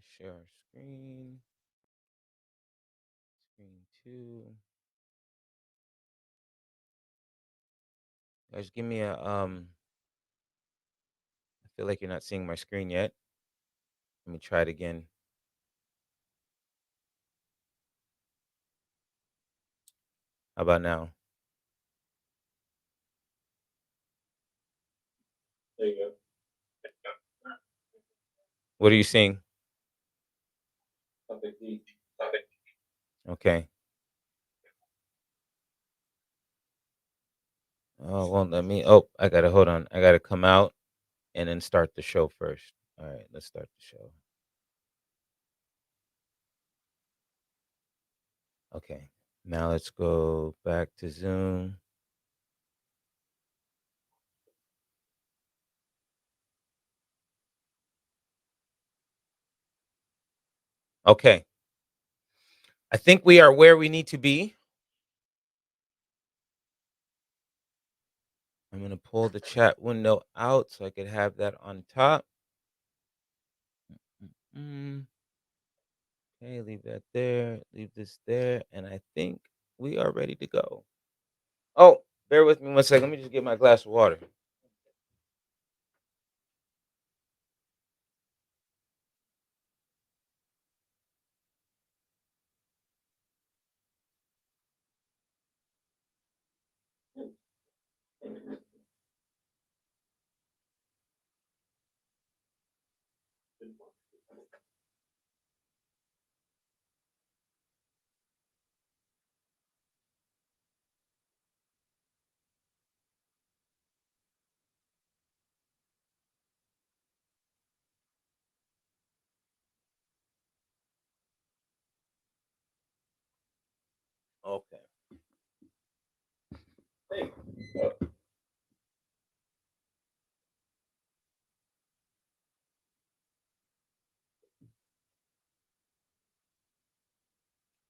share our screen. Screen two. Guys, give me a. I feel like you're not seeing my screen yet. Let me try it again. How about now? There you go. What are you seeing? Topic D. Okay. Oh, it won't let me. Oh, I gotta hold on. I gotta come out and then start the show first. All right, let's start the show. Okay. Now let's go back to Zoom. Okay. I think we are where we need to be. I'm going to pull the chat window out so I could have that on top. Mm. Okay, leave that there. Leave this there. And I think we are ready to go. Oh, bear with me one second. Let me just get my glass of water. Okay. Hey.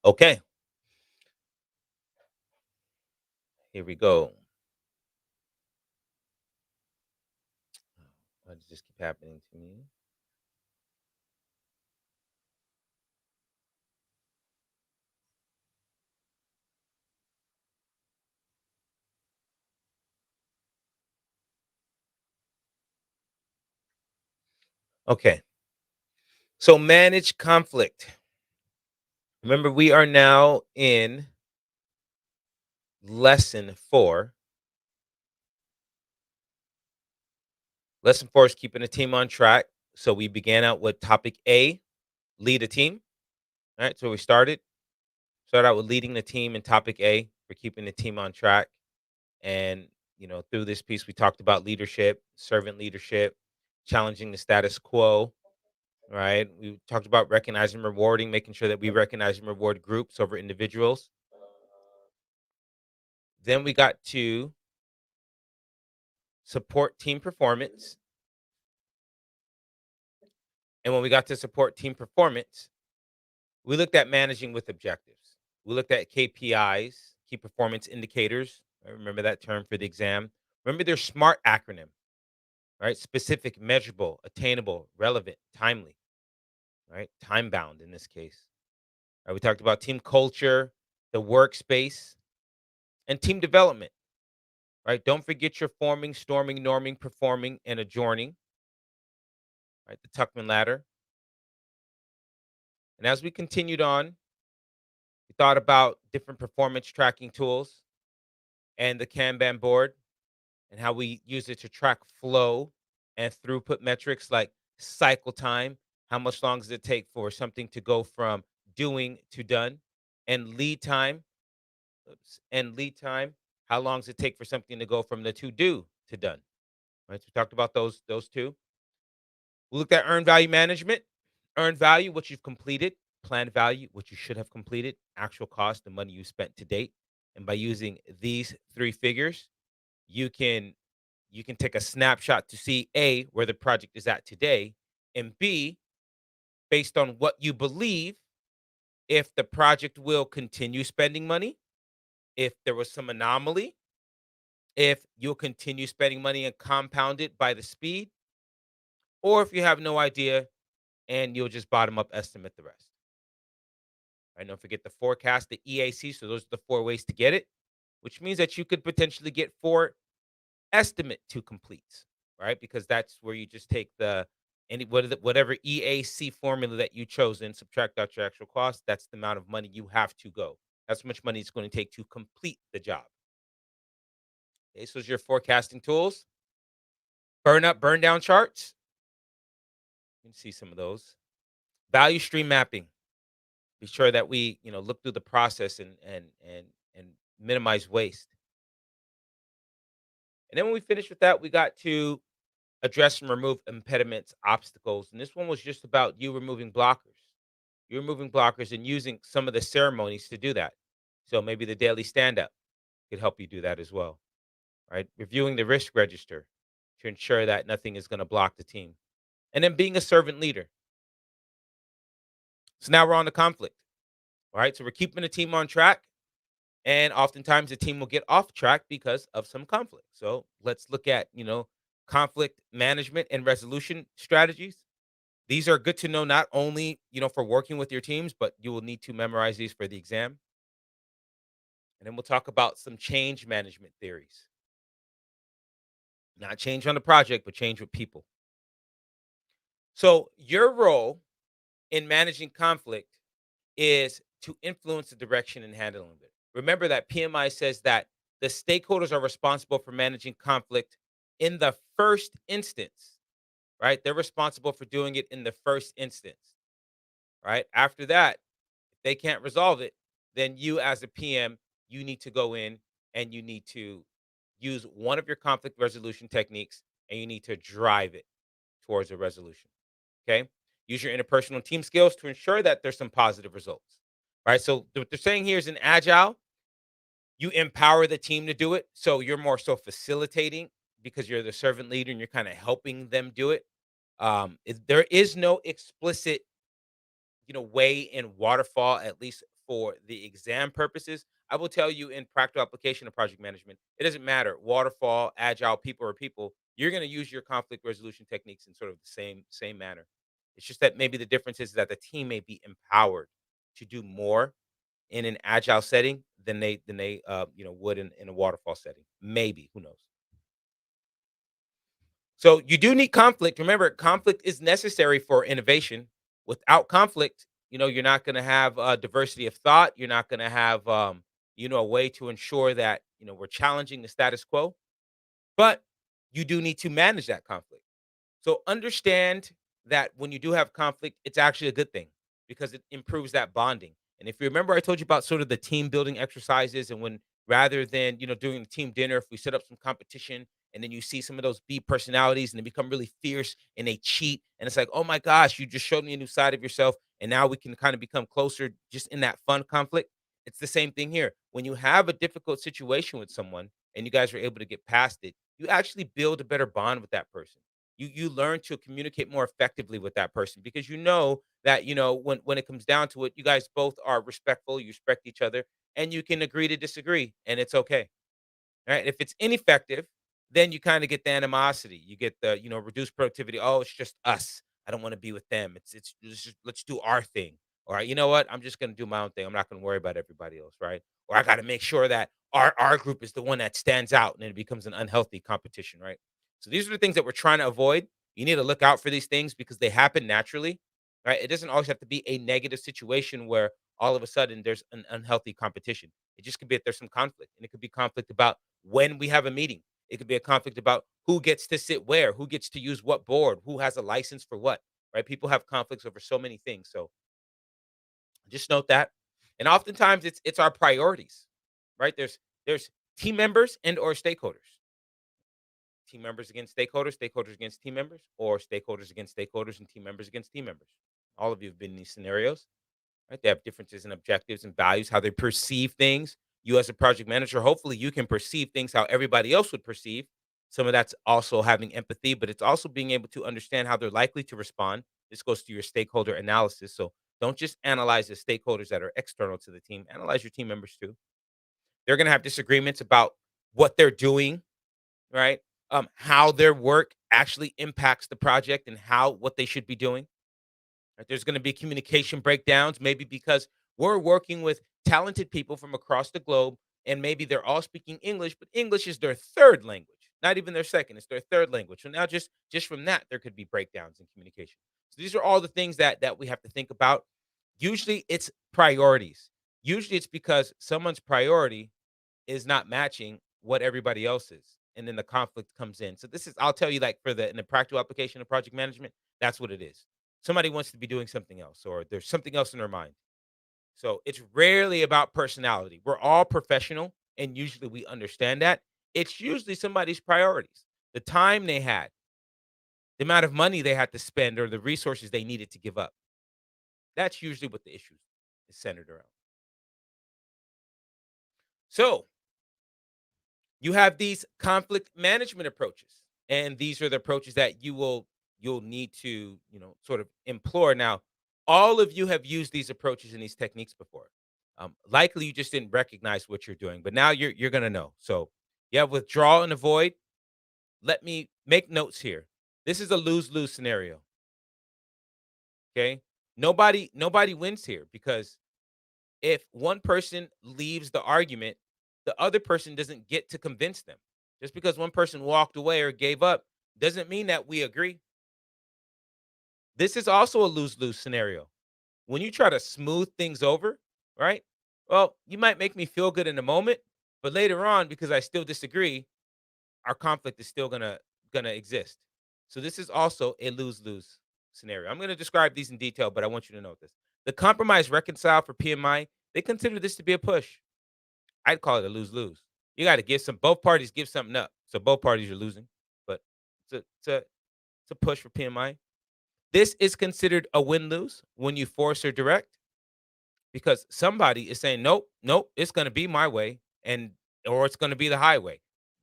Okay. Here we go. Why does this keep happening to me? Okay. So manage conflict. Remember, we are now in lesson 4. Lesson 4 is keeping a team on track. So we began out with topic A, lead a team. All right. So we started out with leading the team in topic A for keeping the team on track. And, through this piece, we talked about leadership, servant leadership, challenging the status quo, right? We talked about recognizing, rewarding, making sure that we recognize and reward groups over individuals. Then we got to support team performance. And when we got to support team performance, we looked at managing with objectives. We looked at KPIs, key performance indicators. I remember that term for the exam. Remember their SMART acronym, right? Specific, measurable, attainable, relevant, timely, right? Time bound in this case. Right, we talked about team culture, the workspace, and team development, right? Don't forget your forming, storming, norming, performing, and adjourning, right? The Tuckman ladder. And as we continued on, we thought about different performance tracking tools and the Kanban board and how we use it to track flow and throughput metrics like cycle time. How much long does it take for something to go from doing to done? And lead time. And lead time. How long does it take for something to go from the to do to done? Right. So we talked about those two. We looked at earned value management. Earned value, what you've completed. Planned value, what you should have completed. Actual cost, the money you spent to date. And by using these 3 figures, you can take a snapshot to see A, where the project is at today, and B, based on what you believe, if the project will continue spending money, if there was some anomaly, if you'll continue spending money and compound it by the speed, or if you have no idea and you'll just bottom up estimate the rest. Right? Don't forget the forecast, the EAC. So those are the 4 ways to get it, which means that you could potentially get 4 estimate to completes, right? Because that's where you just take whatever EAC formula that you chose and subtract out your actual cost. That's the amount of money you have to go. That's how much money it's going to take to complete the job. Okay, so your forecasting tools, burn up, burn down charts. You can see some of those. Value stream mapping. Be sure that we, look through the process and minimize waste. And then when we finish with that, we got to address and remove impediments, obstacles. And this one was just about you removing blockers. You're removing blockers and using some of the ceremonies to do that. So maybe the daily stand up could help you do that as well, right? Reviewing the risk register to ensure that nothing is going to block the team. And then being a servant leader. So now we're on the conflict, all right? So we're keeping the team on track. And oftentimes the team will get off track because of some conflict. So let's look at, conflict management and resolution strategies. These are good to know not only, for working with your teams, but you will need to memorize these for the exam. And then we'll talk about some change management theories. Not change on the project, but change with people. So your role in managing conflict is to influence the direction and handling of it. Remember that PMI says that the stakeholders are responsible for managing conflict in the first instance, right? They're responsible for doing it in the first instance, right? After that, if they can't resolve it, then you as a PM, you need to go in and you need to use one of your conflict resolution techniques and you need to drive it towards a resolution. Okay. Use your interpersonal team skills to ensure that there's some positive results. Right. So what they're saying here is in agile, you empower the team to do it. So you're more so facilitating because you're the servant leader and you're kind of helping them do it. There is no explicit, way in waterfall, at least for the exam purposes. I will tell you in practical application of project management, it doesn't matter waterfall, agile, people or people. You're going to use your conflict resolution techniques in sort of the same manner. It's just that maybe the difference is that the team may be empowered to do more in an agile setting than they would in a waterfall setting. Maybe, who knows? So you do need conflict. Remember, conflict is necessary for innovation. Without conflict, you're not going to have diversity of thought. You're not going to have, a way to ensure that we're challenging the status quo. But you do need to manage that conflict. So understand that when you do have conflict, it's actually a good thing because it improves that bonding. And if you remember, I told you about sort of the team building exercises, and when rather than doing the team dinner, if we set up some competition and then you see some of those B personalities and they become really fierce and they cheat, and it's like, oh my gosh, you just showed me a new side of yourself, and now we can kind of become closer just in that fun conflict. It's the same thing here. When you have a difficult situation with someone and you guys are able to get past it, you actually build a better bond with that person. You learn to communicate more effectively with that person because you know that when it comes down to it, you guys both are respectful, you respect each other, and you can agree to disagree, and it's okay. Right? If it's ineffective, then you kind of get the animosity. You get the reduced productivity. Oh, it's just us. I don't want to be with them. Let's do our thing. All right, you know what? I'm just gonna do my own thing. I'm not gonna worry about everybody else, right? Or I got to make sure that our group is the one that stands out, and it becomes an unhealthy competition, right? So these are the things that we're trying to avoid. You need to look out for these things because they happen naturally, right? It doesn't always have to be a negative situation where all of a sudden there's an unhealthy competition. It just could be that there's some conflict, and it could be conflict about when we have a meeting. It could be a conflict about who gets to sit where, who gets to use what board, who has a license for what, right? People have conflicts over so many things. So just note that. And oftentimes it's our priorities, right? There's team members and or stakeholders. Team members against stakeholders, stakeholders against team members, or stakeholders against stakeholders and team members against team members. All of you have been in these scenarios, right? They have differences in objectives and values, how they perceive things. You as a project manager, hopefully you can perceive things how everybody else would perceive. Some of that's also having empathy, but it's also being able to understand how they're likely to respond. This goes to your stakeholder analysis. So don't just analyze the stakeholders that are external to the team, analyze your team members too. They're going to have disagreements about what they're doing, right? How their work actually impacts the project and how what they should be doing. Right? There's going to be communication breakdowns, maybe because we're working with talented people from across the globe, and maybe they're all speaking English, but English is their third language, not even their second. It's their third language. So now, just from that, there could be breakdowns in communication. So these are all the things that we have to think about. Usually, it's priorities. Usually, it's because someone's priority is not matching what everybody else is, and then the conflict comes in. So this is, I'll tell you, like for the in the practical application of project management, that's what it is. Somebody wants to be doing something else, or there's something else in their mind. So it's rarely about personality. We're all professional, and usually we understand that. It's usually somebody's priorities, the time they had, the amount of money they had to spend, or the resources they needed to give up. That's usually what the issue is centered around. So you have these conflict management approaches, and these are the approaches that you'll need to, sort of employ. Now, all of you have used these approaches and these techniques before. Likely you just didn't recognize what you're doing, but now you're going to know. So you have withdraw and avoid. Let me make notes here. This is a lose-lose scenario. Okay, nobody wins here, because if one person leaves the argument, the other person doesn't get to convince them. Just because one person walked away or gave up doesn't mean that we agree. This is also a lose-lose scenario. When you try to smooth things over, right? Well, you might make me feel good in the moment, but later on, because I still disagree, our conflict is still gonna exist. So this is also a lose-lose scenario. I'm gonna describe these in detail, but I want you to know this. The compromise reconcile for PMI, they consider this to be a push. I'd call it a lose-lose. You got to give some, both parties give something up. So both parties are losing, but it's a push for PMI. This is considered a win-lose when you force or direct, because somebody is saying, nope, nope, it's going to be my way, and or it's going to be the highway.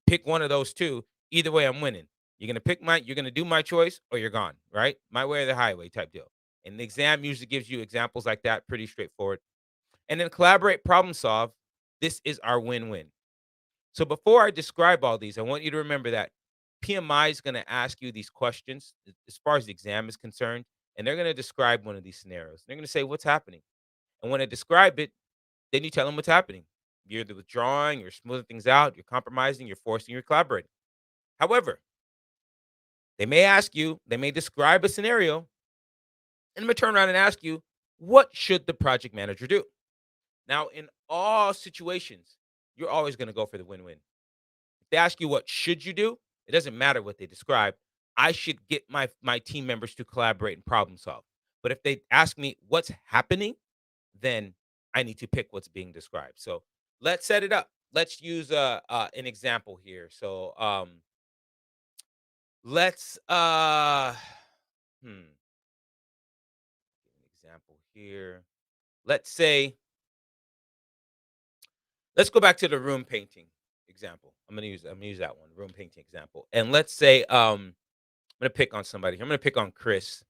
Pick one of those two. Either way, I'm winning. You're going to do my choice, or you're gone, right? My way or the highway type deal. And the exam usually gives you examples like that, pretty straightforward. And then collaborate, problem solve. This is our win-win. So before I describe all these, I want you to remember that PMI is going to ask you these questions as far as the exam is concerned, and they're going to describe one of these scenarios. They're going to say what's happening. And when I describe it, then you tell them what's happening. You're either withdrawing, you're smoothing things out, you're compromising, you're forcing, you're collaborating. However, they may describe a scenario, and I'm going to turn around and ask you, what should the project manager do? Now, in all situations, you're always going to go for the win-win. If they ask you what should you do, it doesn't matter what they describe. I should get my team members to collaborate and problem solve. But if they ask me what's happening, then I need to pick what's being described. So let's set it up. Let's use an example here. So let's an example here. Let's say, let's go back to the room painting example. I'm gonna use that one, room painting example. And let's say I'm gonna pick on somebody here. I'm gonna pick on Chris.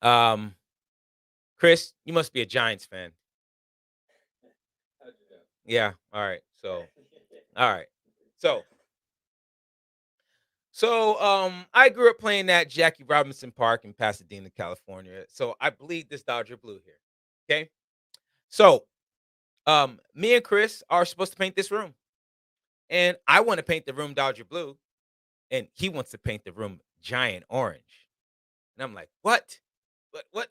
Um, Chris, you must be a Giants fan. Yeah. All right. So, all right. So, I grew up playing at Jackie Robinson Park in Pasadena, California. So I bleed this Dodger blue here. Okay. So, me and Chris are supposed to paint this room, and I want to paint the room Dodger blue, and he wants to paint the room giant orange. And I'm like, what? What?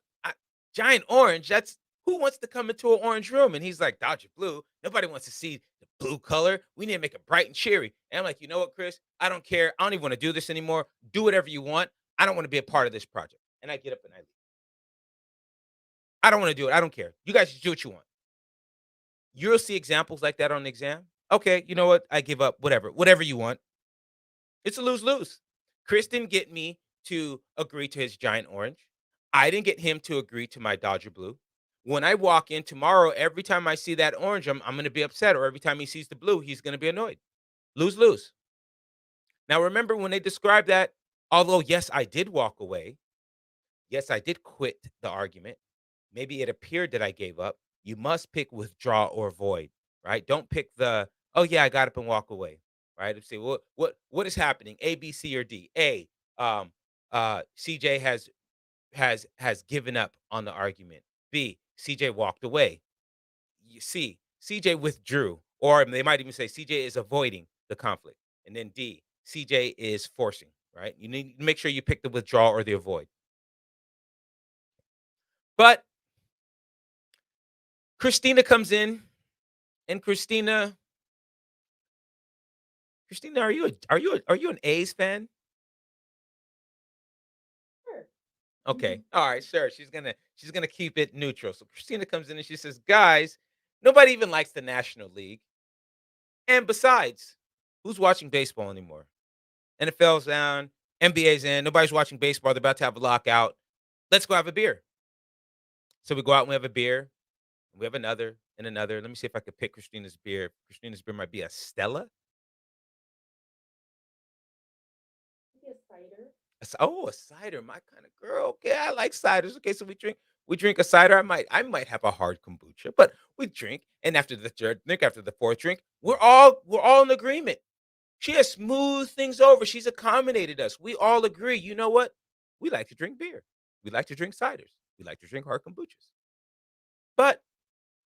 Giant orange? That's, who wants to come into an orange room? And he's like, Dodger blue. Nobody wants to see the blue color. We need to make it bright and cheery. And I'm like, you know what, Chris? I don't care. I don't even want to do this anymore. Do whatever you want. I don't want to be a part of this project. And I get up and I leave. I don't want to do it. I don't care. You guys just do what you want. You'll see examples like that on the exam. Okay, you know what? I give up. Whatever you want. It's a lose lose. Chris didn't get me to agree to his giant orange. I didn't get him to agree to my Dodger blue. When I walk in tomorrow, every time I see that orange, I'm going to be upset. Or every time he sees the blue, he's going to be annoyed. Lose lose. Now, remember when they described that, although, yes, I did walk away. Yes, I did quit the argument. Maybe it appeared that I gave up. You must pick withdraw or avoid, right? Don't pick the, oh yeah, I got up and walk away, right? Say what is happening? A, B, C, or D. A, CJ has has given up on the argument. B, CJ walked away. C, CJ withdrew, or they might even say CJ is avoiding the conflict. And then D, CJ is forcing, right? You need to make sure you pick the withdraw or the avoid. But Christina comes in, and Christina, are you an A's fan? Sure. Okay. Mhm. All right, sure. She's gonna keep it neutral. So Christina comes in and she says, "Guys, nobody even likes the National League. And besides, who's watching baseball anymore? NFL's down, NBA's in, nobody's watching baseball. They're about to have a lockout. Let's go have a beer." So we go out and we have a beer. We have another and another. Let me see if I could pick Christina's beer. Christina's beer might be a Stella. Maybe a cider. Oh, a cider, my kind of girl. Okay, I like ciders. Okay, so we drink a cider. I might have a hard kombucha, but we drink. And after the third drink, after the fourth drink, we're all in agreement. She has smoothed things over. She's accommodated us. We all agree. You know what? We like to drink beer. We like to drink ciders. We like to drink hard kombuchas. But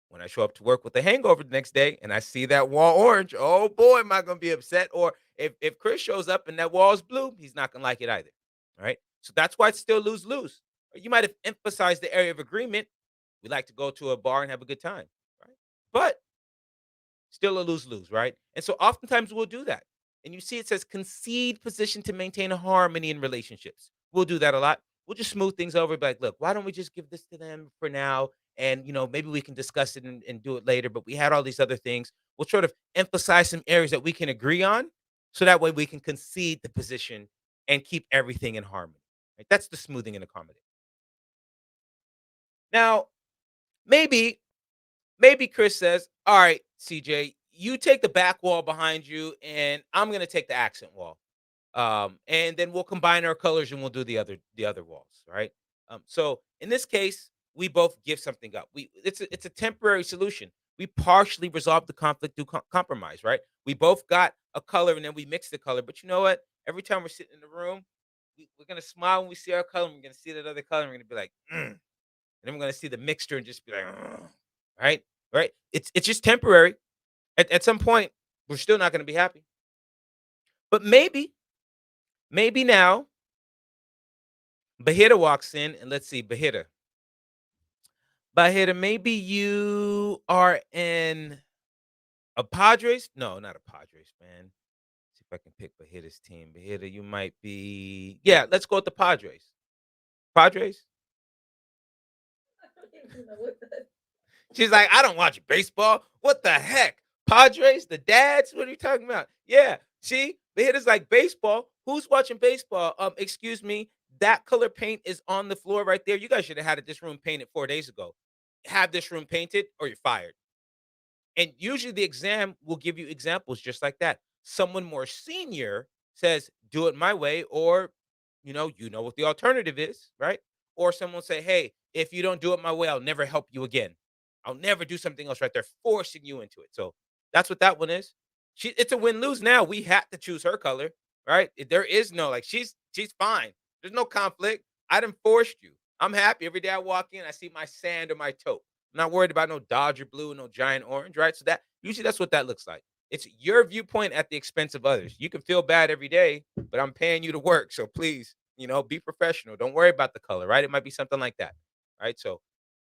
when I show up to work with a hangover the next day and I see that wall orange, oh boy, am I gonna be upset. Or if Chris shows up and that wall is blue, he's not gonna like it either. All right. So that's why it's still lose lose. You might have emphasized the area of agreement. We like to go to a bar and have a good time. Right. But still a lose lose, right? And so oftentimes we'll do that. And you see it says concede position to maintain a harmony in relationships. We'll do that a lot. We'll just smooth things over, be like, look, why don't we just give this to them for now? And maybe we can discuss it and do it later. But we had all these other things. We'll sort of emphasize some areas that we can agree on, so that way we can concede the position and keep everything in harmony. Right? That's the smoothing and accommodating. Now, maybe maybe Chris says, "All right, CJ, you take the back wall behind you, and I'm gonna take the accent wall. And then we'll combine our colors and we'll do the other walls, right? So in this case, we both give something up. It's a temporary solution. We partially resolve the conflict through compromise, right? We both got a color and then we mix the color. But you know what? Every time we're sitting in the room, we're gonna smile when we see our color. And we're gonna see that other color. And we're gonna be like, "Mm," and then we're gonna see the mixture and just be like, "Ugh," right, right. It's just temporary. At some point, we're still not gonna be happy. But maybe now Bahita walks in, and let's see, Bahita, maybe you are in a Padres? No, not a Padres fan. See if I can pick Bahita's team. Bahita, you might be, yeah, let's go with the Padres. Padres? I don't even know what that. She's like, I don't watch baseball. What the heck? Padres, the dads? What are you talking about? Yeah. See, Bahita's like baseball. Who's watching baseball? Excuse me. That color paint is on the floor right there. You guys should have had this room painted 4 days ago. Have this room painted or you're fired. And usually the exam will give you examples just like that. Someone more senior says, do it my way, or you know what the alternative is, right? Or someone say, hey, if you don't do it my way, I'll never help you again. I'll never do something else, right? They're forcing you into it. So that's what that one is. It's a win-lose now. We had to choose her color, right? There is no like she's fine. There's no conflict. I didn't force you. I'm happy every day I walk in, I see my sand or my toe. I'm not worried about no Dodger blue, no giant orange, right? So that usually that's what that looks like. It's your viewpoint at the expense of others. You can feel bad every day, but I'm paying you to work. So please, be professional. Don't worry about the color, right? It might be something like that. Right. So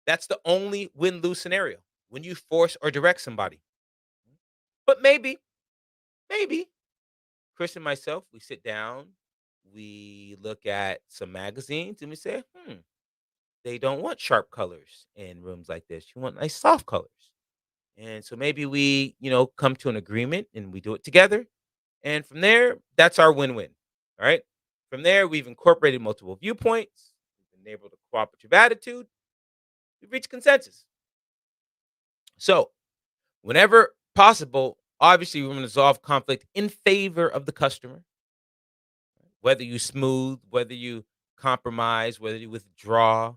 that's the only win-lose scenario when you force or direct somebody. But maybe Chris and myself, we sit down, we look at some magazines, and we say, they don't want sharp colors in rooms like this. You want nice soft colors. And so maybe we, come to an agreement and we do it together. And from there, that's our win-win. All right. From there, we've incorporated multiple viewpoints. We've enabled a cooperative attitude. We've reached consensus. So whenever possible, obviously we want to resolve conflict in favor of the customer. Whether you smooth, whether you compromise, whether you withdraw,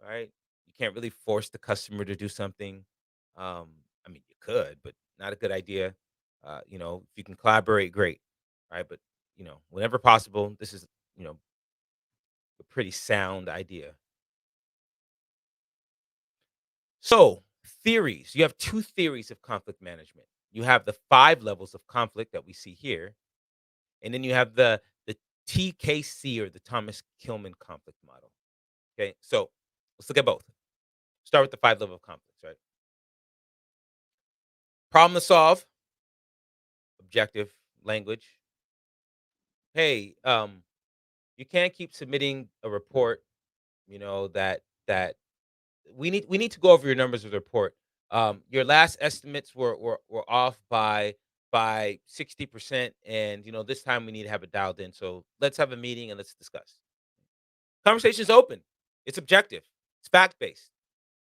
right? You can't really force the customer to do something. Um, I mean, you could, but not a good idea. If you can collaborate, great, right? But whenever possible, this is you know pretty sound idea. So, theories. You have two theories of conflict management. You have the 5 levels of conflict that we see here, and then you have the TKC, or the Thomas Kilmann conflict model. Okay? So, let's look at both. Start with the 5 level of conflicts, right? Problem to solve, objective language. Hey, you can't keep submitting a report, that we need to go over your numbers of the report. Your last estimates were off by 60%, and this time we need to have it dialed in. So let's have a meeting and let's discuss. Conversation is open. It's objective. It's fact based.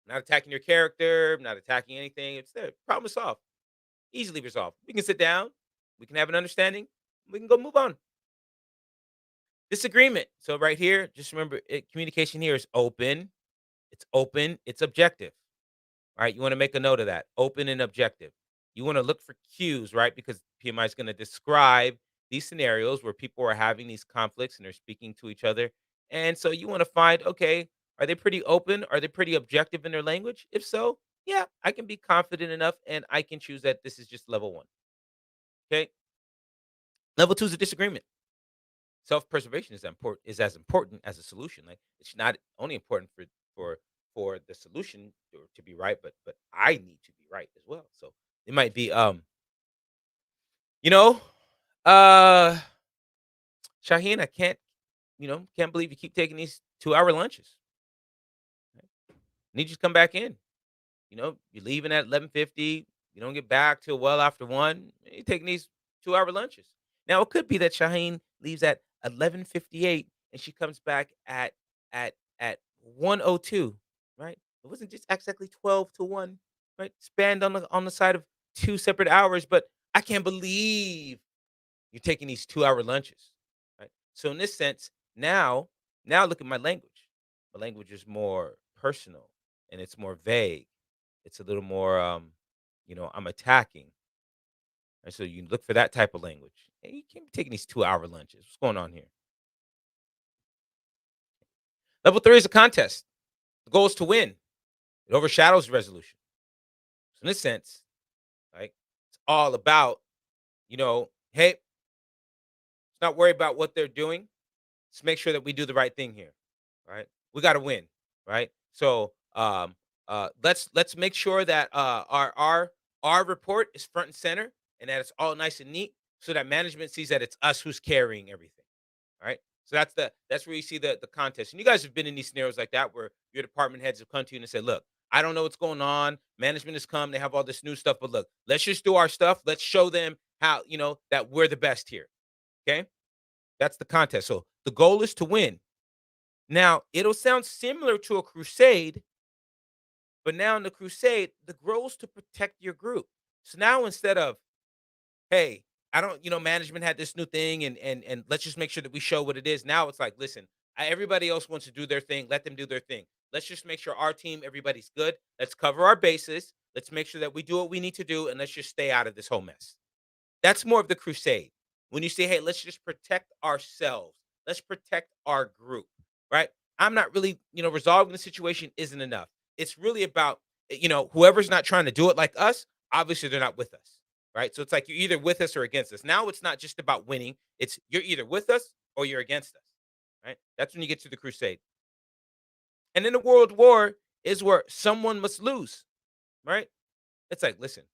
Not attacking your character. Not attacking anything. It's there. Problem solved. Easily resolved. We can sit down. We can have an understanding. We can go move on. Disagreement. So right here, just remember, communication here is open. It's open. It's objective. All right, you want to make a note of that. Open and objective. You want to look for cues, right? Because PMI is going to describe these scenarios where people are having these conflicts and they're speaking to each other. And so you want to find, okay, are they pretty open? Are they pretty objective in their language? If so, yeah, I can be confident enough and I can choose that this is just level 1. Okay. Level 2 is a disagreement. Self-preservation is as important as a solution. Like, it's not only important for the solution to be right, but I need to be right as well. So it might be, you know, uh Shaheen, I can't believe you keep taking these 2-hour lunches. Right? Need you to come back in. You're leaving at 11:50. You don't get back till well after 1. You're taking these 2-hour lunches. Now, it could be that Shaheen leaves at 11:58 and she comes back at 1:02, right? It wasn't just exactly 12 to 1, right? Spanned on the side of 2 separate hours, but I can't believe you're taking these 2-hour lunches, right? So in this sense, now look at my language. My language is more personal and it's more vague. It's a little more, I'm attacking. And so you look for that type of language. Hey, you can't be taking these 2-hour lunches. What's going on here? Level 3 is a contest. The goal is to win. It overshadows resolution. So in this sense, like, it's all about, hey, let's not worry about what they're doing. Let's make sure that we do the right thing here. Right? We got to win. Right? So let's make sure that our report is front and center and that it's all nice and neat, so that management sees that it's us who's carrying everything. All right. So that's where you see the contest. And you guys have been in these scenarios like that where your department heads have come to you and said, look, I don't know what's going on. Management has come, they have all this new stuff, but look, let's just do our stuff. Let's show them how, that we're the best here. Okay. That's the contest. So the goal is to win. Now, it'll sound similar to a crusade, but now in the crusade, the goal is to protect your group. So now, instead of, hey, I don't, management had this new thing, and let's just make sure that we show what it is. Now it's like, listen, everybody else wants to do their thing. Let them do their thing. Let's just make sure our team, everybody's good. Let's cover our bases. Let's make sure that we do what we need to do, and let's just stay out of this whole mess. That's more of the crusade. When you say, hey, let's just protect ourselves. Let's protect our group, right? I'm not really, resolving the situation isn't enough. It's really about, whoever's not trying to do it like us, obviously they're not with us, right? So it's like you're either with us or against us. Now it's not just about winning. It's you're either with us or you're against us, right? That's when you get to the crusade. And then the world war is where someone must lose, right? It's like, listen,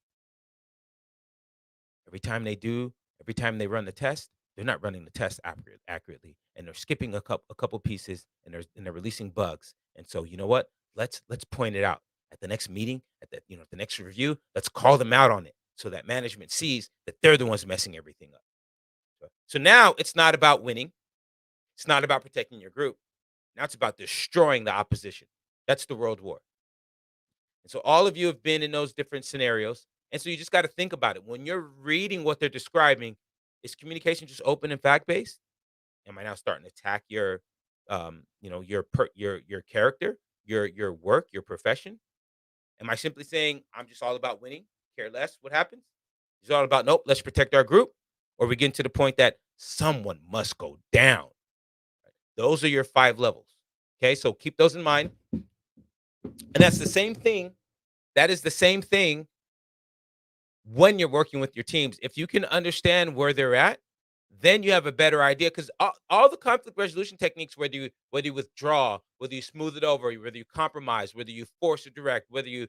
every time they do, every time they run the test, they're not running the test accurately, and they're skipping a couple pieces, and they're releasing bugs. And so, you know what? Let's point it out at the next meeting, at the next review. Let's call them out on it so that management sees that they're the ones messing everything up. So now it's not about winning. It's not about protecting your group. Now it's about destroying the opposition. That's the world war. And so all of you have been in those different scenarios. And so you just got to think about it. When you're reading what they're describing, is communication just open and fact based? Am I now starting to attack your character, your work, your profession? Am I simply saying I'm just all about winning, care less what happens? It's all about, nope, let's protect our group. Or we get to the point that someone must go down. Those are your 5 levels. Okay, so keep those in mind. And that's the same thing. That is the same thing when you're working with your teams. If you can understand where they're at, then you have a better idea. Because all the conflict resolution techniques, whether you withdraw, whether you smooth it over, whether you compromise, whether you force or direct, whether you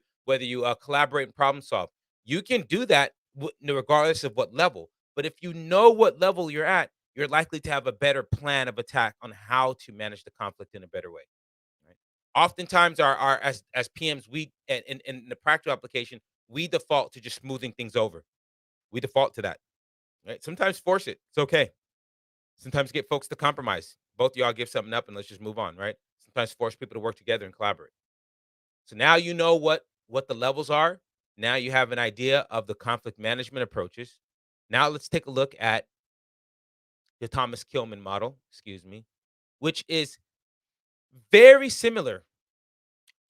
collaborate and problem solve, you can do that regardless of what level. But if you know what level you're at, you're likely to have a better plan of attack on how to manage the conflict in a better way. Right? Oftentimes, our as PMs, we in the practical application, we default to just smoothing things over. We default to that. Right? Sometimes force it. It's okay. Sometimes get folks to compromise. Both of y'all give something up and let's just move on. Right? Sometimes force people to work together and collaborate. So now you know what the levels are. Now you have an idea of the conflict management approaches. Now let's take a look at the Thomas Kilmann model. Excuse me, which is very similar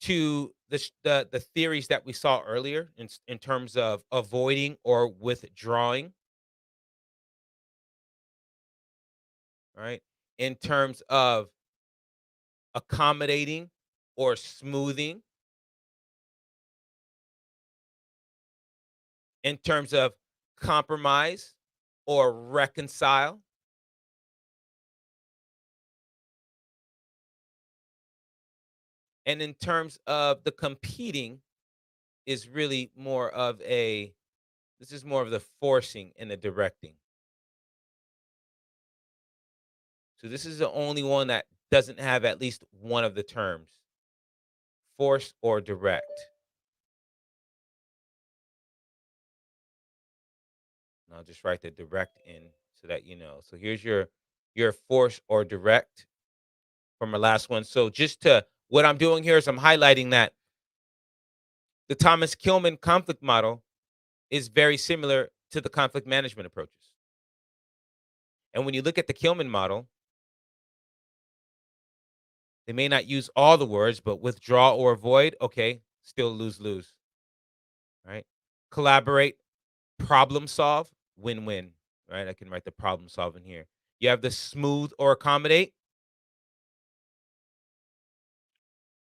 to the theories that we saw earlier in terms of avoiding or withdrawing, right? In terms of accommodating or smoothing, in terms of compromise or reconcile, and in terms of the competing is really more of a this is more of the forcing and the directing. So this is the only one that doesn't have at least one of the terms, force or direct. And I'll just write the direct in so that you know. So here's your force or direct from our last one. So just to what I'm doing here is I'm highlighting that the Thomas Kilmann conflict model is very similar to the conflict management approaches. And when you look at the Kilmann model, they may not use all the words, but withdraw or avoid, okay, still lose lose, right? Collaborate, problem solve, win win, right? I can write the problem solving here. You have the smooth or accommodate,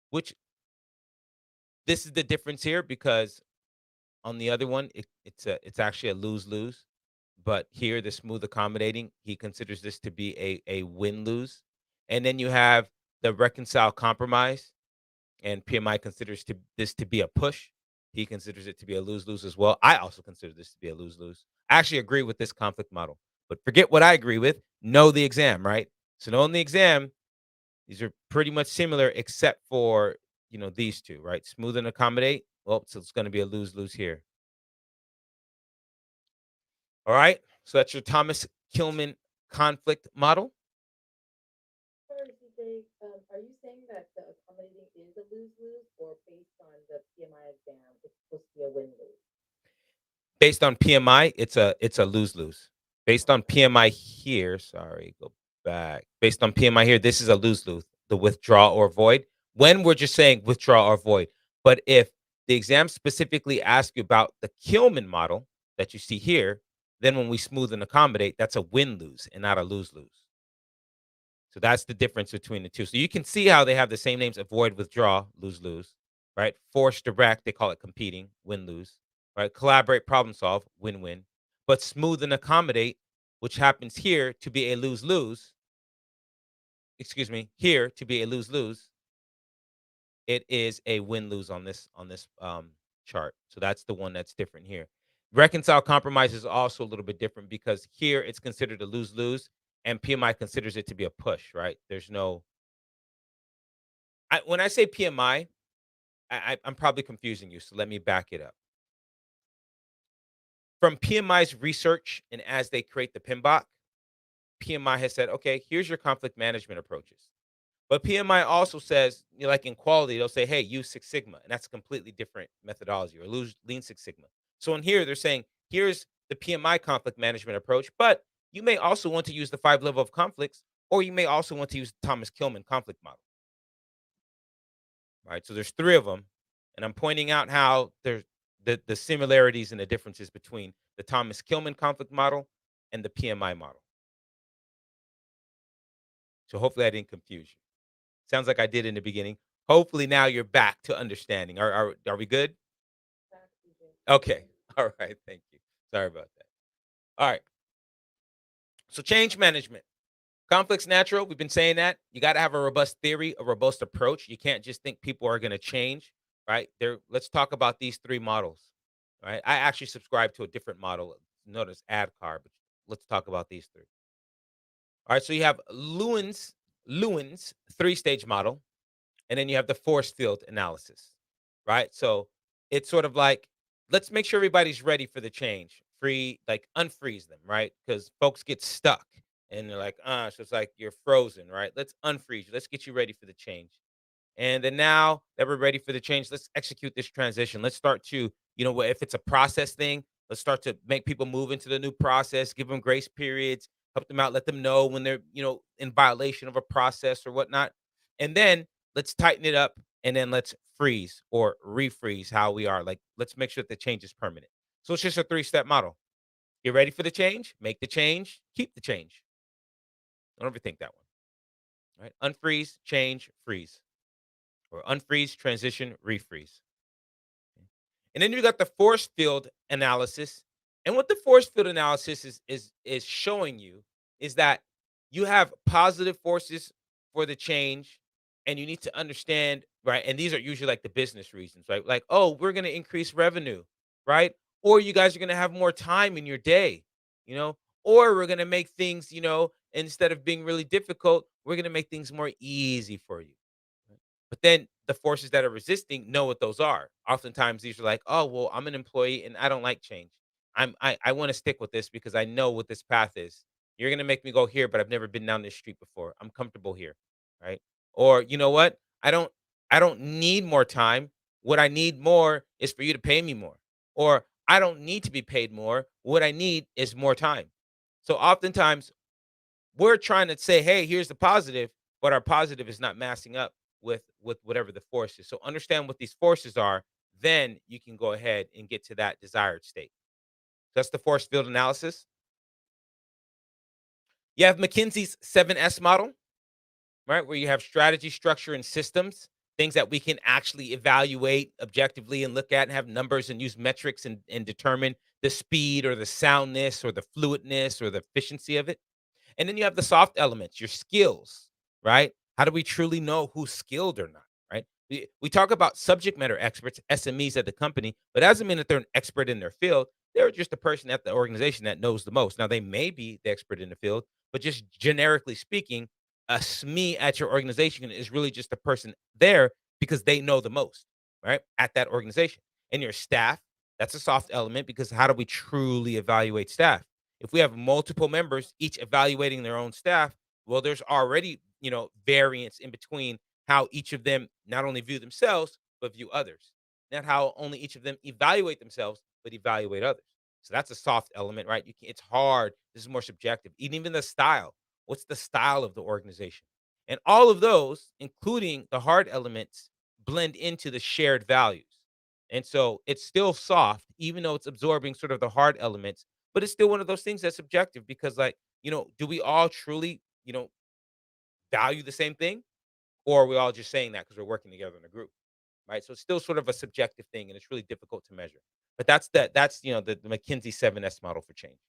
which this is the difference here because on the other one, it's actually a lose lose. But here, the smooth accommodating, he considers this to be a win lose. And then you have the reconcile compromise, and PMI considers this to be a push. He considers it to be a lose lose as well. I also consider this to be a lose lose. I actually agree with this conflict model, but forget what I agree with. Know the exam, right? So knowing the exam, these are pretty much similar except for these two, right? Smooth and accommodate. Well, so it's going to be a lose lose here. All right. So that's your Thomas Kilmann conflict model. Sorry, CJ, are you saying that the accommodating is a lose-lose, or based on the PMI exam, it's supposed to be a win-lose? Based on PMI, it's a lose lose. Based on Okay. PMI here, sorry, go back. Based on PMI here, this is a lose lose. The withdraw or void. When we're just saying withdraw or void, but if the exam specifically asks you about the Kilmann model that you see here, then when we smooth and accommodate, that's a win lose and not a lose lose. So that's the difference between the two. So you can see how they have the same names: avoid, withdraw, lose, lose, right? Force, direct, they call it competing, win, lose, right? Collaborate, problem solve, win, win. But smooth and accommodate, which happens here to be a lose, lose, excuse me, here to be a lose, lose, it is a win, lose on this chart. So that's the one that's different here. Reconcile compromise is also a little bit different because here it's considered a lose, lose, and PMI considers it to be a push, right? There's no when I say PMI, I'm probably confusing you, so let me back it up. From PMI's research and as they create the PMBOK, PMI has said, okay, here's your conflict management approaches. But PMI also says, like in quality, they'll say, hey, use Six Sigma. And that's a completely different methodology, or Lean Six Sigma. So in here, they're saying, here's the PMI conflict management approach, but you may also want to use the 5 level of conflicts, or you may also want to use the Thomas Kilmann conflict model. Right? So there's 3 of them, and I'm pointing out how there's the similarities and the differences between the Thomas Kilmann conflict model and the PMI model. So hopefully I didn't confuse you. Sounds like I did in the beginning. Hopefully now you're back to understanding. Are we good? Back to you. Okay. All right. Thank you. Sorry about that. All right. So change management. Conflict's natural. We've been saying that. You got to have a robust theory, a robust approach. You can't just think people are going to change, right? There. Let's talk about these three models. Right. I actually subscribe to a different model known as ADKAR, but let's talk about these three. All right. So you have Lewin's three-stage model, and then you have the force field analysis, right? So it's sort of like, let's make sure everybody's ready for the change. Free, like unfreeze them, right? Because folks get stuck and they're like, so it's like you're frozen, right? Let's unfreeze you. Let's get you ready for the change. And then now that we're ready for the change, let's execute this transition. Let's start to, if it's a process thing, let's start to make people move into the new process, give them grace periods, help them out, let them know when they're, in violation of a process or whatnot. And then let's tighten it up and then let's freeze or refreeze how we are. Like, let's make sure that the change is permanent. So it's just a three-step model. Get ready for the change, make the change, keep the change. Don't overthink that one. Right? Unfreeze, change, freeze. Or unfreeze, transition, refreeze. And then you got the force field analysis. And what the force field analysis is showing you is that you have positive forces for the change, and you need to understand, right? And these are usually like the business reasons, right? Like, oh, we're going to increase revenue, right? Or you guys are going to have more time in your day, you know, or we're going to make things, instead of being really difficult, we're going to make things more easy for you. But then the forces that are resisting know what those are. Oftentimes these are like, "Oh, well, I'm an employee and I don't like change. I want to stick with this because I know what this path is. You're going to make me go here, but I've never been down this street before. I'm comfortable here." Right? Or, you know what? I don't need more time. What I need more is for you to pay me more. Or I don't need to be paid more. What I need is more time. So oftentimes we're trying to say, "Hey, here's the positive," but our positive is not massing up with whatever the force is. So understand what these forces are, then you can go ahead and get to that desired state. That's the force field analysis. You have McKinsey's 7S model, right? Where you have strategy, structure, and systems, things that we can actually evaluate objectively and look at and have numbers and use metrics and determine the speed or the soundness or the fluidness or the efficiency of it. And then you have the soft elements, your skills, right? How do we truly know who's skilled or not, right? We talk about subject matter experts, SMEs at the company, but that doesn't mean that they're an expert in their field. They're just a person at the organization that knows the most. Now, they may be the expert in the field, but just generically speaking, a SME at your organization is really just a person there because they know the most, right? At that organization. And your staff, that's a soft element because how do we truly evaluate staff? If we have multiple members each evaluating their own staff, well, there's already, variance in between how each of them not only view themselves, but view others. Not how only each of them evaluate themselves, but evaluate others. So that's a soft element, right? It's hard. This is more subjective. Even the style. What's the style of the organization? And all of those, including the hard elements, blend into the shared values. And so it's still soft, even though it's absorbing sort of the hard elements, but it's still one of those things that's subjective because, like, do we all truly, value the same thing? Or are we all just saying that because we're working together in a group? Right. So it's still sort of a subjective thing and it's really difficult to measure. But that's the McKinsey 7S model for change.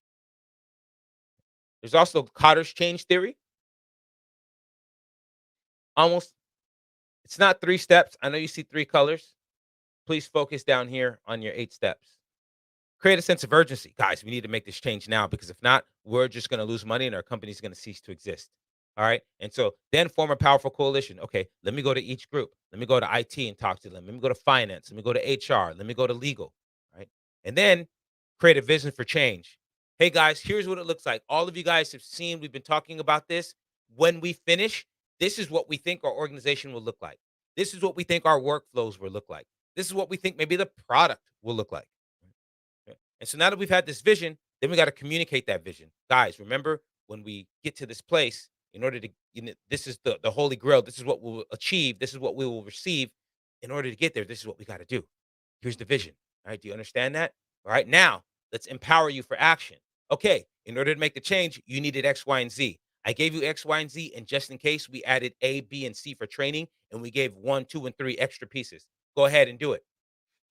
There's also Cotter's change theory. Almost it's not three steps. I know you see three colors. Please focus down here on your 8 steps. Create a sense of urgency. Guys, we need to make this change now because if not, we're just going to lose money and our company's going to cease to exist. All right. And so then form a powerful coalition. Okay, let me go to each group. Let me go to IT and talk to them. Let me go to finance. Let me go to HR. Let me go to legal. Right. And then create a vision for change. Hey guys, here's what it looks like. All of you guys have seen, we've been talking about this. When we finish, this is what we think our organization will look like. This is what we think our workflows will look like. This is what we think maybe the product will look like. Okay. And so now that we've had this vision, then we got to communicate that vision. Guys, remember when we get to this place, in order to, this is the holy grail. This is what we'll achieve. This is what we will receive. In order to get there, this is what we got to do. Here's the vision. All right. Do you understand that? All right. Now let's empower you for action. Okay. In order to make the change, you needed X, Y, and Z. I gave you X, Y, and Z, and just in case, we added A, B, and C for training, and we gave 1, 2, and 3 extra pieces. Go ahead and do it.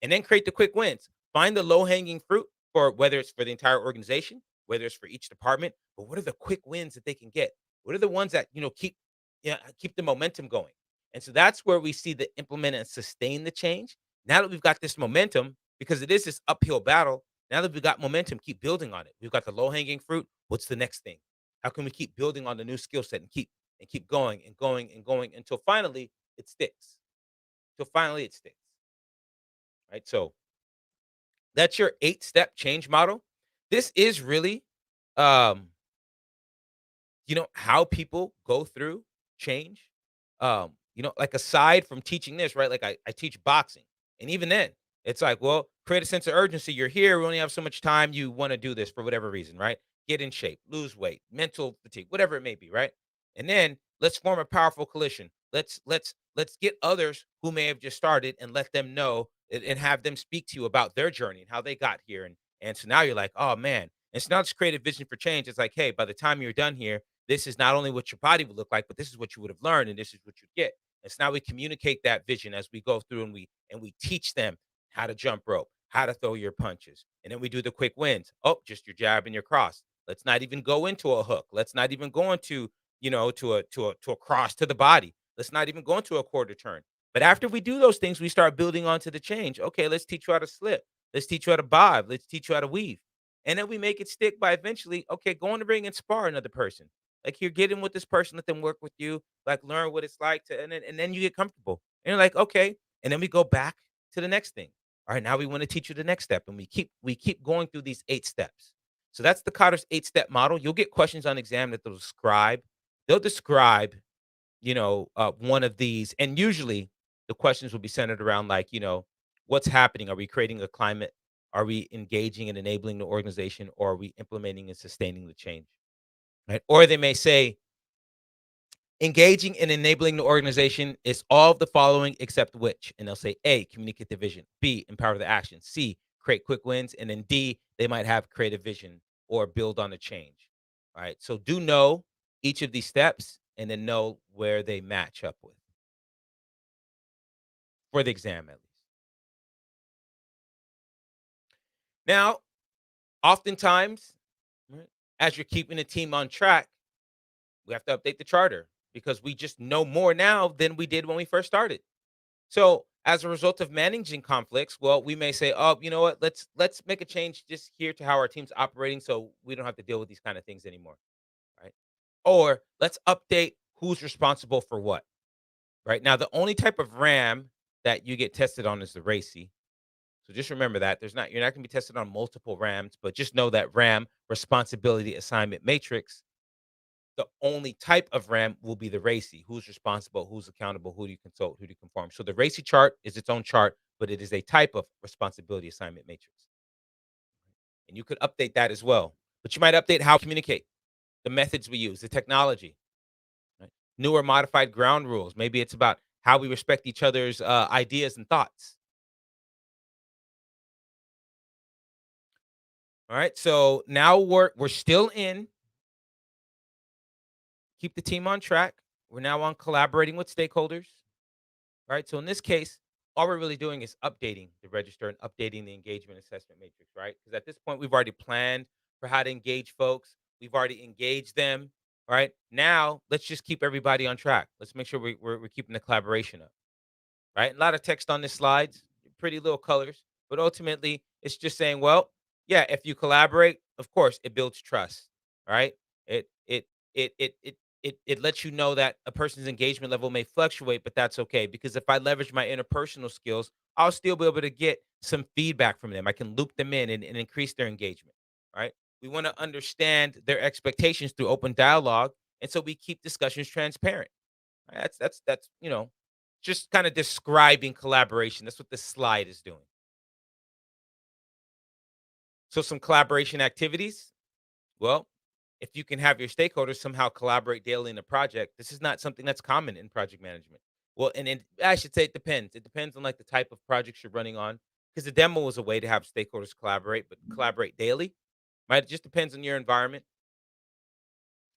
And then create the quick wins. Find the low-hanging fruit for whether it's for the entire organization, whether it's for each department, but what are the quick wins that they can get? What are the ones that, keep yeah, keep the momentum going? And so that's where we see the implement and sustain the change. Now that we've got this momentum, because it is this uphill battle, now that we've got momentum, keep building on it. We've got the low-hanging fruit. What's the next thing? How can we keep building on the new skill set and keep going and going and going until finally it sticks? Till finally it sticks. Right. So that's your 8-step change model. This is really, um, how people go through change. Like aside from teaching this, right? Like I teach boxing. And even then, it's like, well, create a sense of urgency. You're here. We only have so much time. You want to do this for whatever reason, right? Get in shape, lose weight, mental fatigue, whatever it may be, right? And then let's form a powerful coalition. Let's get others who may have just started and let them know and have them speak to you about their journey and how they got here. And so now you're like, oh man, it's not just create a vision for change. It's like, hey, by the time you're done here, this is not only what your body would look like, but this is what you would have learned, and this is what you get. And so now we communicate that vision as we go through, and we teach them how to jump rope, how to throw your punches, and then we do the quick wins. Oh, just your jab and your cross. Let's not even go into a hook. Let's not even go into to a cross to the body. Let's not even go into a quarter turn. But after we do those things, we start building onto the change. Okay, let's teach you how to slip. Let's teach you how to bob. Let's teach you how to weave. And then we make it stick by eventually, okay, go in the ring and spar another person. Like you're getting with this person, let them work with you, like learn what it's like to, and then you get comfortable. And you're like, okay. And then we go back to the next thing. All right, now we want to teach you the next step. And we keep going through these 8 steps. So that's the Cotter's 8-step model. You'll get questions on exam that they'll describe, one of these. And usually the questions will be centered around like, what's happening? Are we creating a climate? Are we engaging and enabling the organization, or are we implementing and sustaining the change? Right. Or they may say, engaging and enabling the organization is all of the following except which. And they'll say A, communicate the vision, B, empower the action, C, create quick wins, and then D, they might have creative vision or build on a change. All right. So do know each of these steps and then know where they match up with for the exam at least. Now, oftentimes, right, as you're keeping the team on track, we have to update the charter because we just know more now than we did when we first started. So, as a result of managing conflicts, well, we may say, "Oh, you know what? Let's make a change just here to how our team's operating, so we don't have to deal with these kind of things anymore." Right? Or let's update who's responsible for what. Right now, the only type of RAM that you get tested on is the RACI. So just remember that you're not going to be tested on multiple RAMs, but just know that RAM, responsibility assignment matrix, the only type of RAM will be the RACI. Who's responsible, who's accountable, who do you consult, who do you conform. So the RACI chart is its own chart, but it is a type of responsibility assignment matrix. And you could update that as well. But you might update how we communicate, the methods we use, the technology, right? Newer modified ground rules. Maybe it's about how we respect each other's ideas and thoughts. All right. So now we're still in keep the team on track. We're now on collaborating with stakeholders. Right. So in this case, all we're really doing is updating the register and updating the engagement assessment matrix, right? Because at this point, we've already planned for how to engage folks. We've already engaged them. Right. Now, let's just keep everybody on track. Let's make sure we're keeping the collaboration up. Right. A lot of text on this slides, pretty little colors, but ultimately, it's just saying, well, yeah, if you collaborate, of course, it builds trust. Right. It, it, it lets you know that a person's engagement level may fluctuate, but that's okay because if I leverage my interpersonal skills, I'll still be able to get some feedback from them. I can loop them in and increase their engagement. Right. We want to understand their expectations through open dialogue. And so we keep discussions transparent. Right? That's just kind of describing collaboration. That's what this slide is doing. So some collaboration activities. Well, if you can have your stakeholders somehow collaborate daily in a project, this is not something that's common in project management. Well, I should say it depends. It depends on like the type of projects you're running on, because the demo is a way to have stakeholders collaborate, but collaborate daily, right? It just depends on your environment.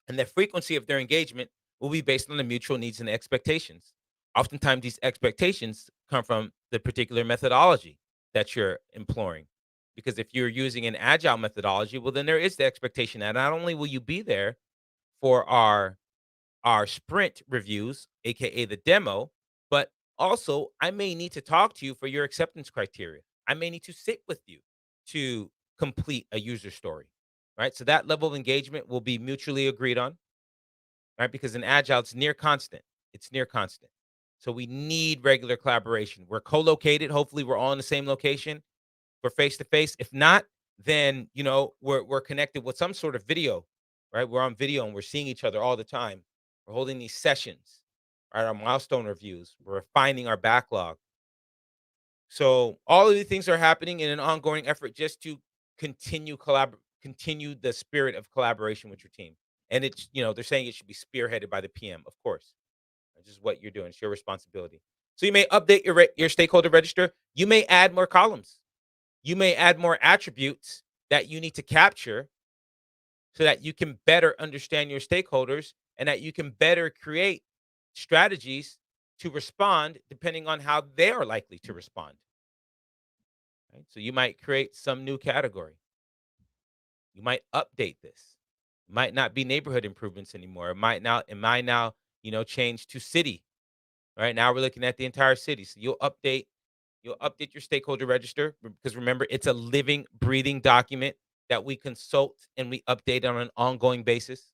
And the frequency of their engagement will be based on the mutual needs and expectations. Oftentimes, these expectations come from the particular methodology that you're employing. Because if you're using an agile methodology, well, then there is the expectation that not only will you be there for our sprint reviews, aka the demo, but also I may need to talk to you for your acceptance criteria. I may need to sit with you to complete a user story, right? So that level of engagement will be mutually agreed on, right? Because in agile, it's near constant. It's near constant. So we need regular collaboration. We're co-located. Hopefully, we're all in the same location. We're face to face. If not, then we're connected with some sort of video, right? We're on video and we're seeing each other all the time. We're holding these sessions, right? Our milestone reviews. We're refining our backlog. So all of these things are happening in an ongoing effort just to continue the spirit of collaboration with your team. And it's, they're saying it should be spearheaded by the PM, of course. This is what you're doing. It's your responsibility. So you may update your stakeholder register. You may add more columns. You may add more attributes that you need to capture so that you can better understand your stakeholders and that you can better create strategies to respond depending on how they are likely to respond. Right? So you might create some new category. You might update this. It might not be neighborhood improvements anymore. It might now, change to city. Right now we're looking at the entire city. So you'll update your stakeholder register because remember, it's a living, breathing document that we consult and we update on an ongoing basis.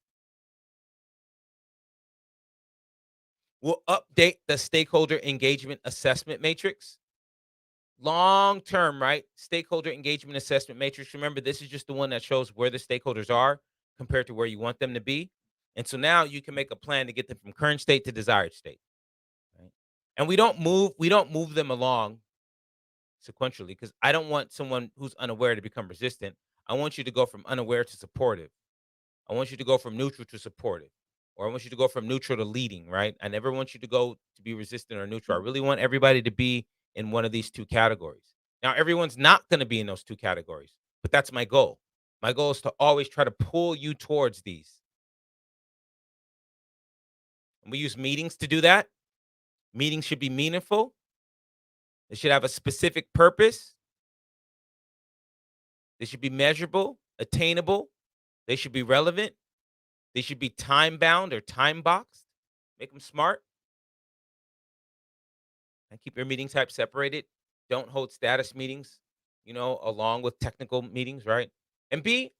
We'll update the stakeholder engagement assessment matrix. Long term, right? Stakeholder engagement assessment matrix. Remember, this is just the one that shows where the stakeholders are compared to where you want them to be. And so now you can make a plan to get them from current state to desired state. Right? And we don't move them along sequentially because I don't want someone who's unaware to become resistant. I want you to go from unaware to supportive. I want you to go from neutral to supportive, or I want you to go from neutral to leading, right? I never want you to go to be resistant or neutral. I really want everybody to be in one of these two categories. Now, everyone's not going to be in those two categories, but that's my goal. My goal is to always try to pull you towards these. And we use meetings to do that. Meetings should be meaningful. They should have a specific purpose. They should be measurable, attainable. They should be relevant. They should be time bound or time boxed. Make them smart. And keep your meeting type separated. Don't hold status meetings, along with technical meetings, right? And be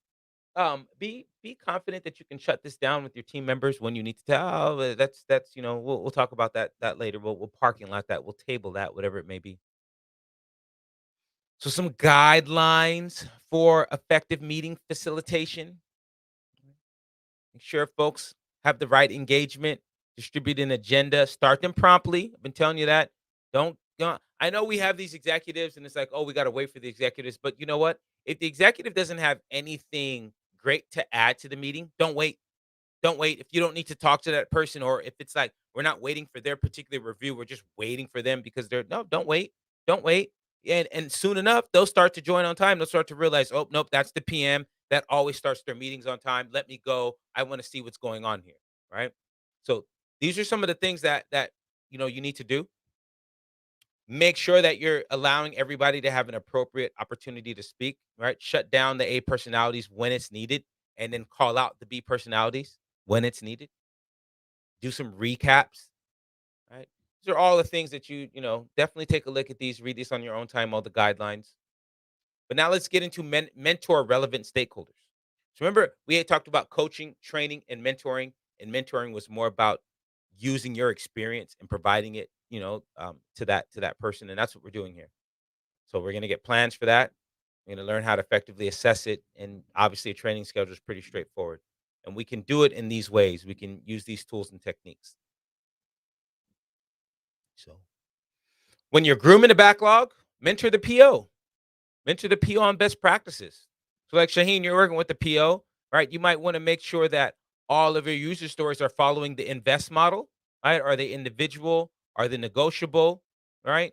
confident that you can shut this down with your team members when you need to tell. Oh, that's we'll talk about that later. We'll parking lot that. We'll table that, whatever it may be. So some guidelines for effective meeting facilitation. Make sure folks have the right engagement, distribute an agenda, start them promptly. I've been telling you that. Don't I know we have these executives and it's like, oh, we got to wait for the executives. But you know what? If the executive doesn't have anything great to add to the meeting, don't wait. Don't wait. If you don't need to talk to that person, or if it's like we're not waiting for their particular review, we're just waiting for them because they're no, don't wait. Don't wait. And soon enough, they'll start to join on time. They'll start to realize, oh, nope, that's the PM that always starts their meetings on time. Let me go. I want to see what's going on here. Right. So these are some of the things that you need to do. Make sure that you're allowing everybody to have an appropriate opportunity to speak, right? Shut down the A personalities when it's needed, and then call out the B personalities when it's needed. Do some recaps, right? These are all the things that definitely take a look at these, read these on your own time, all the guidelines. But now let's get into mentor relevant stakeholders. So remember, we had talked about coaching, training, and mentoring was more about using your experience and providing it, to that person, and that's what we're doing here. So we're going to get plans for that. We're going to learn how to effectively assess it, and obviously, a training schedule is pretty straightforward. And we can do it in these ways. We can use these tools and techniques. So when you're grooming a backlog, mentor the PO. Mentor the PO on best practices. So like Shaheen, you're working with the PO, right? You might want to make sure that all of your user stories are following the invest model, right? Are they individual? Are they negotiable, right?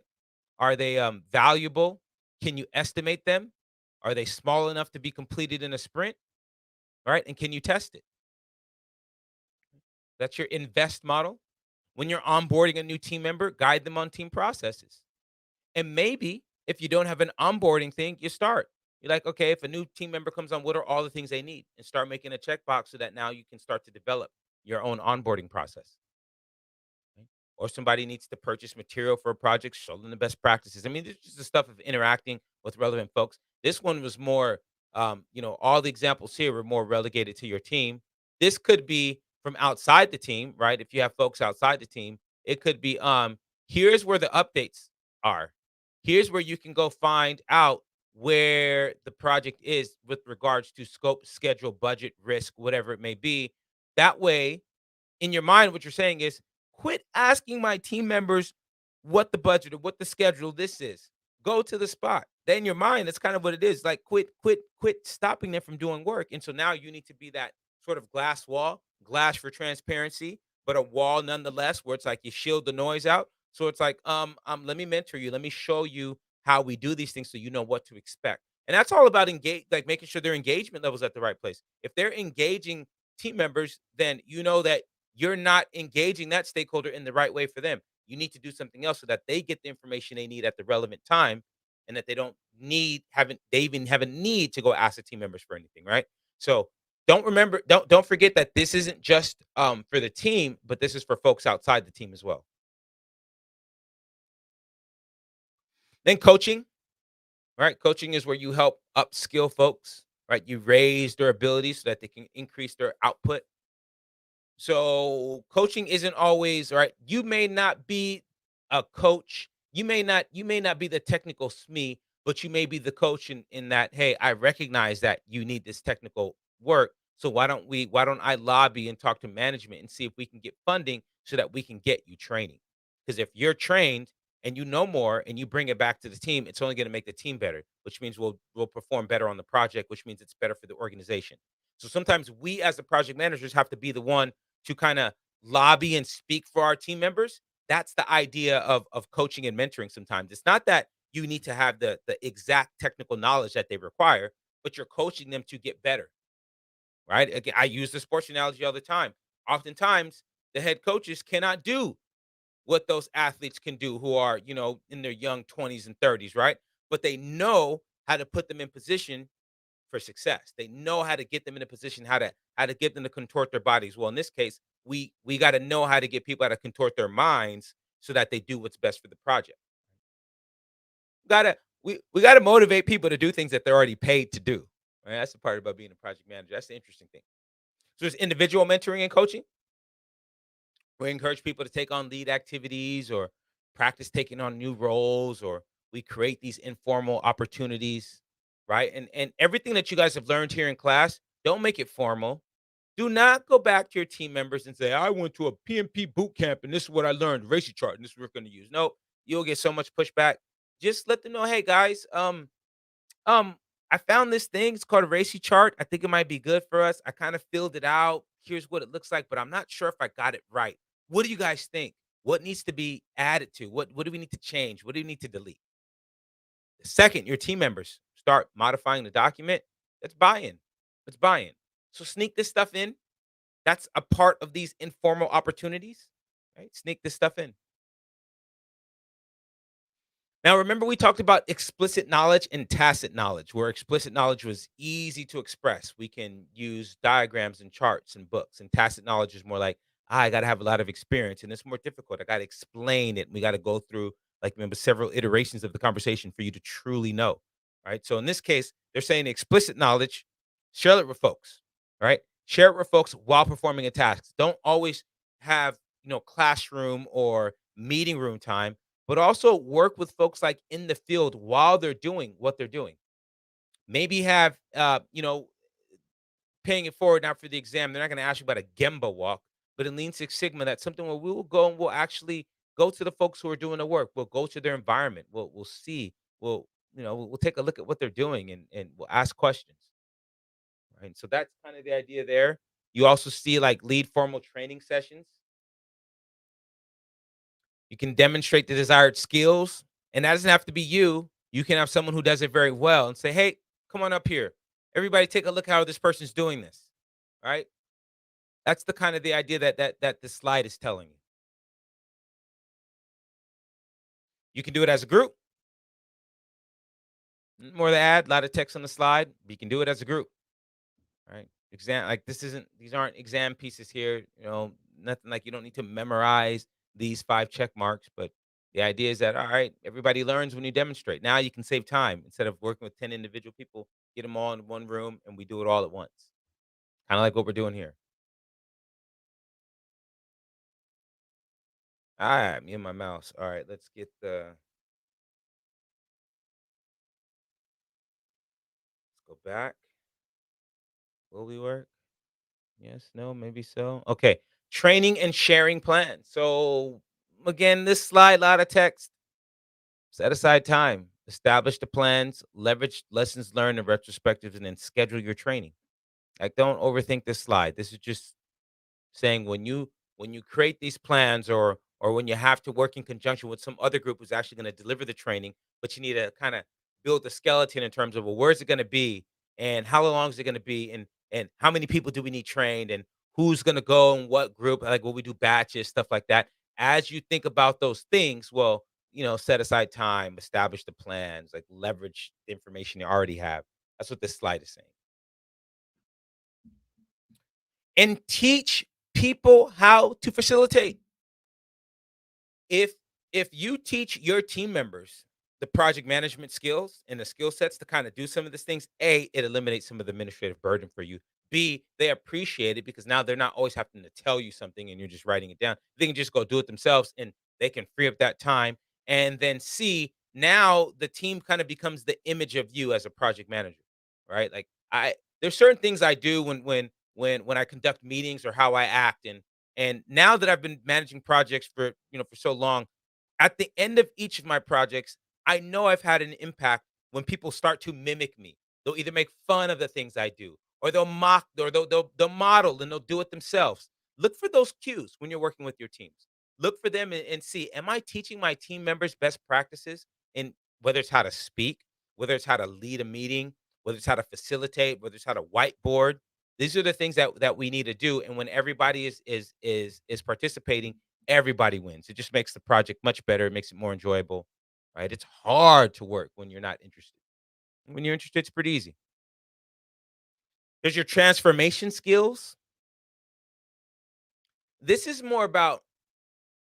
Are they valuable? Can you estimate them? Are they small enough to be completed in a sprint, right? And can you test it? That's your invest model. When you're onboarding a new team member, guide them on team processes. And maybe if you don't have an onboarding thing, you start. You're like, okay, if a new team member comes on, what are all the things they need? And start making a checkbox so that now you can start to develop your own onboarding process. Right? Or somebody needs to purchase material for a project, show them the best practices. I mean, this is the stuff of interacting with relevant folks. This one was more, all the examples here were more relegated to your team. This could be from outside the team, right? If you have folks outside the team, it could be, here's where the updates are. Here's where you can go find out where the project is with regards to scope, schedule, budget, risk, whatever it may be. That way, in your mind, what you're saying is quit asking my team members what the budget or what the schedule this is. Go to the spot. Then in your mind, that's kind of what it is. Like quit stopping them from doing work. And so now you need to be that sort of glass wall, glass for transparency, but a wall nonetheless, where it's like you shield the noise out. So it's like, let me mentor you. Let me show you how we do these things so you know what to expect. And that's all about engage, like making sure their engagement levels at the right place. If they're engaging team members, then you know that you're not engaging that stakeholder in the right way for them. You need to do something else so that they get the information they need at the relevant time and that they don't need haven't they even have a need to go ask the team members for anything, right? So don't forget that this isn't just for the team, but this is for folks outside the team as well. Then coaching, right? Coaching is where you help upskill folks, right? You raise their abilities so that they can increase their output. So coaching isn't always right. You may not be a coach. You may not be the technical SME, but you may be the coach in that, hey, I recognize that you need this technical work. So why don't I lobby and talk to management and see if we can get funding so that we can get you training? Because if you're trained and you know more and you bring it back to the team, it's only going to make the team better, which means we'll perform better on the project, which means it's better for the organization. So sometimes we as the project managers have to be the one to kind of lobby and speak for our team members. That's the idea of coaching and mentoring sometimes. It's not that you need to have the exact technical knowledge that they require, but you're coaching them to get better, right? Again, I use the sports analogy all the time. Oftentimes, the head coaches cannot do what those athletes can do who are, in their young 20s and 30s, right? But they know how to put them in position for success. They know how to get them in a position, how to get them to contort their bodies. Well, in this case, we got to know how to get people how to contort their minds so that they do what's best for the project. We gotta motivate people to do things that they're already paid to do. Right? That's the part about being a project manager. That's the interesting thing. So there's individual mentoring and coaching. We encourage people to take on lead activities or practice taking on new roles, or we create these informal opportunities, right? And everything that you guys have learned here in class, don't make it formal. Do not go back to your team members and say, I went to a PMP boot camp and this is what I learned, Racy chart, and this is what we're going to use. No, you'll get so much pushback. Just let them know, hey guys, um, I found this thing. It's called a Racy chart. I think it might be good for us. I kind of filled it out. Here's what it looks like, but I'm not sure if I got it right. What do you guys think? What needs to be added to? What do we need to change? What do we need to delete? The second, your team members start modifying the document. That's buy-in. It's buy-in. So sneak this stuff in. That's a part of these informal opportunities, right? Sneak this stuff in. Now, remember we talked about explicit knowledge and tacit knowledge, where explicit knowledge was easy to express. We can use diagrams and charts and books, and tacit knowledge is more like, I got to have a lot of experience, and it's more difficult. I got to explain it. We got to go through, like, remember, several iterations of the conversation for you to truly know, right? So in this case, they're saying explicit knowledge, share it with folks, right? Share it with folks while performing a task. Don't always have, classroom or meeting room time, but also work with folks like in the field while they're doing what they're doing. Maybe have paying it forward now for the exam. They're not going to ask you about a Gemba walk, but in Lean Six Sigma, that's something where we will go and we'll actually go to the folks who are doing the work. We'll go to their environment. We'll see. We'll take a look at what they're doing and we'll ask questions. Right. So that's kind of the idea there. You also see like lead formal training sessions. You can demonstrate the desired skills, and that doesn't have to be you. You can have someone who does it very well and say, "Hey, come on up here. Everybody take a look how this person's doing this." Right? That's the kind of the idea that the slide is telling you. You can do it as a group. More to add, a lot of text on the slide. But you can do it as a group, right? Exam like this isn't these aren't exam pieces here. Nothing like you don't need to memorize these 5 check marks. But the idea is that all right, everybody learns when you demonstrate. Now you can save time instead of working with 10 individual people. Get them all in one room, and we do it all at once. Kind of like what we're doing here. All right, me and my mouse. All right, let's go back. Will we work? Yes, no, maybe so. Okay. Training and sharing plans. So again, this slide, a lot of text. Set aside time. Establish the plans, leverage lessons learned and retrospectives, and then schedule your training. Like, don't overthink this slide. This is just saying when you create these plans or when you have to work in conjunction with some other group who's actually going to deliver the training, but you need to kind of build the skeleton in terms of, well, where's it going to be and how long is it going to be and how many people do we need trained and who's going to go and what group, like will we do batches, stuff like that. As you think about those things, well, set aside time, establish the plans, like leverage the information you already have. That's what this slide is saying. And teach people how to facilitate. If you teach your team members the project management skills and the skill sets to kind of do some of these things, A, it eliminates some of the administrative burden for you. B, they appreciate it because now they're not always having to tell you something and you're just writing it down. They can just go do it themselves and they can free up that time. And then C, now the team kind of becomes the image of you as a project manager, right? Like there's certain things I do when I conduct meetings or how I act. And now that I've been managing projects for so long, at the end of each of my projects, I know I've had an impact when people start to mimic me. They'll either make fun of the things I do, or they'll mock, or they'll model and they'll do it themselves. Look for those cues when you're working with your teams. Look for them and see, am I teaching my team members best practices in whether it's how to speak, whether it's how to lead a meeting, whether it's how to facilitate, whether it's how to whiteboard. These are the things that we need to do. And when everybody is participating, everybody wins. It just makes the project much better. It makes it more enjoyable, right? It's hard to work when you're not interested. When you're interested, it's pretty easy. There's your transformation skills. This is more about,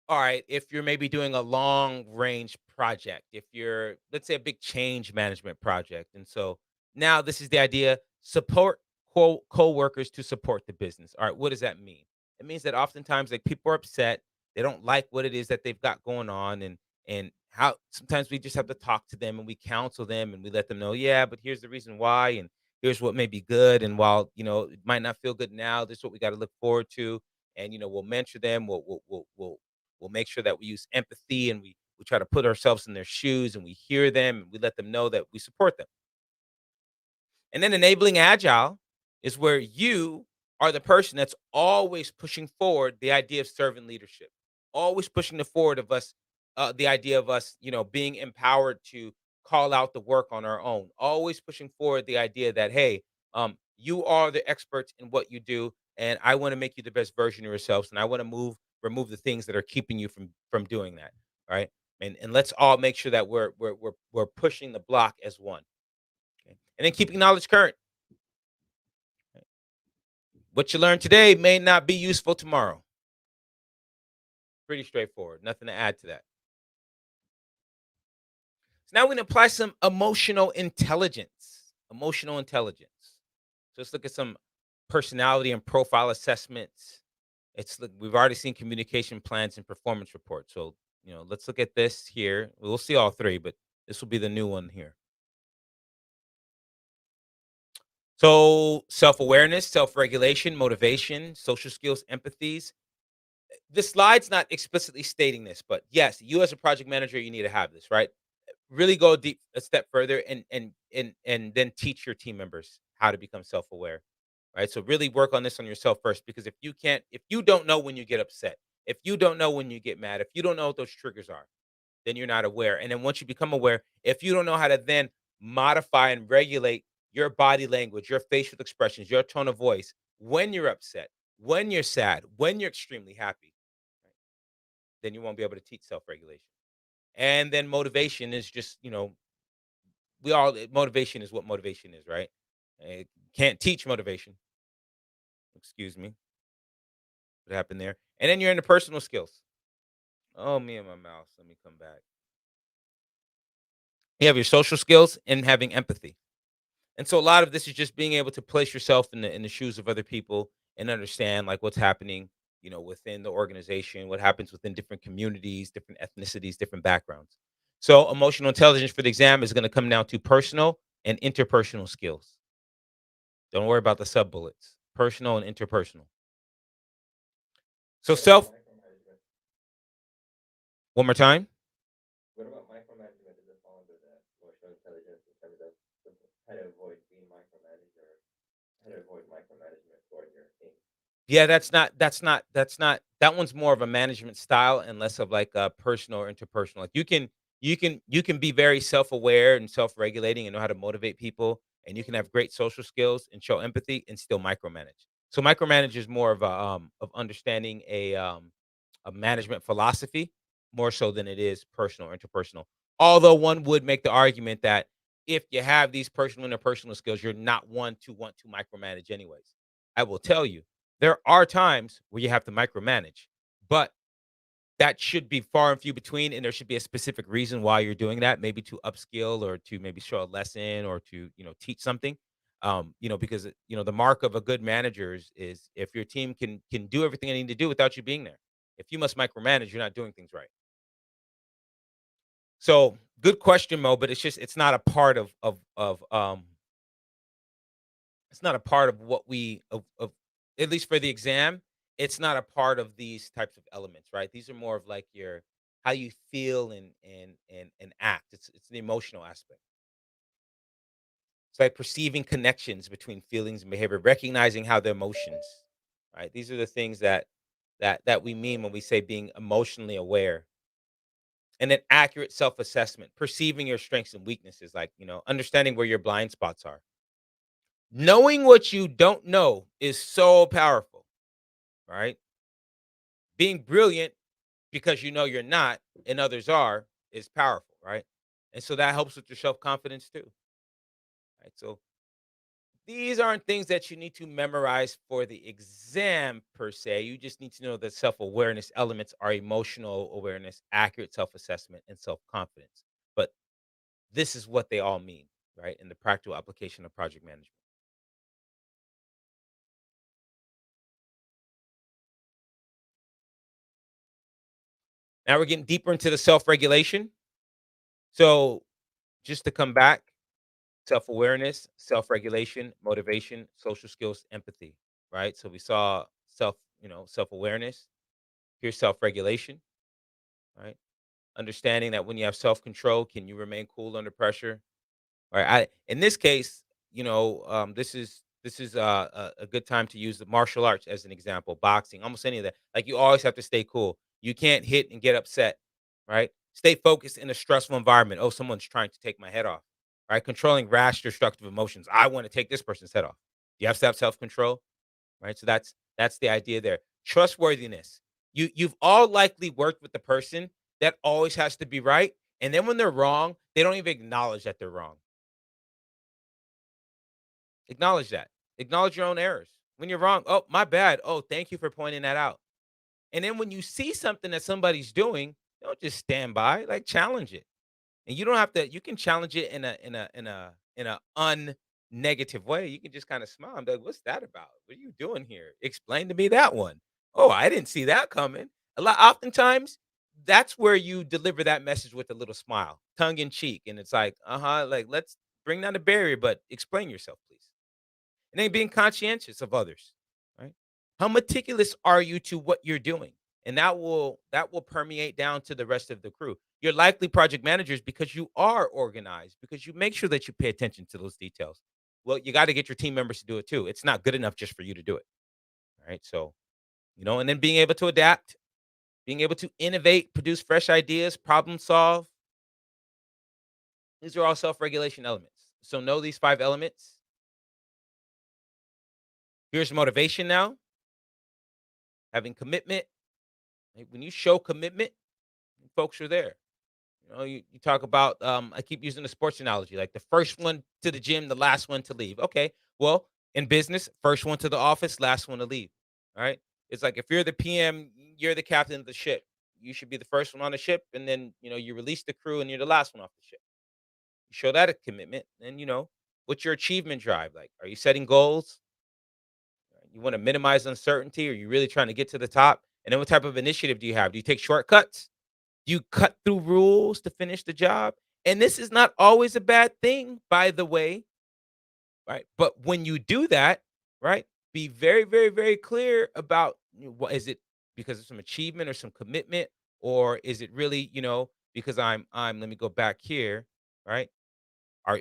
all right, if you're maybe doing a long range project, if you're, let's say, a big change management project. And so now this is the idea, support co-workers to support the business. All right, what does that mean? It means that oftentimes like people are upset, they don't like what it is that they've got going on and how sometimes we just have to talk to them and we counsel them and we let them know, yeah, but here's the reason why and here's what may be good. And while it might not feel good now, this is what we got to look forward to. And we'll mentor them, we'll make sure that we use empathy and we try to put ourselves in their shoes and we hear them and we let them know that we support them. And then enabling agile is where you are the person that's always pushing forward the idea of servant leadership, always pushing the forward of us, the idea of us, being empowered to call out the work on our own, always pushing forward the idea that, hey, you are the experts in what you do, and I want to make you the best version of yourselves, and I want to remove the things that are keeping you from doing that, right? And let's all make sure that we're pushing the block as one. Okay? And then keeping knowledge current. What you learn today may not be useful tomorrow. Pretty straightforward. Nothing to add to that. So now we're going to apply some emotional intelligence. Emotional intelligence. So let's look at some personality and profile assessments. We've already seen communication plans and performance reports. So, let's look at this here. We'll see all three, but this will be the new one here. So, self-awareness, self-regulation, motivation, social skills, empathies. The slide's not explicitly stating this, but yes, you as a project manager, you need to have this, right? Really go deep a step further and then teach your team members how to become self-aware, right? So really work on this on yourself first, because if you don't know when you get upset, if you don't know when you get mad, if you don't know what those triggers are, then you're not aware. And then once you become aware, if you don't know how to then modify and regulate your body language, your facial expressions, your tone of voice when you're upset, When you're sad, when you're extremely happy, right, then you won't be able to teach self-regulation. And then motivation is just, motivation is what motivation is, right? Can't teach motivation. Excuse me. What happened there? And then you're into personal skills. Oh, me and my mouse. Let me come back. You have your social skills and having empathy. And so a lot of this is just being able to place yourself in the shoes of other people and understand like what's happening, within the organization, what happens within different communities, different ethnicities, different backgrounds. So emotional intelligence for the exam is going to come down to personal and interpersonal skills. Don't worry about the sub bullets. Personal and interpersonal. So What about self micromanagement? one more time. What about micromanagement? Does it fall under that emotional intelligence in terms of how to avoid being micromanaged or how to avoid micromanagement for your team? Yeah, that one's more of a management style and less of like a personal or interpersonal. Like you can be very self-aware and self-regulating and know how to motivate people, and you can have great social skills and show empathy and still micromanage. So micromanage is more of understanding a management philosophy more so than it is personal or interpersonal. Although one would make the argument that if you have these personal and interpersonal skills, you're not one to want to micromanage anyways. I will tell you, there are times where you have to micromanage, but that should be far and few between, and there should be a specific reason why you're doing that, maybe to upskill or to maybe show a lesson or to, teach something. Because the mark of a good manager is if your team can do everything they need to do without you being there. If you must micromanage, you're not doing things right. So good question, Mo, but it's not a part of it's not a part of what we of at least for the exam, it's not a part of these types of elements, right? These are more of like your how you feel and act. It's the emotional aspect. It's like perceiving connections between feelings and behavior, recognizing how the emotions, right? These are the things that we mean when we say being emotionally aware. And then accurate self-assessment, perceiving your strengths and weaknesses, like, understanding where your blind spots are. Knowing what you don't know is so powerful, right? Being brilliant because you know you're not and others are is powerful, right? And so that helps with your self-confidence too, right? So these aren't things that you need to memorize for the exam per se. You just need to know that self-awareness elements are emotional awareness, accurate self-assessment, and self-confidence. But this is what they all mean, right? In the practical application of project management. Now we're getting deeper into the self-regulation. So just to come back, self-awareness, self-regulation, motivation, social skills, empathy, right? So we saw self-awareness, here's self-regulation, right? Understanding that when you have self-control, can you remain cool under pressure? Right. In this case, this is a good time to use the martial arts as an example, boxing, almost any of that. Like you always have to stay cool. You can't hit and get upset, right? Stay focused in a stressful environment. Oh, someone's trying to take my head off. Right? Controlling rash destructive emotions. I want to take this person's head off. You have to have self-control, right? So that's the idea there. Trustworthiness. You've all likely worked with the person that always has to be right. And then when they're wrong, they don't even acknowledge that they're wrong. Acknowledge that. Acknowledge your own errors. When you're wrong, "Oh, my bad. Oh, thank you for pointing that out." And then when you see something that somebody's doing, don't just stand by, like challenge it. And you don't have to you can challenge it in a un-negative way. You can just kind of smile and be like, "What's that about? What are you doing here? Explain to me that one." "Oh, I didn't see that coming." Oftentimes, that's where you deliver that message with a little smile, tongue in cheek, and it's like, "Uh-huh, like let's bring down the barrier, but explain yourself, please." And then being conscientious of others, right? How meticulous are you to what you're doing? And that will permeate down to the rest of the crew. You're likely project managers because you are organized, because you make sure that you pay attention to those details. Well, you got to get your team members to do it too. It's not good enough just for you to do it. Right. So, and then being able to adapt, being able to innovate, produce fresh ideas, problem solve. These are all self-regulation elements. So know these 5 elements. Here's motivation now. having commitment. Like, when you show commitment, folks are there. You talk about, I keep using the sports analogy, like the first one to the gym, the last one to leave. Okay, well, in business, first one to the office, last one to leave. All right. It's like if you're the PM, you're the captain of the ship. You should be the first one on the ship, and then you release the crew, and you're the last one off the ship. You show that a commitment, and what's your achievement drive like? Are you setting goals? You want to minimize uncertainty? Or are you really trying to get to the top? And then what type of initiative do you have? Do you take shortcuts? You cut through rules to finish the job. And this is not always a bad thing, by the way, right? But when you do that, right, be very, very, very clear about what is it, because of some achievement or some commitment, or is it really, because I'm let me go back here, right?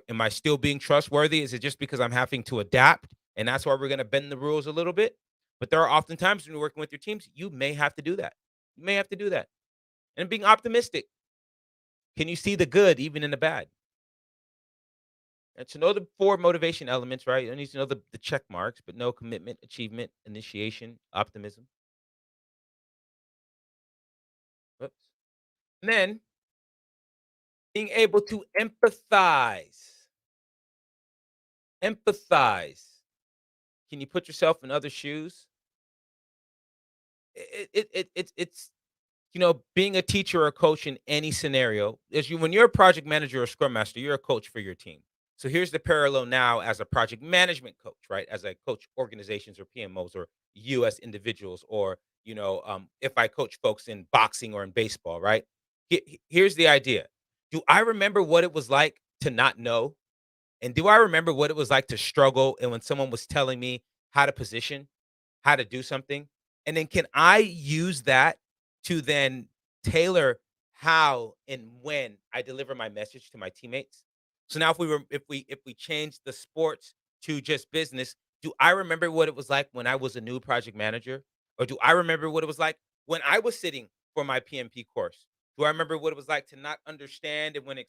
Am I still being trustworthy? Is it just because I'm having to adapt and that's why we're going to bend the rules a little bit? But there are often times when you're working with your teams, you may have to do that. You may have to do that. And being optimistic. Can you see the good even in the bad? And to know the four motivation elements, right? You need to know the check marks, but no commitment, achievement, initiation, optimism. Whoops. And then being able to empathize. Empathize. Can you put yourself in other shoes? It's being a teacher or a coach in any scenario. When you're a project manager or scrum master, you're a coach for your team. So here's the parallel now as a project management coach, right? As I coach organizations or PMOs or US individuals, or if I coach folks in boxing or in baseball, right? Here's the idea. Do I remember what it was like to not know? And do I remember what it was like to struggle and when someone was telling me how to position, how to do something? And then can I use that to then tailor how and when I deliver my message to my teammates? So now if we change the sports to just business, do I remember what it was like when I was a new project manager? Or do I remember what it was like when I was sitting for my PMP course? Do I remember what it was like to not understand and when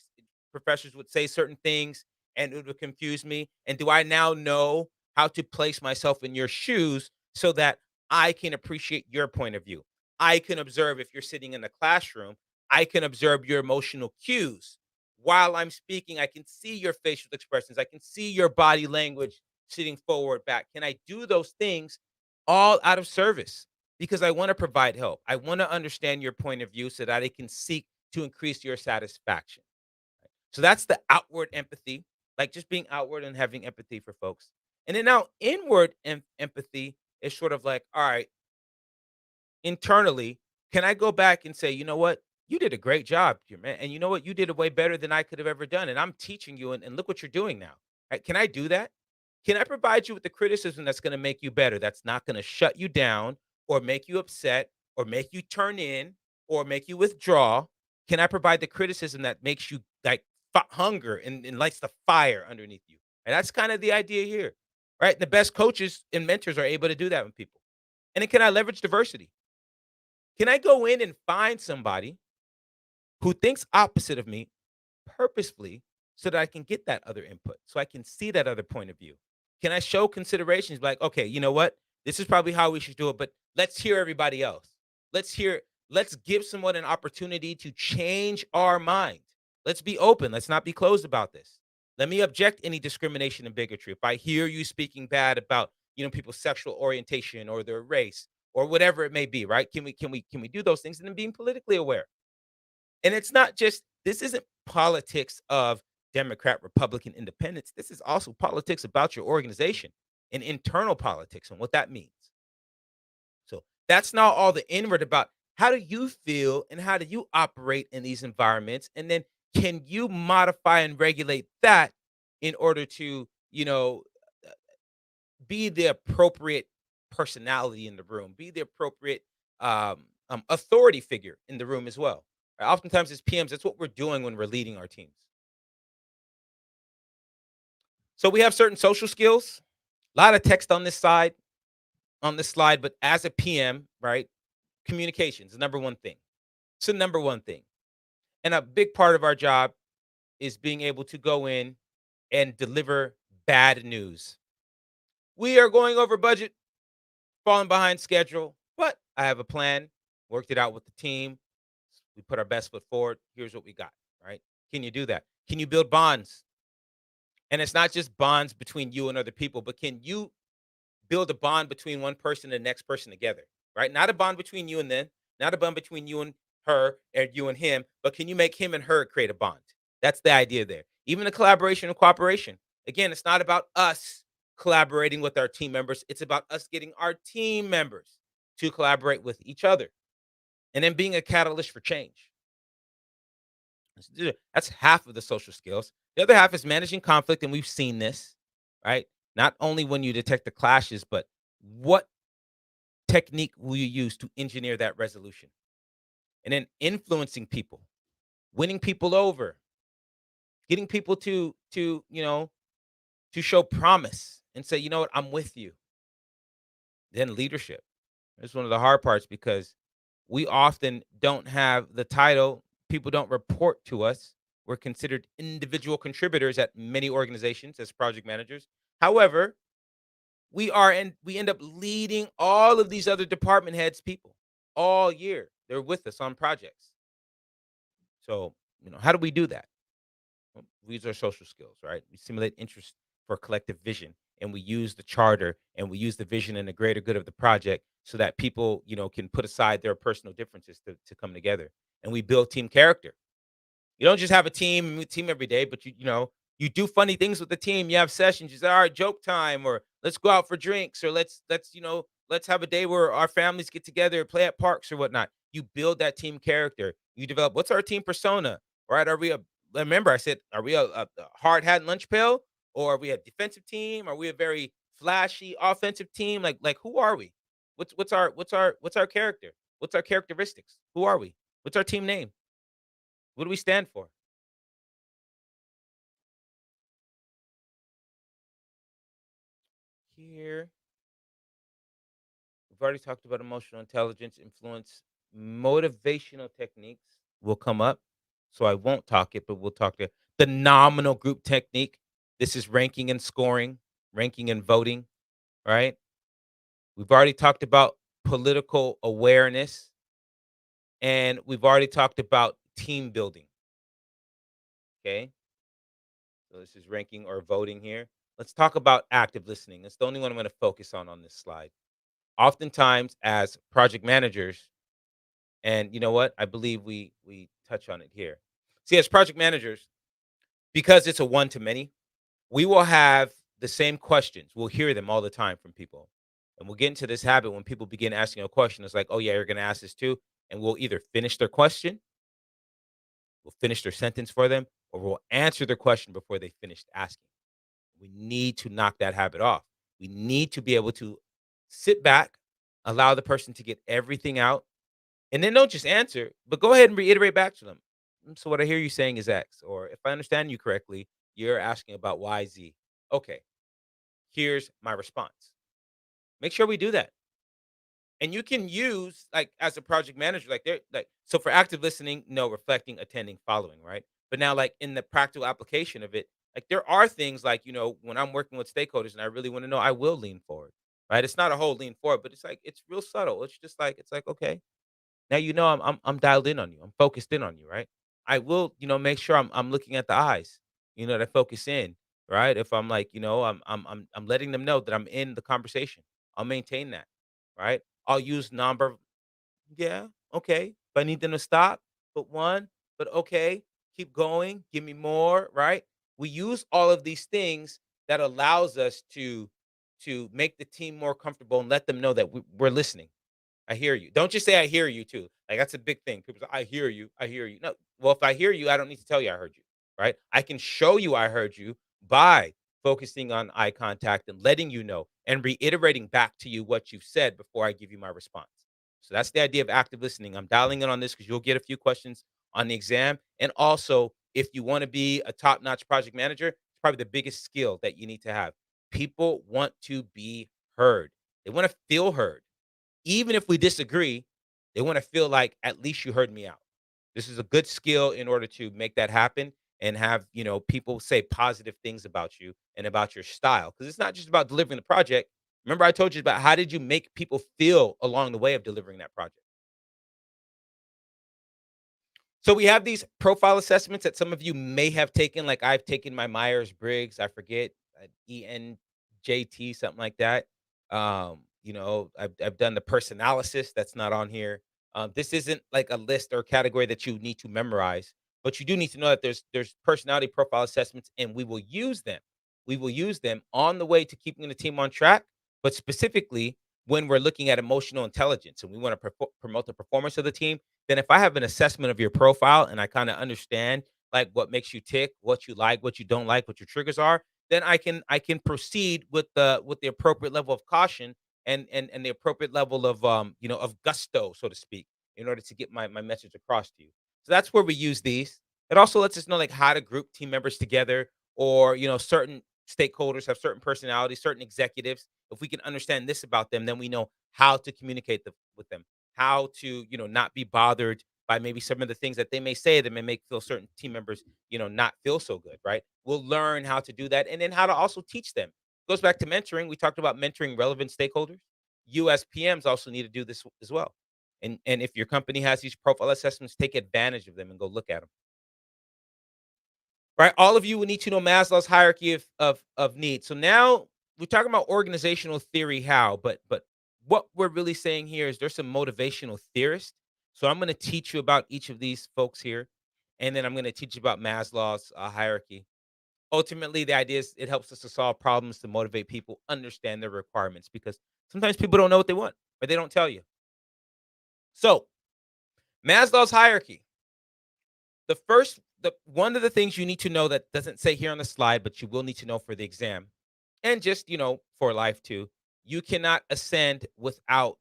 professors would say certain things and it would confuse me? And do I now know how to place myself in your shoes so that I can appreciate your point of view? I can observe if you're sitting in the classroom, I can observe your emotional cues. While I'm speaking, I can see your facial expressions. I can see your body language sitting forward, back. Can I do those things all out of service? Because I want to provide help. I want to understand your point of view so that I can seek to increase your satisfaction. So that's the outward empathy, like just being outward and having empathy for folks. And then now inward empathy is sort of like, all right, internally, can I go back and say, you know what? You did a great job here, man. And you know what? You did it way better than I could have ever done. And I'm teaching you, and look what you're doing now. Right? Can I do that? Can I provide you with the criticism that's going to make you better? That's not going to shut you down or make you upset or make you turn in or make you withdraw. Can I provide the criticism that makes you like hunger and lights the fire underneath you? And that's kind of the idea here, right? The best coaches and mentors are able to do that with people. And then can I leverage diversity? Can I go in and find somebody who thinks opposite of me purposefully so that I can get that other input, so I can see that other point of view? Can I show considerations like, okay, you know what? This is probably how we should do it, but let's hear everybody else. Let's give someone an opportunity to change our mind. Let's be open. Let's not be closed about this. Let me object any discrimination and bigotry. If I hear you speaking bad about, people's sexual orientation or their race or whatever it may be, right? Can we do those things and then being politically aware? And it's not just this isn't politics of Democrat, Republican, independence. This is also politics about your organization and internal politics and what that means. So that's not all the inward about how do you feel and how do you operate in these environments? And then can you modify and regulate that in order to, be the appropriate personality in the room, be the appropriate authority figure in the room as well. Right? Oftentimes, as PMs, that's what we're doing when we're leading our teams. So we have certain social skills, a lot of text on this side, on this slide, but as a PM, right, communication is the number one thing. It's the number one thing. And a big part of our job is being able to go in and deliver bad news. We are going over budget, falling behind schedule. but I have a plan, worked it out with the team. We put our best foot forward. Here's what we got, right? Can you do that? Can you build bonds? And it's not just bonds between you and other people, but can you build a bond between one person and the next person together, right? Not a bond between you and them, not a bond between you and her and you and him, but can you make him and her create a bond? That's the idea there. Even the collaboration and cooperation. Again, it's not about us collaborating with our team members. It's about us getting our team members to collaborate with each other and then being a catalyst for change. That's half of the social skills. The other half is managing conflict, and we've seen this, right? Not only when you detect the clashes, but what technique will you use to engineer that resolution? And then influencing people, winning people over, getting people to show promise and say, you know what, I'm with you. Then leadership. It's one of the hard parts because we often don't have the title. People don't report to us. We're considered individual contributors at many organizations as project managers. However, we end up leading all of these other department heads people all year. They're with us on projects. So, how do we do that? Well, we use our social skills, right? We simulate interest for collective vision, and we use the charter and we use the vision and the greater good of the project so that people, can put aside their personal differences to come together. And we build team character. You don't just have a team every day, but you do funny things with the team. You have sessions. You say, all right, joke time, or let's go out for drinks, or let's have a day where our families get together, play at parks or whatnot. You build that team character. You develop what's our team persona, right? Are we a remember I said, are we a hard hat and lunch pail, or are we a defensive team? Are we a very flashy offensive team? Like who are we? What's our character? What's our characteristics? Who are we? What's our team name? What do we stand for? Here, we've already talked about emotional intelligence, influence, motivational techniques will come up. So I won't talk it, but we'll talk the nominal group technique. This is ranking and scoring, ranking and voting, right? We've already talked about political awareness, and we've already talked about team building. Okay. So this is ranking or voting here. Let's talk about active listening. That's the only one I'm going to focus on this slide. Oftentimes, as project managers, and you know what? I believe we touch on it here. See, as project managers, because it's a one to many, we will have the same questions. We'll hear them all the time from people. And we'll get into this habit when people begin asking a question. It's like, oh, yeah, you're going to ask this too. And we'll either finish their question, we'll finish their sentence for them, or we'll answer their question before they finished asking. We need to knock that habit off. We need to be able to sit back, allow the person to get everything out, and then don't just answer, but go ahead and reiterate back to them. So what I hear you saying is X, or if I understand you correctly, you're asking about Y, Z. Okay, here's my response. Make sure we do that. And you can use like as a project manager, like they're like so for active listening, no, reflecting, attending, following, right? But now, like in the practical application of it, like there are things like, when I'm working with stakeholders and I really want to know, I will lean forward. Right. It's not a whole lean forward, but it's like it's real subtle. It's like, okay, now I'm dialed in on you. I'm focused in on you, right? I will, make sure I'm looking at the eyes, to focus in, right? If I'm like, I'm letting them know that I'm in the conversation. I'll maintain that, right? I'll use number, yeah, okay. If I need them to stop, but one, but okay, keep going, give me more, right? We use all of these things that allows us to make the team more comfortable and let them know that we're listening. I hear you. Don't just say I hear you too. Like that's a big thing. People say, I hear you. I hear you. No. Well, if I hear you, I don't need to tell you I heard you. Right? I can show you I heard you by focusing on eye contact and letting you know and reiterating back to you what you've said before I give you my response. So that's the idea of active listening. I'm dialing in on this because you'll get a few questions on the exam. And also, if you want to be a top-notch project manager, it's probably the biggest skill that you need to have. People want to be heard. They want to feel heard. Even if we disagree, they wanna feel like, "At least you heard me out." This is a good skill in order to make that happen and have, people say positive things about you and about your style. Because it's not just about delivering the project. Remember I told you about how did you make people feel along the way of delivering that project? So we have these profile assessments that some of you may have taken, like I've taken my Myers Briggs, I forget, ENJT, something like that. I've done the personalysis that's not on here. This isn't like a list or category that you need to memorize, but you do need to know that there's personality profile assessments, and we will use them. We will use them on the way to keeping the team on track, but specifically when we're looking at emotional intelligence and we want to promote the performance of the team, then if I have an assessment of your profile and I kind of understand like what makes you tick, what you like, what you don't like, what your triggers are, then I can proceed with the appropriate level of caution and the appropriate level of of gusto, so to speak, in order to get my message across to you. So that's where we use these. It also lets us know like how to group team members together, or certain stakeholders have certain personalities, certain executives. If we can understand this about them, then we know how to communicate with them, how to not be bothered by maybe some of the things that they may say that may make feel certain team members not feel so good, right? We'll learn how to do that, and then how to also teach them. Goes back to mentoring. We talked about mentoring relevant stakeholders. You as PMs also need to do this as well. And if your company has these profile assessments, take advantage of them and go look at them. Right? All of you will need to know Maslow's hierarchy of needs. So now we're talking about organizational theory, how, but what we're really saying here is there's some motivational theorists. So I'm going to teach you about each of these folks here, and then I'm going to teach you about Maslow's hierarchy. Ultimately, the idea is it helps us to solve problems, to motivate people, understand their requirements, because sometimes people don't know what they want or they don't tell you. So Maslow's hierarchy. The one of the things you need to know that doesn't say here on the slide, but you will need to know for the exam, and just for life too, you cannot ascend without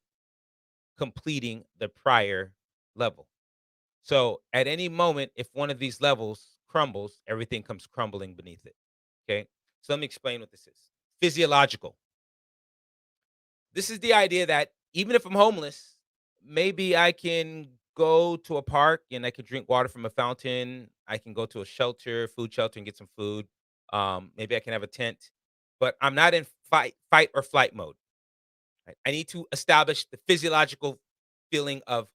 completing the prior level. So at any moment, if one of these levels crumbles, everything comes crumbling beneath it. Okay. So let me explain what this is. Physiological. This is the idea that even if I'm homeless, maybe I can go to a park and I can drink water from a fountain. I can go to a shelter, food shelter, and get some food. Maybe I can have a tent, but I'm not in fight or flight mode. Right? I need to establish the physiological feeling of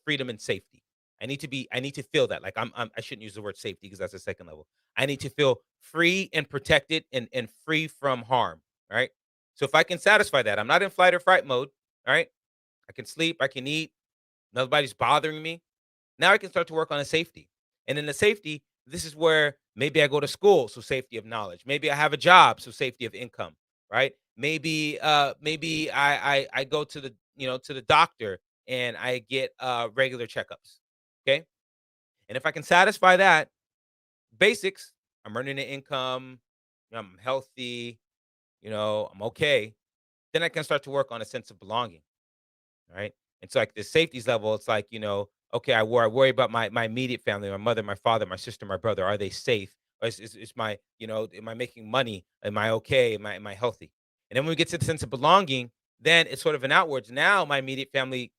freedom and safety. I need to feel that. Like I shouldn't use the word safety because that's the second level. I need to feel free and protected and free from harm. Right. So if I can satisfy that, I'm not in flight or fright mode. All right. I can sleep, I can eat, nobody's bothering me. Now I can start to work on the safety. And in the safety, this is where maybe I go to school, so safety of knowledge. Maybe I have a job, so safety of income, right? Maybe I go to the doctor and I get regular checkups. Okay. And if I can satisfy that, basics, I'm earning an income, I'm healthy, I'm okay, then I can start to work on a sense of belonging. Right? And so like the safeties level, it's like, okay, I worry about my immediate family, my mother, my father, my sister, my brother. Are they safe? Or is my, am I making money? Am I okay? Am I healthy? And then when we get to the sense of belonging, then it's sort of an outwards. Now my immediate family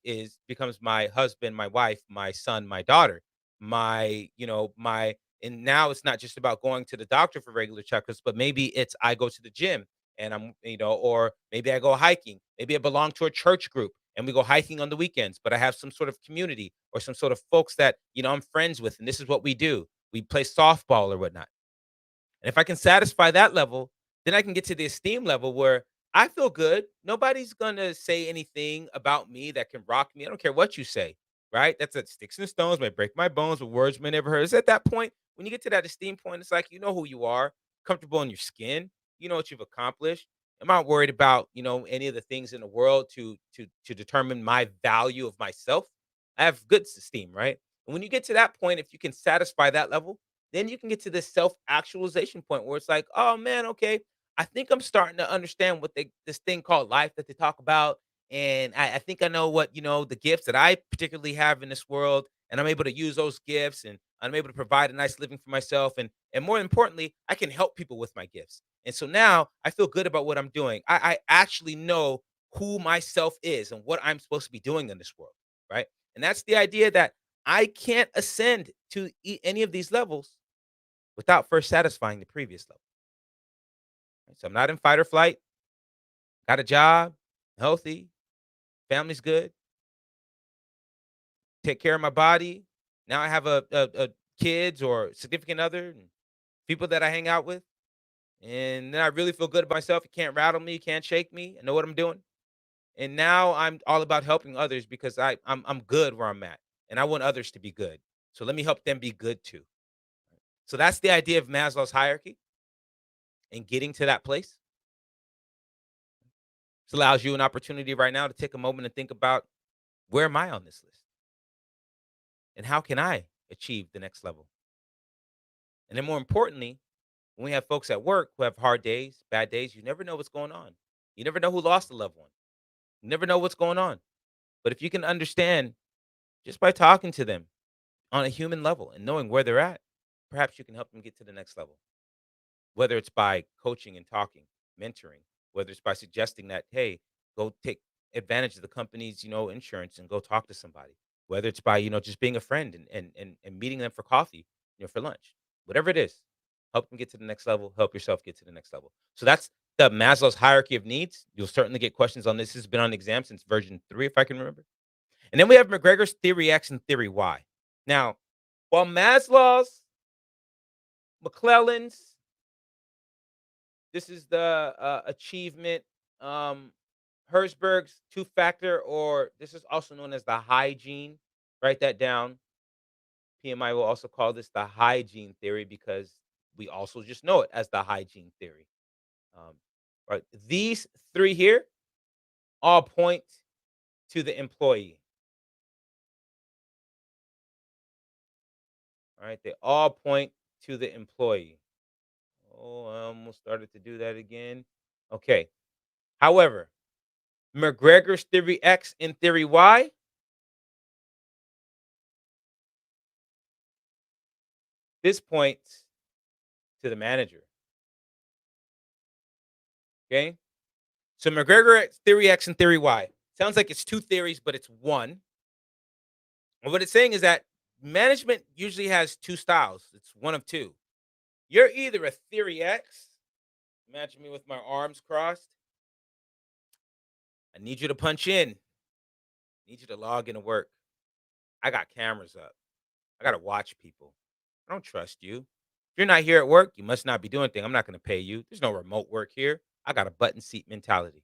becomes my husband, my wife, my son, my daughter, and now it's not just about going to the doctor for regular checkups, but maybe it's I go to the gym and or maybe I go hiking. Maybe I belong to a church group and we go hiking on the weekends, but I have some sort of community or some sort of folks that, I'm friends with. And this is what we do. We play softball or whatnot. And if I can satisfy that level, then I can get to the esteem level where I feel good. Nobody's going to say anything about me that can rock me. I don't care what you say, right? That's a sticks and stones may break my bones, but words may never hurt. It's at that point, when you get to that esteem point, it's like, you know who you are, comfortable in your skin. You know what you've accomplished. I'm not worried about, any of the things in the world to determine my value of myself. I have good esteem, right? And when you get to that point, if you can satisfy that level, then you can get to this self-actualization point where it's like, "Oh, man, okay, I think I'm starting to understand what this thing called life that they talk about, and I think I know what, the gifts that I particularly have in this world, and I'm able to use those gifts, and I'm able to provide a nice living for myself, and more importantly, I can help people with my gifts. And so now I feel good about what I'm doing. I actually know who myself is and what I'm supposed to be doing in this world, right? And that's the idea that I can't ascend to any of these levels without first satisfying the previous level. Right? So I'm not in fight or flight. got a job, healthy, family's good, take care of my body. Now I have a kids or significant other and people that I hang out with. And then I really feel good about myself. You can't rattle me, you can't shake me. I know what I'm doing. And now I'm all about helping others because I'm good where I'm at. And I want others to be good. So let me help them be good too. So that's the idea of Maslow's hierarchy and getting to that place. This allows you an opportunity right now to take a moment and think about where am I on this list? And how can I achieve the next level? And then more importantly, when we have folks at work who have hard days, bad days, you never know what's going on. You never know who lost a loved one. You never know what's going on. But if you can understand just by talking to them on a human level and knowing where they're at, perhaps you can help them get to the next level. Whether it's by coaching and talking, mentoring, whether it's by suggesting that, hey, go take advantage of the company's, insurance and go talk to somebody. Whether it's by, just being a friend and meeting them for coffee, for lunch. Whatever it is, help them get to the next level, help yourself get to the next level. So that's the Maslow's hierarchy of needs. You'll certainly get questions on this. This has been on exam since version 3, if I can remember. And then we have McGregor's theory X and theory Y. Now, while Maslow's, McClellan's, this is the achievement, Herzberg's two-factor, or this is also known as the hygiene. Write that down. PMI will also call this the hygiene theory because we also just know it as the hygiene theory. Right, these three here all point to the employee. All right, they all point to the employee. Oh, I almost started to do that again. Okay. However, McGregor's theory X and theory Y, this points to the manager. Okay. So McGregor theory X and theory Y sounds like it's two theories, but it's one. And what it's saying is that management usually has two styles. It's one of two. You're either a theory X. Imagine me with my arms crossed. I need you to punch in. I need you to log into work. I got cameras up. I got to watch people. I don't trust you. If you're not here at work, you must not be doing anything. I'm not going to pay you. There's no remote work here. I got a button seat mentality.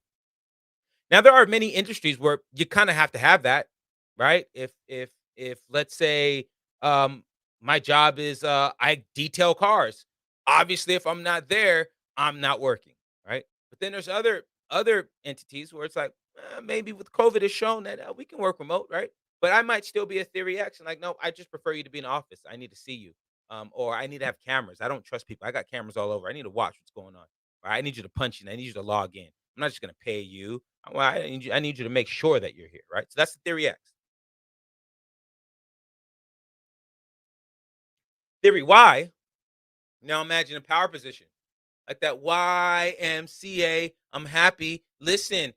Now there are many industries where you kind of have to have that, right? If let's say my job is I detail cars. Obviously, if I'm not there, I'm not working, right? But then there's other entities where it's like maybe with COVID it's shown that we can work remote, right? But I might still be a theory X and like, no, I just prefer you to be in the office. I need to see you, or I need to have cameras. I don't trust people. I got cameras all over. I need to watch what's going on. Or I need you to punch in. I need you to log in. I'm not just going to pay you. Well, I need you to make sure that you're here, right? So that's the theory X. Theory Y. Now imagine a power position like that YMCA. I'm happy. Listen,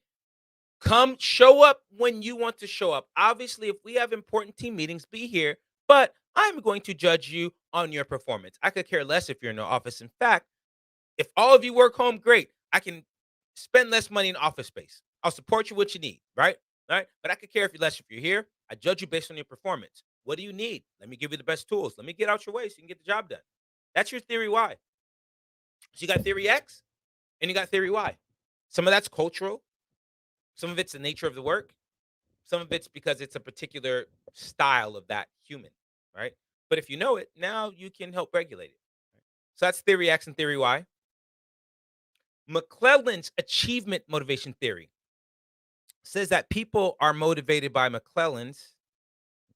come show up when you want to show up. Obviously, if we have important team meetings, be here. But I'm going to judge you on your performance. I could care less if you're in the office. In fact, if all of you work home, great. I can spend less money in office space. I'll support you what you need, right? All right. But I could care if you're here. I judge you based on your performance. What do you need? Let me give you the best tools. Let me get out your way so you can get the job done. That's your theory Y. So you got theory X and you got theory Y. Some of that's cultural. Some of it's the nature of the work. Some of it's because it's a particular style of that human, right? But if you know it, now you can help regulate it. So that's theory X and theory Y. McClellan's achievement motivation theory says that people are motivated by McClellan's.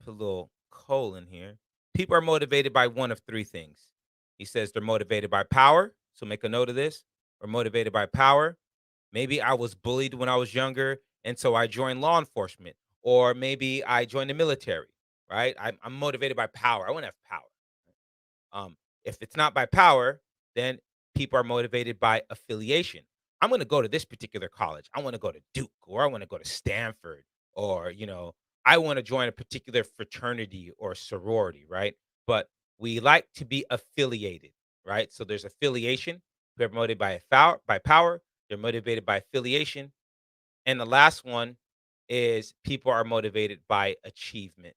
Put a little colon here. People are motivated by one of three things. He says they're motivated by power. So make a note of this. Or motivated by power. Maybe I was bullied when I was younger, and so I joined law enforcement. Or maybe I joined the military, right? I'm motivated by power. I want to have power. If it's not by power, then people are motivated by affiliation. I'm going to go to this particular college. I want to go to Duke, or I want to go to Stanford, or I want to join a particular fraternity or sorority, right? But we like to be affiliated, right? So there's affiliation. They're motivated by power. They're motivated by affiliation. And the last one is people are motivated by achievement.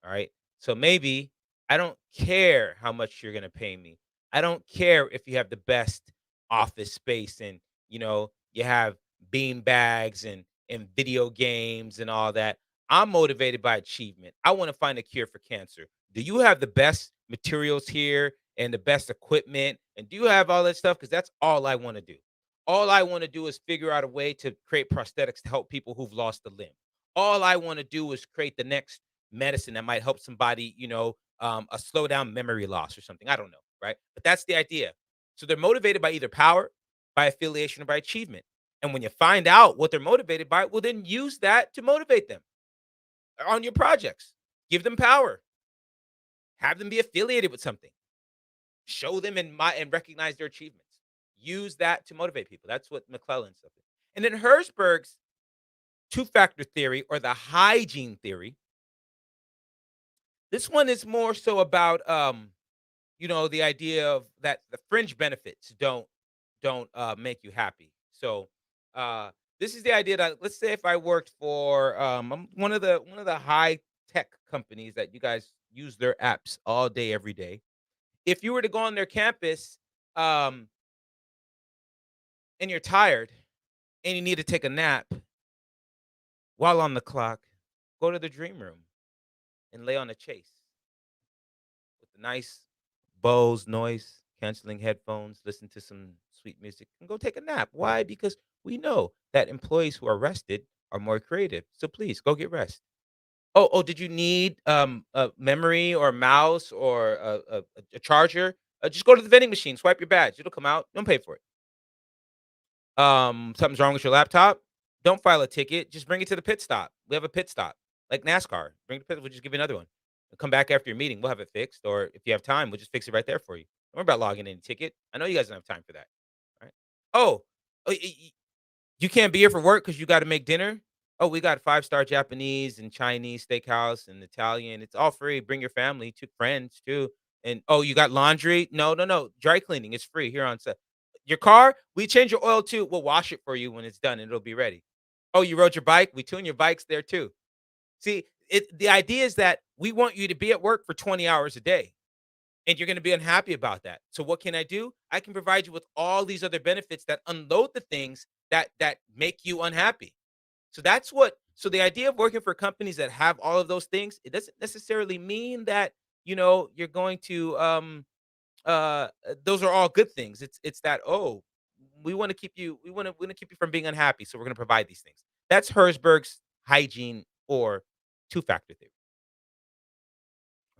All right. So maybe I don't care how much you're going to pay me. I don't care if you have the best office space and, you have bean bags and video games and all that. I'm motivated by achievement. I want to find a cure for cancer. Do you have the best materials here and the best equipment? And do you have all that stuff? Because that's all I want to do. All I want to do is figure out a way to create prosthetics to help people who've lost a limb. All I want to do is create the next medicine that might help somebody, a slow down memory loss or something. I don't know, right? But that's the idea. So they're motivated by either power, by affiliation, or by achievement. And when you find out what they're motivated by, well, then use that to motivate them on your projects. Give them power. Have them be affiliated with something. Show them and recognize their achievements. Use that to motivate people. That's what McClellan stuff is. And then Herzberg's two-factor theory or the hygiene theory. This one is more so about the idea of that the fringe benefits don't make you happy. So this is the idea that, let's say if I worked for one of the high tech companies that you guys use their apps all day every day. If you were to go on their campus um and you're tired and you need to take a nap while on the clock, go to the dream room and lay on a chase with the nice Bose noise canceling headphones, listen to some sweet music, and go take a nap. Why? Because we know that employees who are rested are more creative. So please go get rest. Oh, did you need a memory or a mouse or a charger? Just go to the vending machine, swipe your badge. It'll come out. Don't pay for it. Something's wrong with your laptop? Don't file a ticket. Just bring it to the pit stop. We have a pit stop, like NASCAR. Bring it to pit. We'll just give you another one. We'll come back after your meeting. We'll have it fixed, or if you have time, we'll just fix it right there for you. Don't worry about logging in a ticket. I know you guys don't have time for that. Right? Oh, you can't be here for work because you got to make dinner. Oh, we got five-star Japanese and Chinese steakhouse and Italian. It's all free. Bring your family, two friends too. And oh, you got laundry? No, no, no. Dry cleaning is free here on set. Your car, we change your oil too. We'll wash it for you when it's done and it'll be ready. Oh, you rode your bike? We tune your bikes there too. See, the idea is that we want you to be at work for 20 hours a day and you're going to be unhappy about that. So what can I do? I can provide you with all these other benefits that unload the things that make you unhappy. So the idea of working for companies that have all of those things, it doesn't necessarily mean that, you're going to those are all good things. It's that, oh, we want to keep you from being unhappy, so we're going to provide these things. That's Herzberg's hygiene or two-factor theory,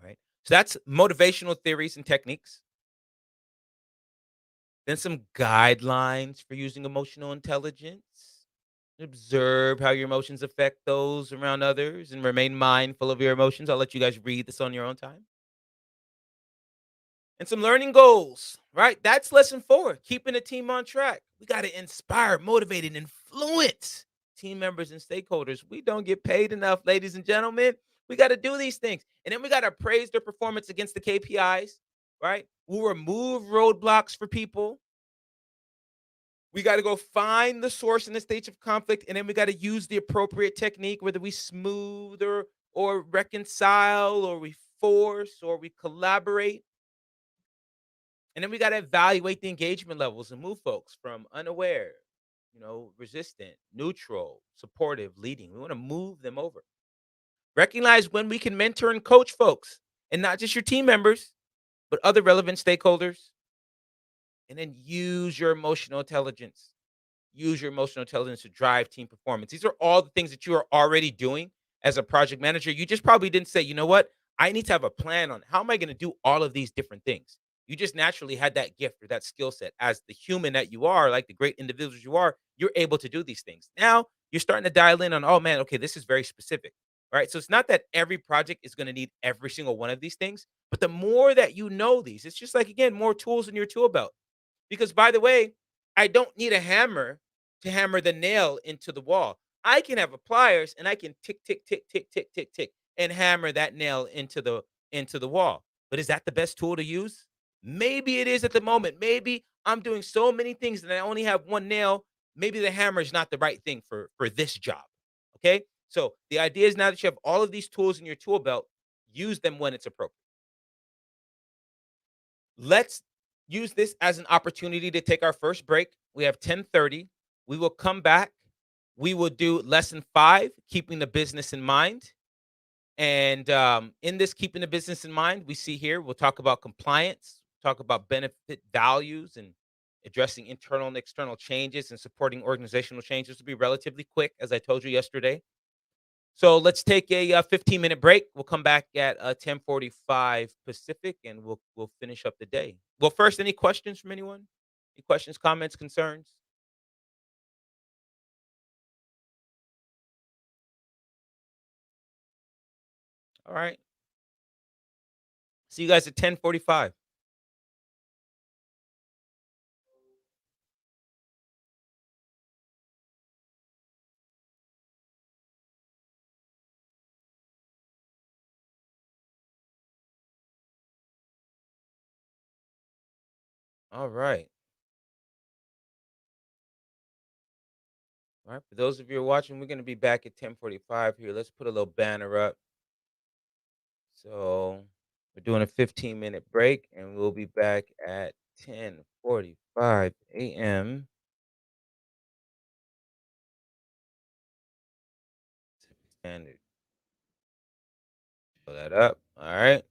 right? So that's motivational theories and techniques. Then some guidelines for using emotional intelligence. Observe how your emotions affect those around others and remain mindful of your emotions. I'll let you guys read this on your own time. And some learning goals, right? That's lesson 4, keeping a team on track. We got to inspire, motivate, and influence team members and stakeholders. We don't get paid enough, ladies and gentlemen. We got to do these things. And then we got to praise their performance against the KPIs, right? We'll remove roadblocks for people. We got to go find the source and the stage of conflict, and then we got to use the appropriate technique, whether we smooth or reconcile, or we force, or we collaborate. And then we got to evaluate the engagement levels and move folks from unaware, resistant, neutral, supportive, leading. We want to move them over. Recognize when we can mentor and coach folks, and not just your team members, but other relevant stakeholders. And then use your emotional intelligence. Use your emotional intelligence to drive team performance. These are all the things that you are already doing as a project manager. You just probably didn't say, you know what? I need to have a plan on how am I going to do all of these different things. You just naturally had that gift or that skill set as the human that you are, like the great individuals you are. You're able to do these things. Now you're starting to dial in on, oh man, okay, this is very specific. All right. So it's not that every project is going to need every single one of these things, but the more that you know these, it's just like, again, more tools in your tool belt. Because by the way, I don't need a hammer to hammer the nail into the wall. I can have a pliers and I can tick, tick, tick, tick, tick, tick, tick, and hammer that nail into the wall. But is that the best tool to use? Maybe it is at the moment. Maybe I'm doing so many things that I only have one nail maybe the hammer is not the right thing for this job. Okay? So the idea is now that you have all of these tools in your tool belt, use them when it's appropriate. Let's use this as an opportunity to take our first break. We have 10:30. We will come back. We will do lesson 5, keeping the business in mind. And in this keeping the business in mind, we see here we'll talk about compliance, talk about benefit values, and addressing internal and external changes and supporting organizational changes. Will be relatively quick, as I told you yesterday. So let's take a 15-minute break. We'll come back at 10:45 Pacific, and we'll finish up the day. Well, first, any questions from anyone? Any questions, comments, concerns? All right. See you guys at 10:45. All right. All right. For those of you who are watching, we're going to be back at 10:45 here. Let's put a little banner up. So we're doing a 15-minute break, and we'll be back at 10:45 a.m. Standard. Pull that up. All right.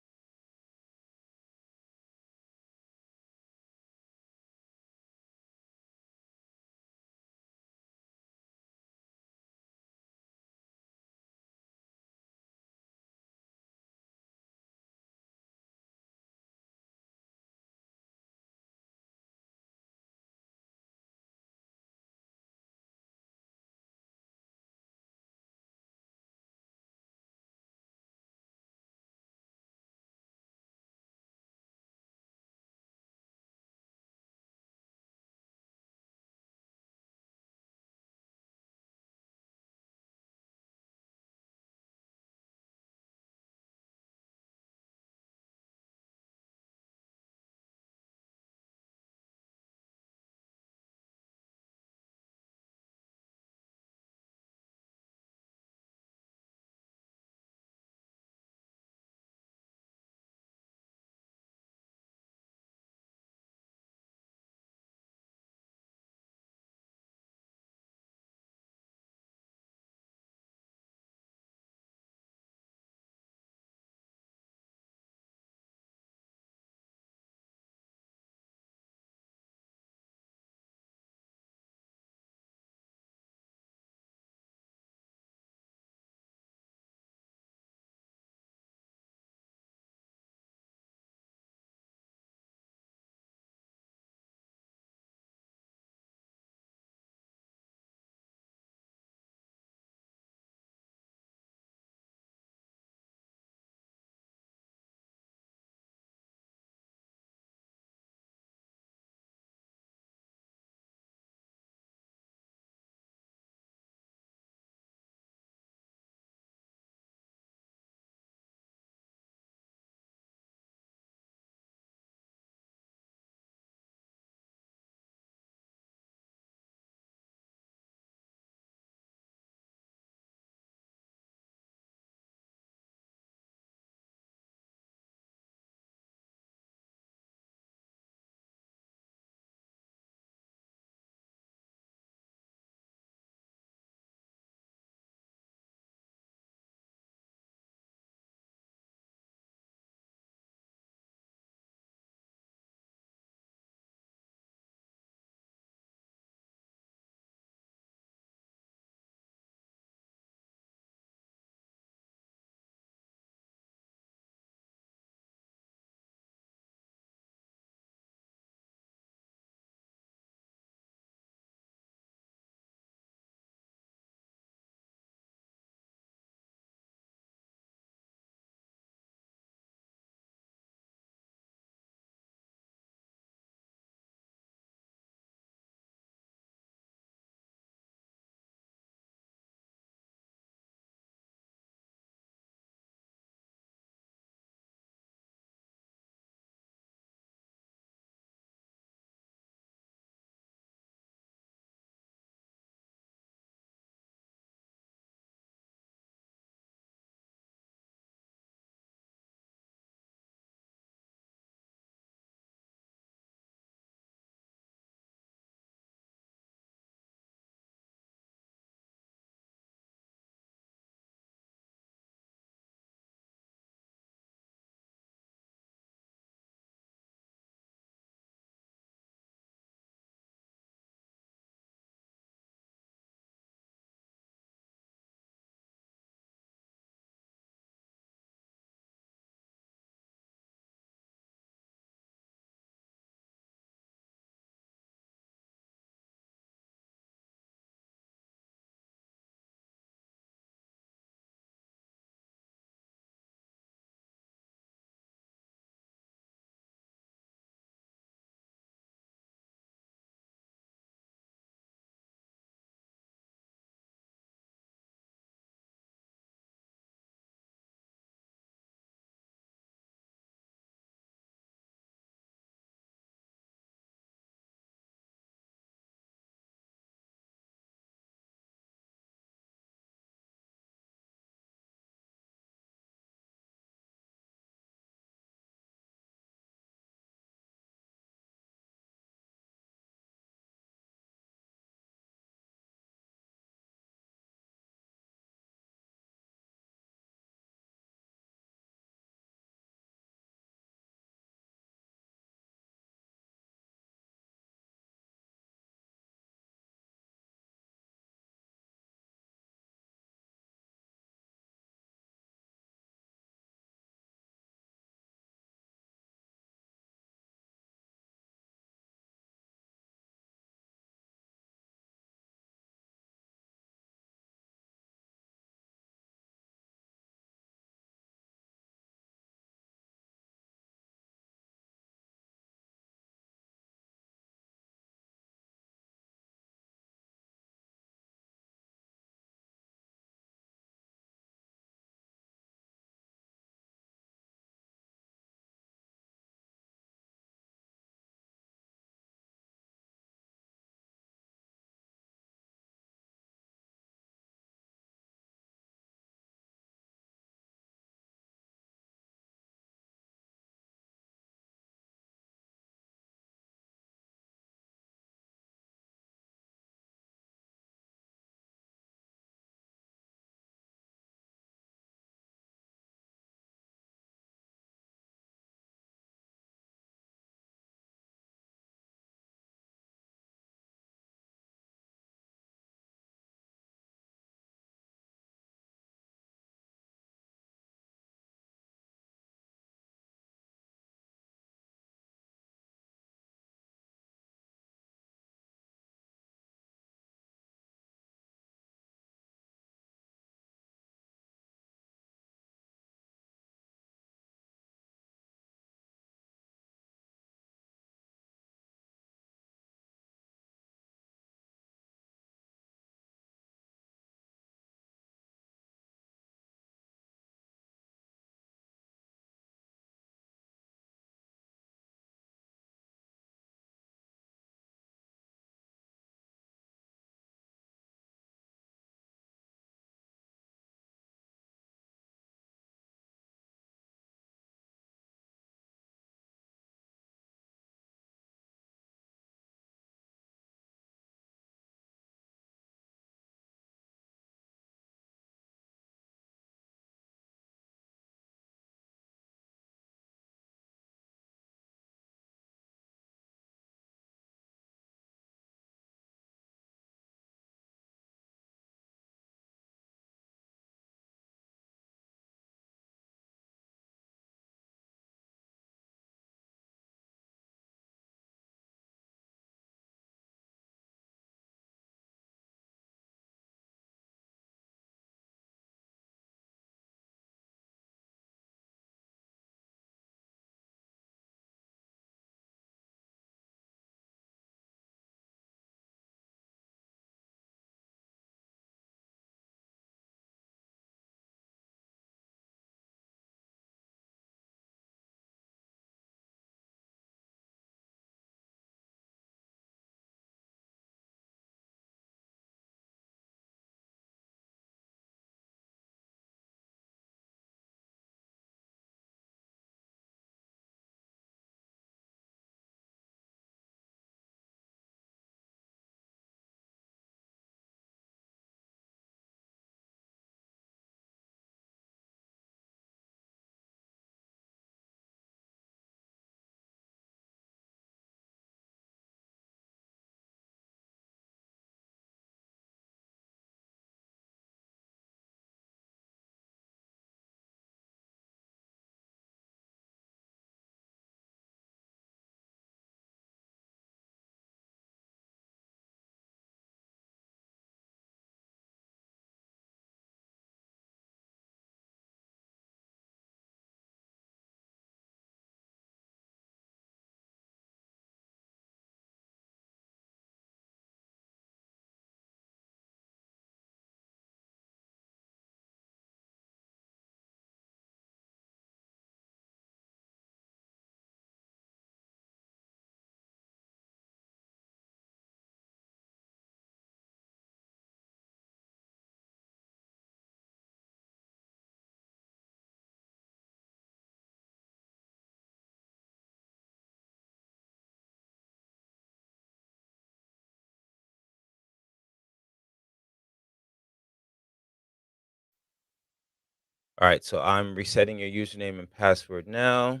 All right, so I'm resetting your username and password now.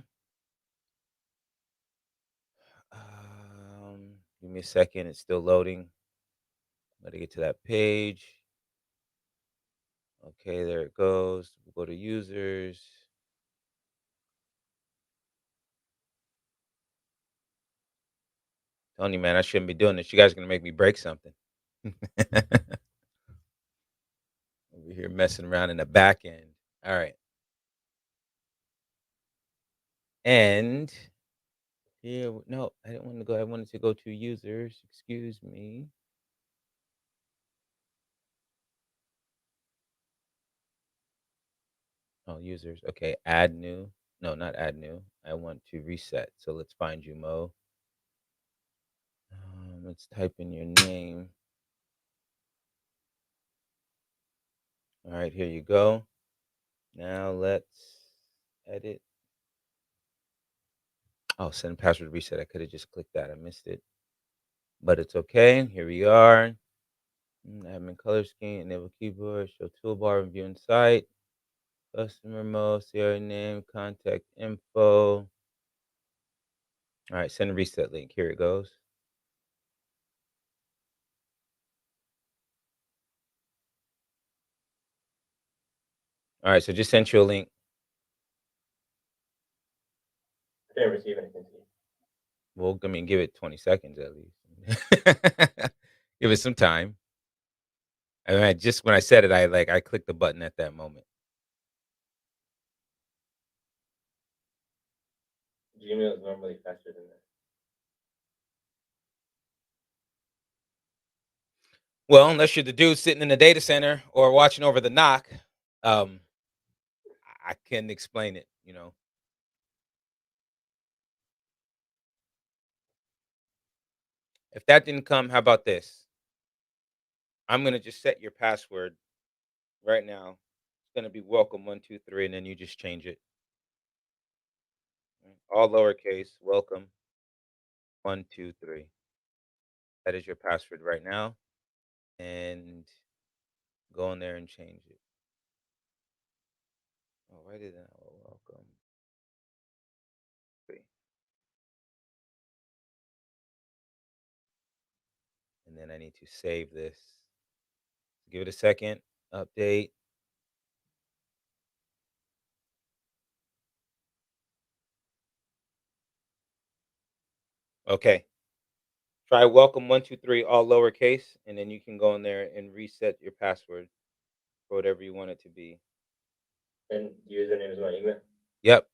Give me a second. It's still loading. Let me get to that page. Okay, there it goes. We'll go to users. Telling you, man, I shouldn't be doing this. You guys are gonna make me break something. Over here messing around in the back end. All right. And here, no, I didn't want to go. I wanted to go to users. Excuse me. Oh, users. Okay, add new. No, not add new. I want to reset. So let's find you, Mo. Let's type in your name. All right, here you go. Now let's edit. Oh, send password reset. I could have just clicked that. I missed it. But it's okay. Here we are. Admin color scheme, enable keyboard, show toolbar, and view inside. Customer mode, CR name, contact info. All right, send reset link. Here it goes. All right, so just sent you a link. I didn't receive anything. Well, I mean, give it 20 seconds at least. Give it some time. I mean, just when I said it, I clicked the button at that moment. Gmail is normally faster than that. Well, unless you're the dude sitting in the data center or watching over the knock, I can explain it, you know. If that didn't come, how about this? I'm gonna just set your password right now. It's gonna be welcome123, and then you just change it. All lowercase, welcome123. That is your password right now. And go in there and change it. Oh, why did that? Oh, welcome. And then I need to save this. Give it a second. Update. Okay. Try welcome123 all lowercase, and then you can go in there and reset your password for whatever you want it to be. And username is my email. Yep.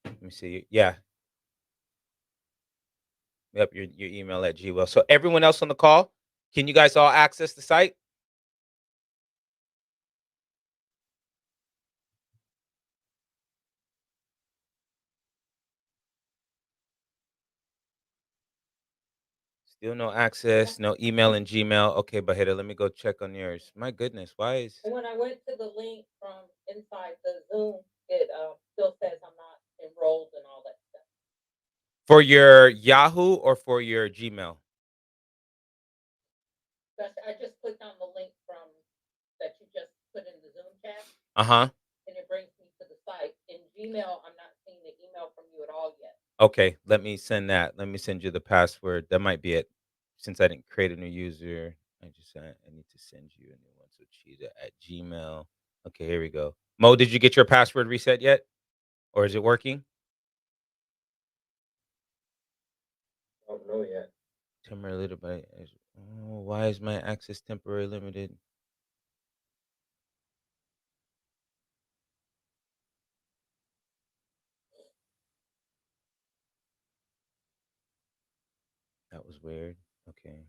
Let me see. Yeah. Yep. Your email at Gwell. So everyone else on the call, can you guys all access the site? Still no access, no email and Gmail. Okay, Bahita, let me go check on yours. My goodness, why is And when I went to the link from inside the Zoom, it still says I'm not enrolled and all that stuff. for your Yahoo or for your Gmail? I just clicked on the link from that you just put in the Zoom chat, Uh-huh. and it brings me to the site. In Gmail, I'm not seeing the email from you at all yet. Okay, let me send that. Let me send you the password. That might be it. Since I didn't create a new user, I need to send you a new one. So Cheetah at Gmail. Okay, here we go. Mo, did you get your password reset yet? Or is it working? I don't know yet. Temporary limited by oh, why is my access temporary limited? That was weird. Okay.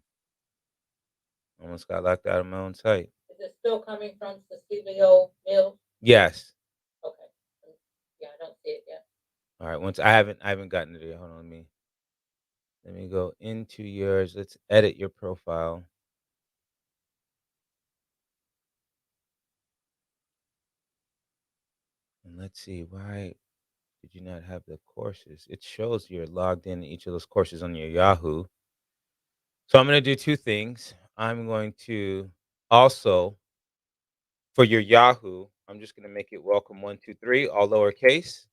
Almost got locked out of my own site. Is it still coming from Cecilio Mills? Yes. Okay. Yeah, I don't see it yet. All right. Once I haven't gotten to it. Hold on, let me go into yours. Let's edit your profile. And let's see, why did you not have the courses? It shows you're logged in each of those courses on your Yahoo. So I'm going to do two things. I'm going to also, for your Yahoo, I'm just going to make it welcome 123, all lowercase.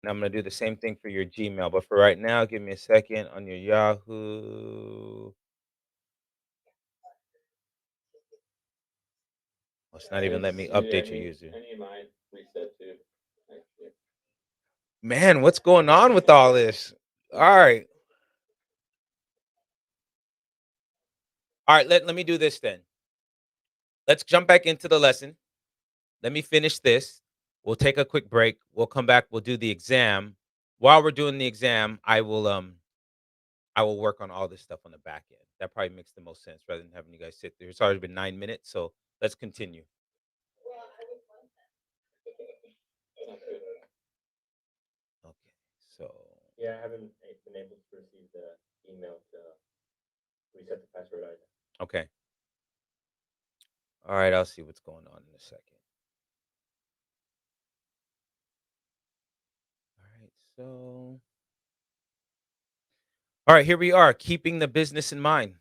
And I'm going to do the same thing for your Gmail. But for right now, give me a second on your Yahoo. Oh, it's not even letting me update your user. I need mine reset too. Actually. Man, what's going on with all this? All right. All right, let me do this then. Let's jump back into the lesson. Let me finish this. We'll take a quick break. We'll come back. We'll do the exam. While we're doing the exam, I will work on all this stuff on the back end. That probably makes the most sense rather than having you guys sit there. It's already been 9 minutes, so let's continue. Okay, so Yeah, I haven't been able to receive the email to reset the password either. okay. All right, I'll see what's going on in a second. All right, so all right, here we are, keeping the business in mind.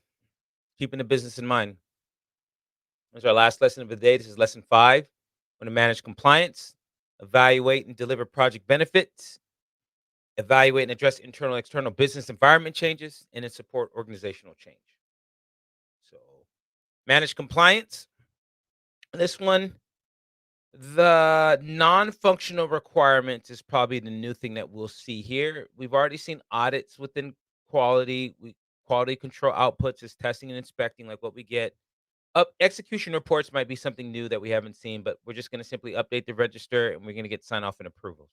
Keeping the business in mind. This is our last lesson of the day. This is lesson 5. I'm going to manage compliance, evaluate and deliver project benefits, evaluate and address internal and external business environment changes, and then support organizational change. So, manage compliance. This one, the non-functional requirements is probably the new thing that we'll see here. We've already seen audits within quality. Quality control outputs is testing and inspecting, like what we get. Execution reports might be something new that we haven't seen, but we're just going to simply update the register and we're going to get sign off and approval.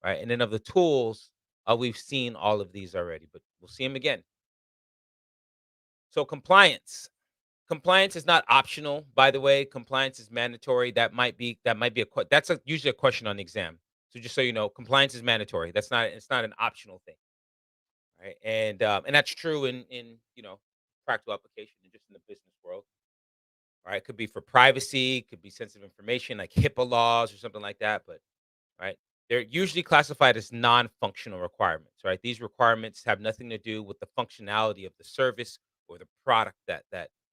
Right. And then of the tools, we've seen all of these already, but we'll see them again. So compliance. Compliance is not optional, by the way. Compliance is mandatory. That's usually a question on the exam. So just so you know, compliance is mandatory. It's not an optional thing. Right. And that's true in practical application and just in the business world. Right, could be for privacy, could be sensitive information like HIPAA laws or something like that. But right, they're usually classified as non-functional requirements. Right, these requirements have nothing to do with the functionality of the service or the product that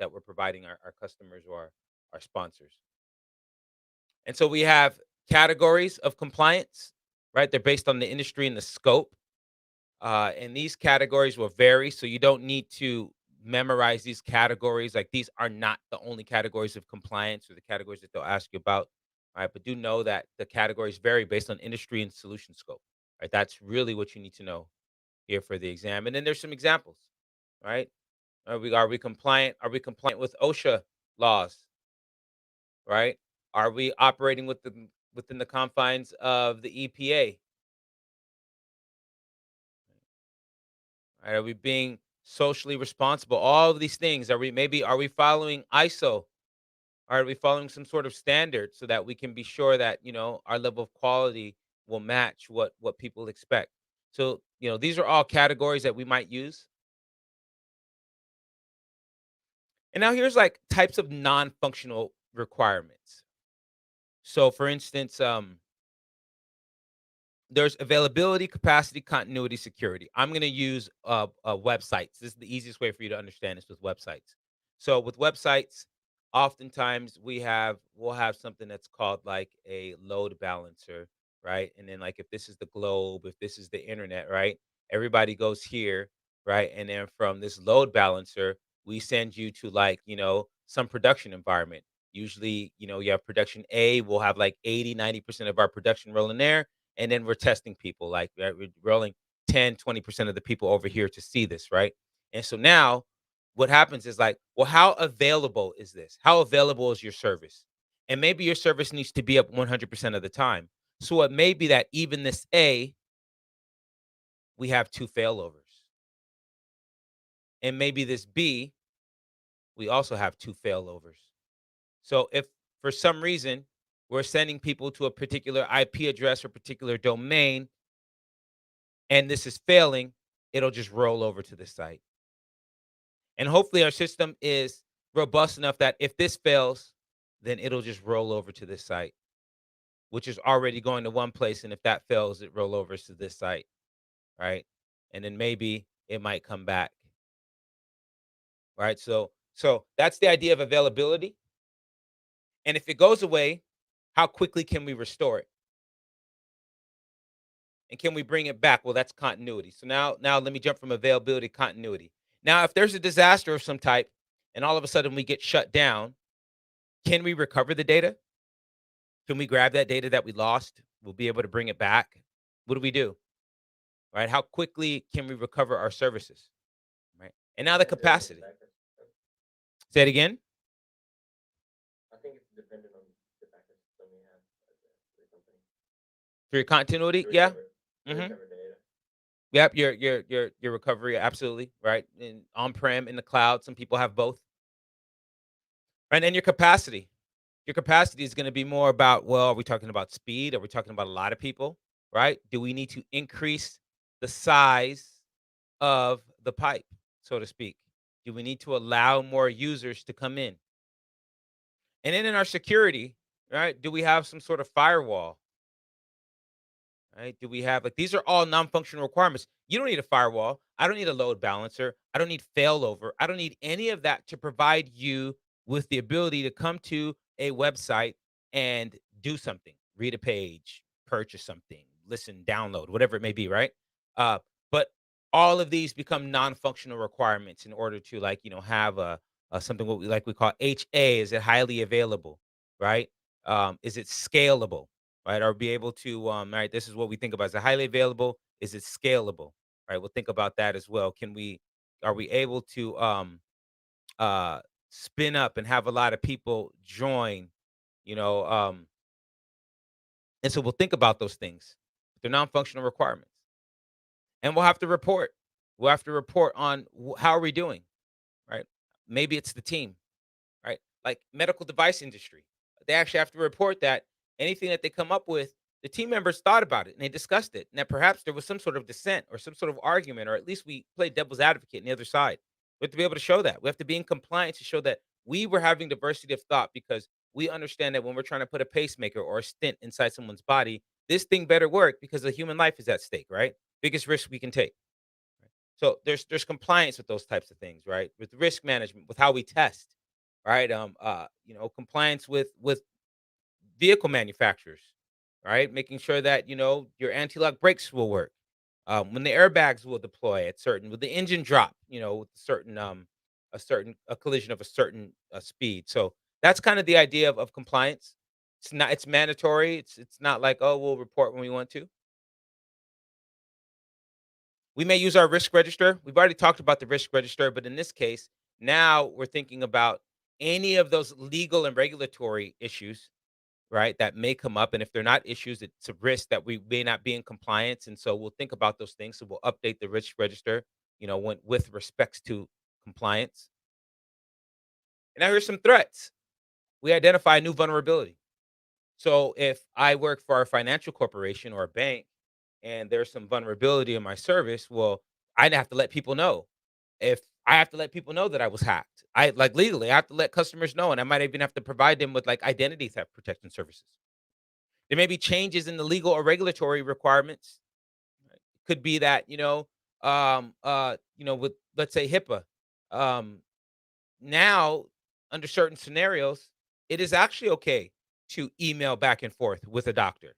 we're providing our customers or our sponsors. And so we have categories of compliance. Right, they're based on the industry and the scope. And these categories will vary, so you don't need to memorize these categories. Like these are not the only categories of compliance or the categories that they'll ask you about. All right, but do know that the categories vary based on industry and solution scope. Right, that's really what you need to know here for the exam. And then there's some examples. Right, are we compliant? Are we compliant with OSHA laws? Right, are we operating within the confines of the EPA? Right? Are we being socially responsible? All of these things. Are we following ISO? Are we following some sort of standard so that we can be sure that our level of quality will match what people expect? So these are all categories that we might use. And now here's like types of non-functional requirements. So for instance, there's availability, capacity, continuity, security. I'm going to use websites. This is the easiest way for you to understand this with websites. So with websites, oftentimes we'll have something that's called like a load balancer, right? And then like if this is the globe, if this is the internet, right? Everybody goes here, right? And then from this load balancer, we send you to like, some production environment. Usually, you have production A, we'll have like 80, 90% of our production rolling there, and then we're testing people like we're rolling 10, 20% of the people over here to see this, right? And so now what happens is like, well, how available is this? How available is your service? And maybe your service needs to be up 100% of the time. So it may be that even this A, we have 2 failovers. And maybe this B, we also have 2 failovers. So if for some reason we're sending people to a particular IP address or particular domain and this is failing, it'll just roll over to the site. And hopefully our system is robust enough that if this fails, then it'll just roll over to this site, which is already going to one place. And if that fails, it roll over to this site, right? And then maybe it might come back, right? So that's the idea of availability. And if it goes away, how quickly can we restore it? And can we bring it back? Well, that's continuity. So now let me jump from availability to continuity. Now, if there's a disaster of some type and all of a sudden we get shut down, can we recover the data? Can we grab that data that we lost? We'll be able to bring it back. What do we do? Right? How quickly can we recover our services? Right? And now the And there is capacity. backup. Say it again. I think it's dependent on the backup system we have as the company For your continuity, to yeah. recover recover data. Yep, your recovery, absolutely, right? In on-prem, in the cloud, some people have both. Right, and your capacity. Your capacity is gonna be more about, well, are we talking about speed? Are we talking about a lot of people, right? Do we need to increase the size of the pipe, so to speak? Do we need to allow more users to come in? And then in our security, right, do we have some sort of firewall? Right? Do we have like these are all non-functional requirements. You don't need a firewall. I don't need a load balancer. I don't need failover. I don't need any of that to provide you with the ability to come to a website and do something, read a page, purchase something, listen, download, whatever it may be, right? But all of these become non-functional requirements in order to like, have a something what we call HA. Is it highly available, right? Is it scalable? Right? Or be able to, right? This is what we think about. Is it highly available? Is it scalable? Right? We'll think about that as well. Are we able to uh spin up and have a lot of people join, you know, and so we'll think about those things. They're non-functional requirements. And we'll have to report. We'll have to report on how are we doing, right? Maybe it's the team, right? Like medical device industry. They actually have to report that anything that they come up with, the team members thought about it and they discussed it, and that perhaps there was some sort of dissent or some sort of argument, or at least we played devil's advocate on the other side. We have to be able to show that. We have to be in compliance to show that we were having diversity of thought because we understand that when we're trying to put a pacemaker or a stent inside someone's body, this thing better work because a human life is at stake, right? Biggest risk we can take. So there's compliance with those types of things, right? With risk management, with how we test, right? Compliance with vehicle manufacturers, right? Making sure that your anti-lock brakes will work, when the airbags will deploy at certain, with the engine drop, with a collision of a certain speed. So that's kind of the idea of compliance. It's mandatory. It's not like, oh, we'll report when we want to. We may use our risk register. We've already talked about the risk register, but in this case, now we're thinking about any of those legal and regulatory issues, right, that may come up. And if they're not issues, it's a risk that we may not be in compliance. And so we'll think about those things. So we'll update the risk register, with respects to compliance. And now here's some threats. We identify a new vulnerability. So if I work for a financial corporation or a bank and there's some vulnerability in my service, well, I'd have to let people know. If I have to let people know that I was hacked, I like legally, I have to let customers know, and I might even have to provide them with like identity theft protection services. There may be changes in the legal or regulatory requirements. Could be that, with let's say HIPAA. Um, Now, under certain scenarios, it is actually okay to email back and forth with a doctor,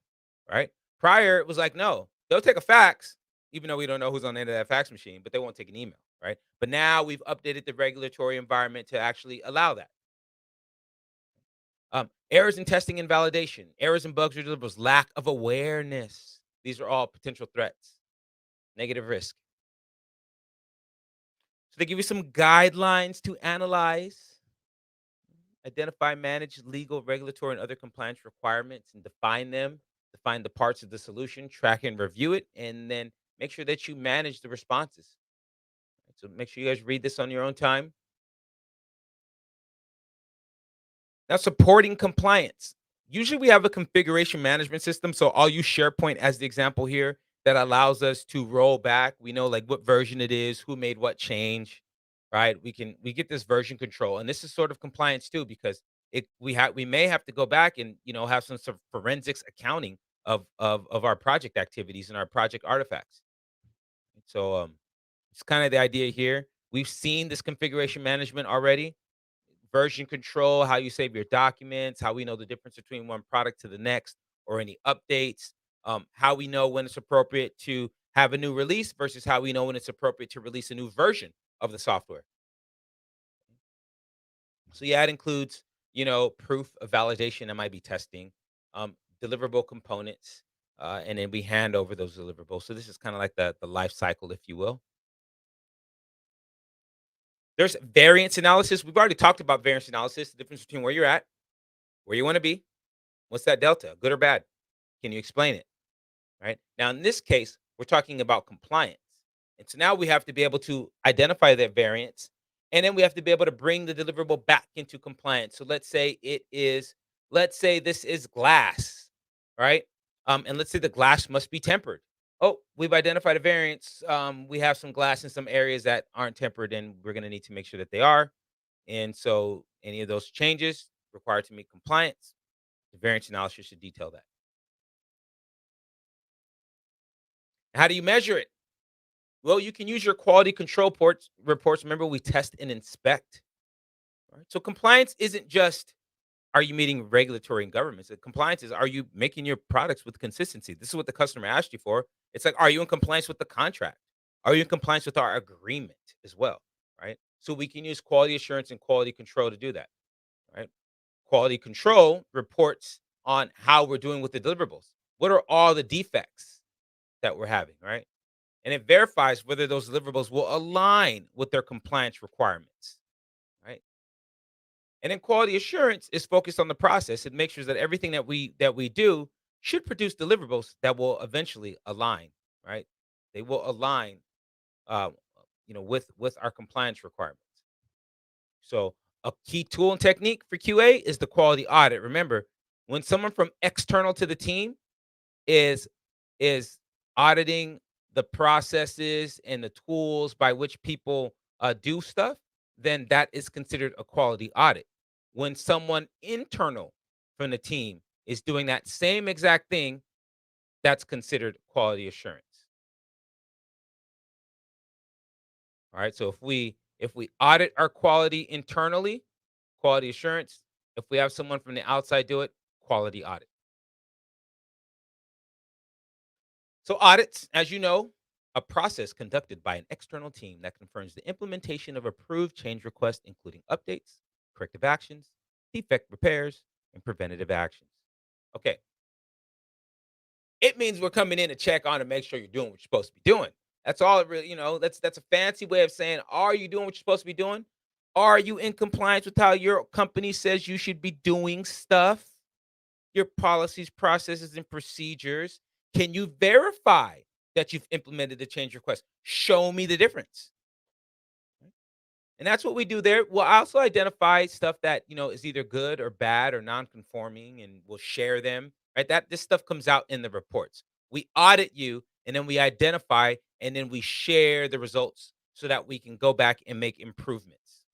right? Prior, it was like, no, they'll take a fax, even though we don't know who's on the end of that fax machine, but they won't take an email, right? But now we've updated the regulatory environment to actually allow that. Errors in testing and validation, errors and bugs or deliverables, lack of awareness. These are all potential threats, negative risk. So they give you some guidelines to analyze, identify, manage legal, regulatory, and other compliance requirements and define them, define the parts of the solution, track and review it, and then make sure that you manage the responses. So make sure you guys read this on your own time. Now, supporting compliance. Usually we have a configuration management system. So I'll use SharePoint as the example here that allows us to roll back. We know like what version it is, who made what change, right? We get this version control. And this is sort of compliance too, because we may have to go back and have some sort of forensics accounting of our project activities and our project artifacts. So it's kind of the idea here. We've seen this configuration management already version control, how you save your documents, how we know the difference between one product to the next or any updates, how we know when it's appropriate to have a new release versus how we know when it's appropriate to release a new version of the software. So yeah, it includes, proof of validation, MIB testing, deliverable components, and then we hand over those deliverables. So this is kind of like the life cycle, if you will. There's variance analysis. We've already talked about variance analysis, the difference between where you're at, where you want to be. What's that delta, good or bad? Can you explain it? Right now, in this case, we're talking about compliance. And so now we have to be able to identify that variance, and then we have to be able to bring the deliverable back into compliance. So let's say this is glass, right? And let's say the glass must be tempered. Oh, we've identified a variance. We have some glass in some areas that aren't tempered, and we're going to need to make sure that they are. And so, any of those changes required to meet compliance, the variance analysis should detail that. How do you measure it? Well, you can use your quality control reports. Remember, we test and inspect. Right? So compliance isn't just are you meeting regulatory and governments. Compliance is are you making your products with consistency? This is what the customer asked you for. It's like, are you in compliance with the contract? Are you in compliance with our agreement as well? Right. So we can use quality assurance and quality control to do that. Right. Quality control reports on how we're doing with the deliverables. What are all the defects that we're having? Right. And it verifies whether those deliverables will align with their compliance requirements, right? And then quality assurance is focused on the process. It makes sure that everything that we do should produce deliverables that will eventually align, right? They will align, uh, with our compliance requirements. So a key tool and technique for QA is the quality audit. Remember, when someone from external to the team is is auditing the processes and the tools by which people do stuff, then that is considered a quality audit. When someone internal from the team is doing that same exact thing, that's considered quality assurance. All right. So if we audit our quality internally, quality assurance. If we have someone from the outside do it, quality audit. So audits, as you know, a process conducted by an external team that confirms the implementation of approved change requests, including updates, corrective actions, defect repairs, and preventative actions. Okay, it means we're coming in to check on and make sure you're doing what you're supposed to be doing. That's all it really, that's a fancy way of saying, are you doing what you're supposed to be doing? Are you in compliance with how your company says you should be doing stuff? Your policies, processes, and procedures. Can you verify that you've implemented the change request? Show me the difference. And that's what we do there. We'll also identify stuff that, is either good or bad or non-conforming, and we'll share them, right? That this stuff comes out in the reports. We audit you, and then we identify, and then we share the results so that we can go back and make improvements.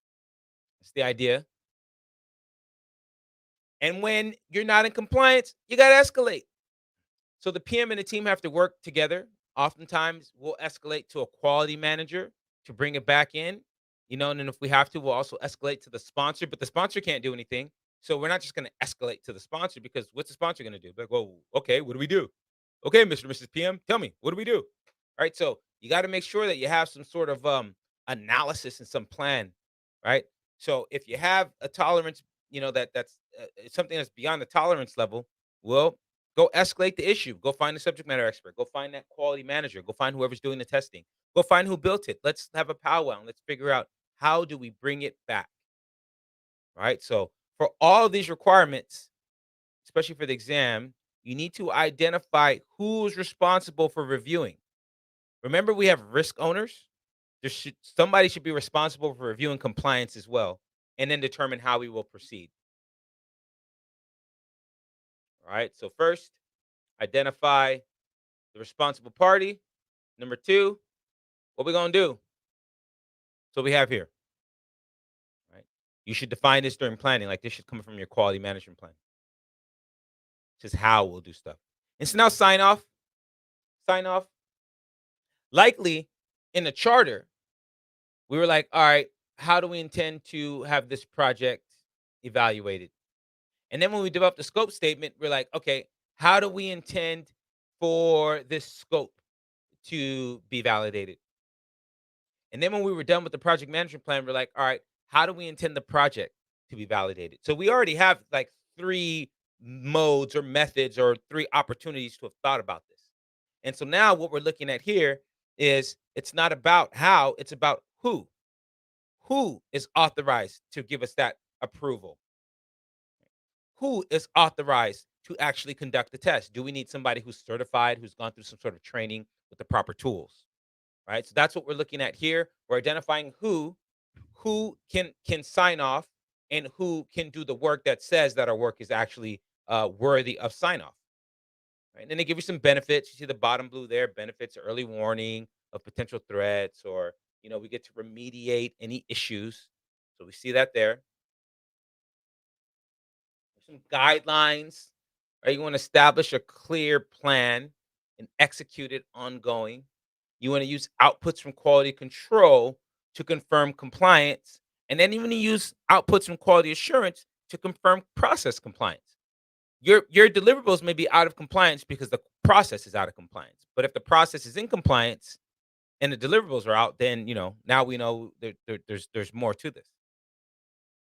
That's the idea. And when you're not in compliance, you got to escalate. So the PM and the team have to work together. Oftentimes, we'll escalate to a quality manager to bring it back in, and then if we have to, we'll also escalate to the sponsor, but the sponsor can't do anything. So we're not just going to escalate to the sponsor because what's the sponsor going to do? Like, well, okay, what do we do? Okay, Mr. Mrs. PM, tell me, what do we do? All right. So you got to make sure that you have some sort of analysis and some plan, right? So if you have a tolerance, that's something that's beyond the tolerance level, well, go escalate the issue. Go find the subject matter expert. Go find that quality manager. Go find whoever's doing the testing. Go find who built it. Let's have a powwow and let's figure out how do we bring it back. Right. So for all of these requirements, especially for the exam, you need to identify who's responsible for reviewing. Remember, we have risk owners. Somebody should be responsible for reviewing compliance as well, and then determine how we will proceed. All right. So first, identify the responsible party. Number two, what we gonna do? So we have here, right? You should define this during planning. Like this should come from your quality management plan. This is how we'll do stuff. And so now sign off. Sign off. Likely in the charter, we were like, all right, how do we intend to have this project evaluated. And then when we develop the scope statement, we're like, okay, how do we intend for this scope to be validated? And then when we were done with the project management plan, we're like, all right, how do we intend the project to be validated? So we already have like three modes or methods or three opportunities to have thought about this. And so now what we're looking at here is it's not about how, it's about who. Who is authorized to give us that approval? Who is authorized to actually conduct the test? Do we need somebody who's certified, who's gone through some sort of training with the proper tools? Right? So that's what we're looking at here. We're identifying who can sign off and who can do the work that says that our work is actually worthy of sign off. Right? And then they give you some benefits. You see the bottom blue there, benefits, early warning of potential threats, or we get to remediate any issues. So we see that there. Some guidelines. Right? You want to establish a clear plan and execute it ongoing. You want to use outputs from quality control to confirm compliance, and then even use outputs from quality assurance to confirm process compliance. Your deliverables may be out of compliance because the process is out of compliance. But if the process is in compliance and the deliverables are out, then now we know there's more to this.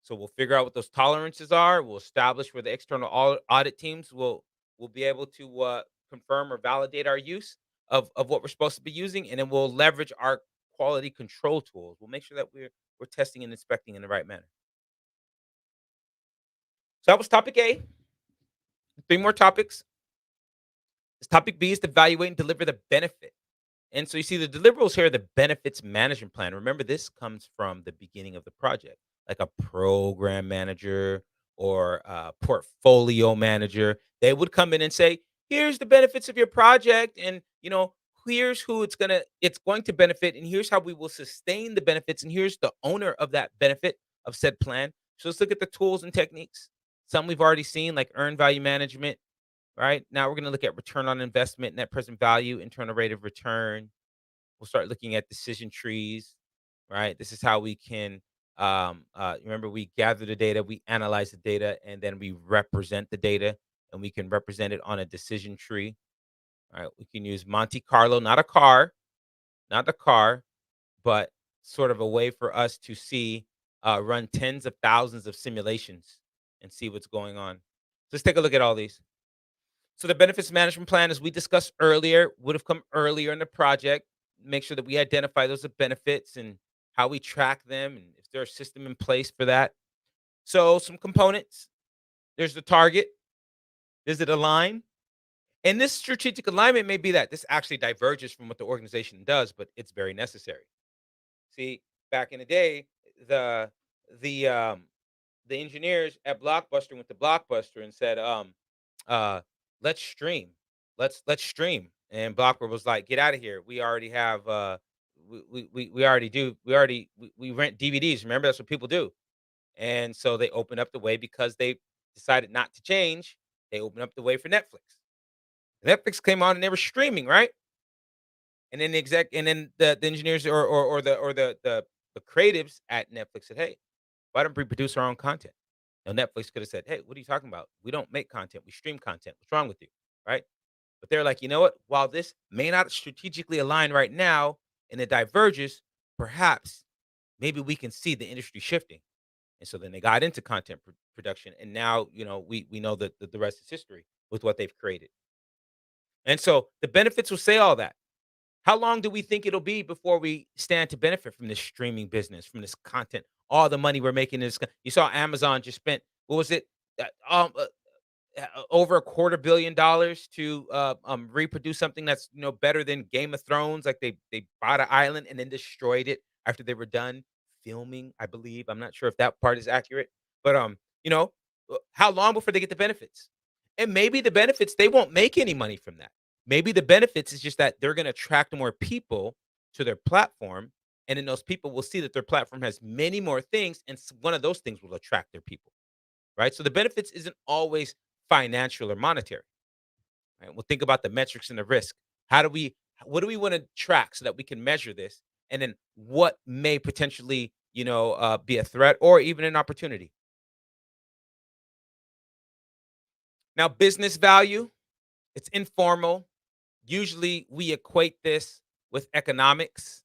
So we'll figure out what those tolerances are. We'll establish where the external audit teams will be able to confirm or validate our use of what we're supposed to be using, and then we'll leverage our quality control tools. We'll make sure that we're testing and inspecting in the right manner. So that was topic A. Three more topics. This topic B is to evaluate and deliver the benefit. And so you see the deliverables here, the benefits management plan. Remember, this comes from the beginning of the project, like a program manager or a portfolio manager. They would come in and say, here's the benefits of your project, and here's who it's going to benefit, and here's how we will sustain the benefits, and here's the owner of that benefit of said plan. So let's look at the tools and techniques. Some we've already seen, like earned value management. Right now, we're going to look at return on investment, net present value, internal rate of return. We'll start looking at decision trees. Right, this is how we can remember, we gather the data, we analyze the data, and then we represent the data, and we can represent it on a decision tree. All right, we can use Monte Carlo, not a car, not the car, but sort of a way for us to see run tens of thousands of simulations and see what's going on. Let's take a look at all these. So the benefits management plan, as we discussed earlier, would have come earlier in the project. Make sure that we identify those benefits and how we track them, and if there's a system in place for that. So some components. There's the target. Does it align? And this strategic alignment may be that this actually diverges from what the organization does, but it's very necessary. See, back in the day, the the um, the engineers at Blockbuster went to Blockbuster and said, uh, "Let's stream, let's stream." And Blockbuster was like, "Get out of here. We already have we already do we rent DVDs. Remember, that's what people do." And so they opened up the way because they decided not to change. They opened up the way for Netflix. Netflix came on and they were streaming, right? And then the engineers or the creatives at Netflix said, "Hey, why don't we produce our own content?" Now Netflix could have said, "Hey, what are you talking about? We don't make content. We stream content. What's wrong with you?" Right? But they're like, you know what? While this may not strategically align right now and it diverges, perhaps maybe we can see the industry shifting. And so then they got into content production, and now we know that the rest is history with what they've created. And so the benefits will say all that. How long do we think it'll be before we stand to benefit from this streaming business, from this content, all the money we're making? You saw Amazon just spent, what was it? Uh, um, uh, Over $250 million to reproduce something that's better than Game of Thrones. Like they bought an island and then destroyed it after they were done filming. I believe, I'm not sure if that part is accurate, but how long before they get the benefits? And maybe the benefits, they won't make any money from that. Maybe the benefits is just that they're going to attract more people to their platform, and then those people will see that their platform has many more things, and one of those things will attract their people. Right? So the benefits isn't always financial or monetary. Right? We'll think about the metrics and the risk. What do we want to track so that we can measure this? And then what may potentially, be a threat or even an opportunity? Now, business value, it's informal. Usually we equate this with economics.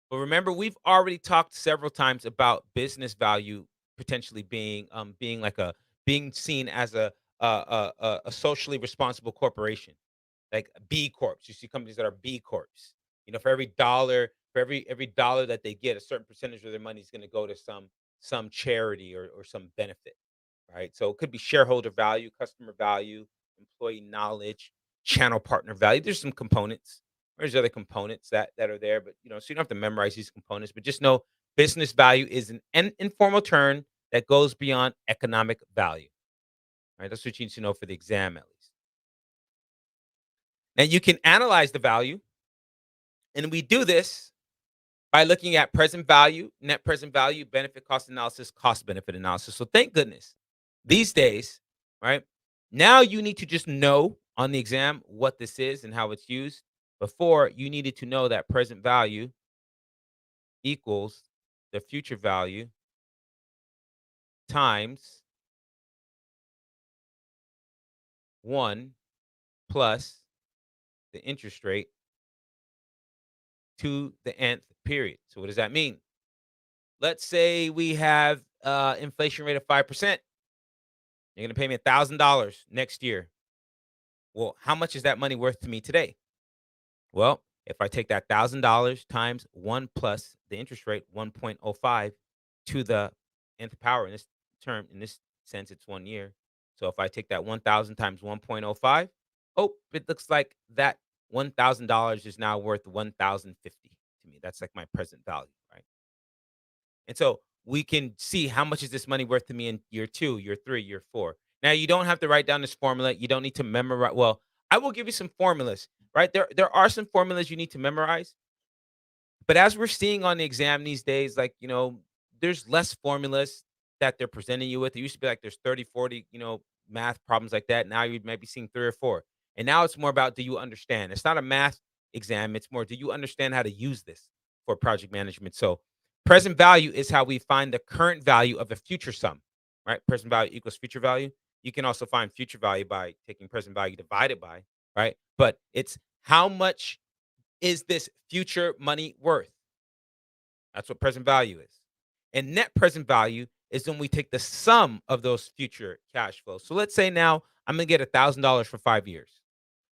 But remember, we've already talked several times about business value potentially being seen as a socially responsible corporation, like B Corps. You see companies that are B Corps. For every dollar that they get, a certain percentage of their money is going to go to some charity or some benefit, right? So it could be shareholder value, customer value, employee knowledge, channel partner value. There's some components. There's other components that are there, but so you don't have to memorize these components, but just know business value is an informal term that goes beyond economic value. Right? That's what you need to know for the exam at least. And you can analyze the value, and we do this by looking at present value, net present value, benefit cost analysis, cost benefit analysis. So thank goodness these days, right? Now you need to just know on the exam what this is and how it's used. Before, you needed to know that present value equals the future value times 1 plus the interest rate to the nth period. So what does that mean? Let's say we have inflation rate of 5%. You're going to pay me $1,000 next year. Well, how much is that money worth to me today? Well, if I take that $1,000 times 1 plus the interest rate, 1.05 to the nth power, in this sense, it's 1 year. So if I take that 1,000 times 1.05, it looks like that $1,000 is now worth 1,050 to me. That's like my present value, right? And so we can see how much is this money worth to me in year 2, year 3, year 4. Now, you don't have to write down this formula. You don't need to memorize. Well, I will give you some formulas, right? There are some formulas you need to memorize. But as we're seeing on the exam these days, there's less formulas that they're presenting you with. It used to be like there's 30, 40, math problems like that. Now you might be seeing 3 or 4. And now it's more about, do you understand? It's not a math exam. It's more, do you understand how to use this for project management? So present value is how we find the current value of the future sum, right? Present value equals future value. You can also find future value by taking present value divided by, right? But it's how much is this future money worth? That's what present value is. And net present value is when we take the sum of those future cash flows. So let's say now I'm going to get $1,000 for 5 years.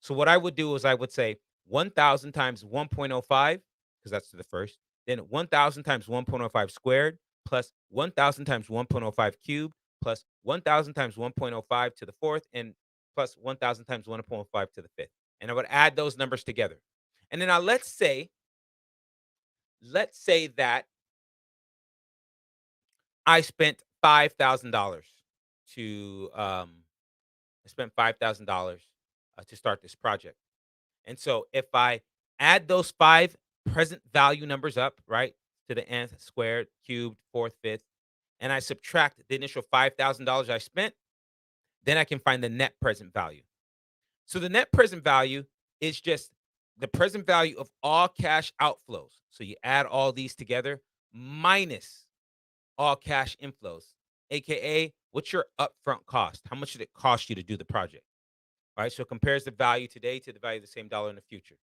So what I would do is I would say 1,000 times 1.05, because that's to the first, then 1,000 times 1.05 squared plus 1,000 times 1.05 cubed plus 1,000 times 1.05 to the fourth and plus 1,000 times 1.05 to the fifth. And I would add those numbers together. And then now let's say that I spent $5,000 to start this project. And so if I add those 5 present value numbers up, right, to the nth, squared, cubed, fourth, fifth, and I subtract the initial $5,000 I spent, then I can find the net present value. So the net present value is just the present value of all cash outflows. So you add all these together minus all cash inflows, aka what's your upfront cost? How much did it cost you to do the project? All right, so it compares the value today to the value of the same dollar in the future.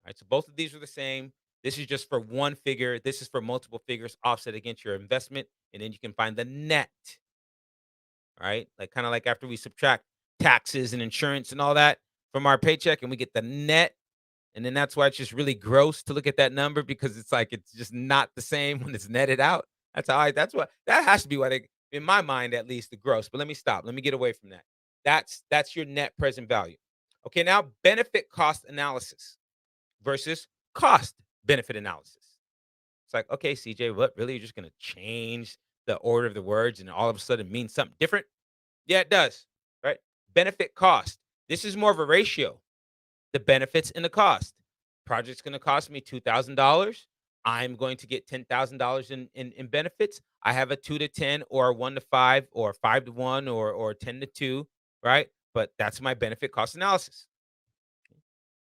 All right, so both of these are the same. This is just for one figure. This is for multiple figures offset against your investment, and then you can find the net. All right, kind of like after we subtract taxes and insurance and all that from our paycheck, and we get the net. And then that's why it's just really gross to look at that number, because it's just not the same when it's netted out. That has to be why they, in my mind at least, the gross. But let me stop. Let me get away from that. That's your net present value. Okay, now benefit cost analysis versus cost benefit analysis. It's like, okay, CJ, what really? You're just going to change the order of the words and all of a sudden mean something different? Yeah, it does, right? Benefit cost. This is more of a ratio. The benefits and the cost. Project's going to cost me $2,000. I'm going to get $10,000 in benefits. I have a 2 to 10 or 1 to 5 or 5 to 1 or 10 to 2, right? But that's my benefit cost analysis.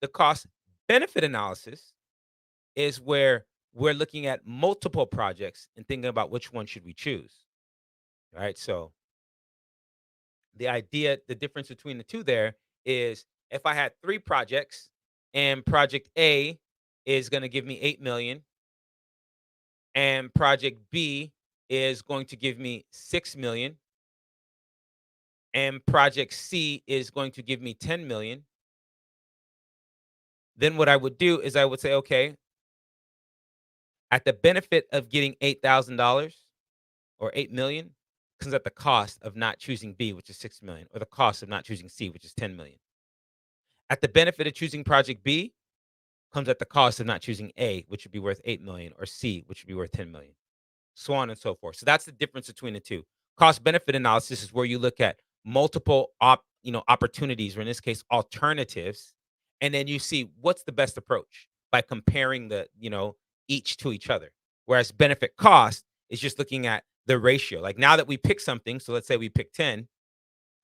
The cost benefit analysis is where we're looking at multiple projects and thinking about which one should we choose, right? So the difference between the two there is if I had 3 projects and project A is gonna give me 8 million and project B is going to give me 6 million and project C is going to give me 10 million, then what I would do is I would say, okay, at the benefit of getting $8,000 or 8 million comes at the cost of not choosing B, which is 6 million, or the cost of not choosing C, which is 10 million. At the benefit of choosing project B comes at the cost of not choosing A, which would be worth 8 million, or C, which would be worth 10 million, so on and so forth. So that's the difference between the two. Cost benefit analysis is where you look at multiple opportunities, or in this case, alternatives, and then you see what's the best approach by comparing each to each other. Whereas benefit cost is just looking at the ratio. Like now that we pick something, so let's say we pick 10,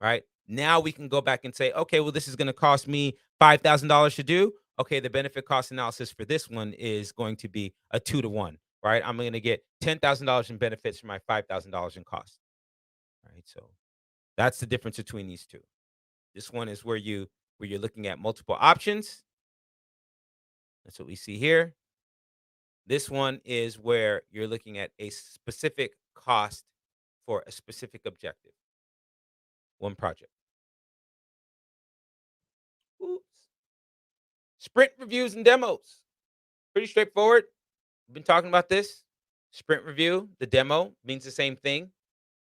right? Now we can go back and say, okay, well, this is going to cost me $5,000 to do. Okay, the benefit cost analysis for this one is going to be a 2 to 1, right? I'm going to get $10,000 in benefits for my $5,000 in cost, right? So that's the difference between these two. This one is where you're looking at multiple options. That's what we see here. This one is where you're looking at a specific cost for a specific objective, one project. Oops. Sprint reviews and demos. Pretty straightforward. We've been talking about this. Sprint review, the demo means the same thing,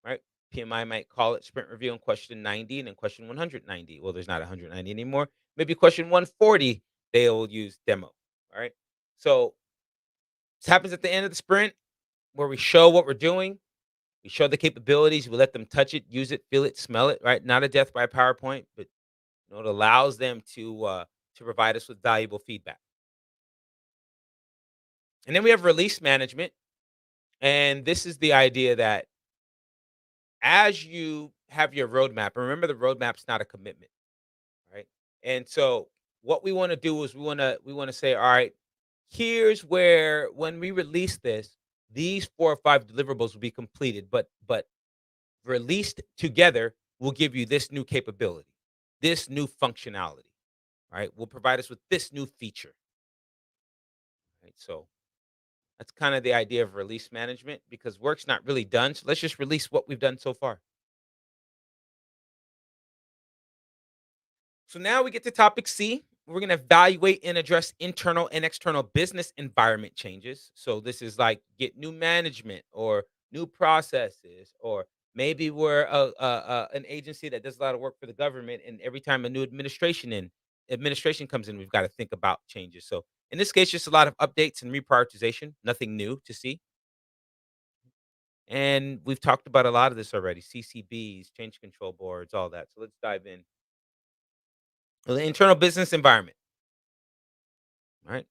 right? PMI might call it sprint review in question 90 and then question 190. Well, there's not 190 anymore. Maybe question 140, they'll use demo. All right. So this happens at the end of the sprint where we show what we're doing. We show the capabilities. We let them touch it, use it, feel it, smell it, right? Not a death by PowerPoint, but it allows them to provide us with valuable feedback. And then we have release management. And this is the idea that as you have your roadmap, remember the roadmap's not a commitment, right? And so what we want to do is we want to say, all right, here's where when we release this, these 4 or 5 deliverables will be completed, but released together will give you this new capability, this new functionality, right? Will provide us with this new feature. Right? So that's kind of the idea of release management because work's not really done. So let's just release what we've done so far. So now we get to topic C. We're going to evaluate and address internal and external business environment changes. So this is like get new management or new processes, or maybe we're an agency that does a lot of work for the government, and every time a new administration comes in, we've got to think about changes. So in this case, just a lot of updates and reprioritization. Nothing new to see. And we've talked about a lot of this already: CCBs, change control boards, all that. So let's dive in. Well, the internal business environment, right?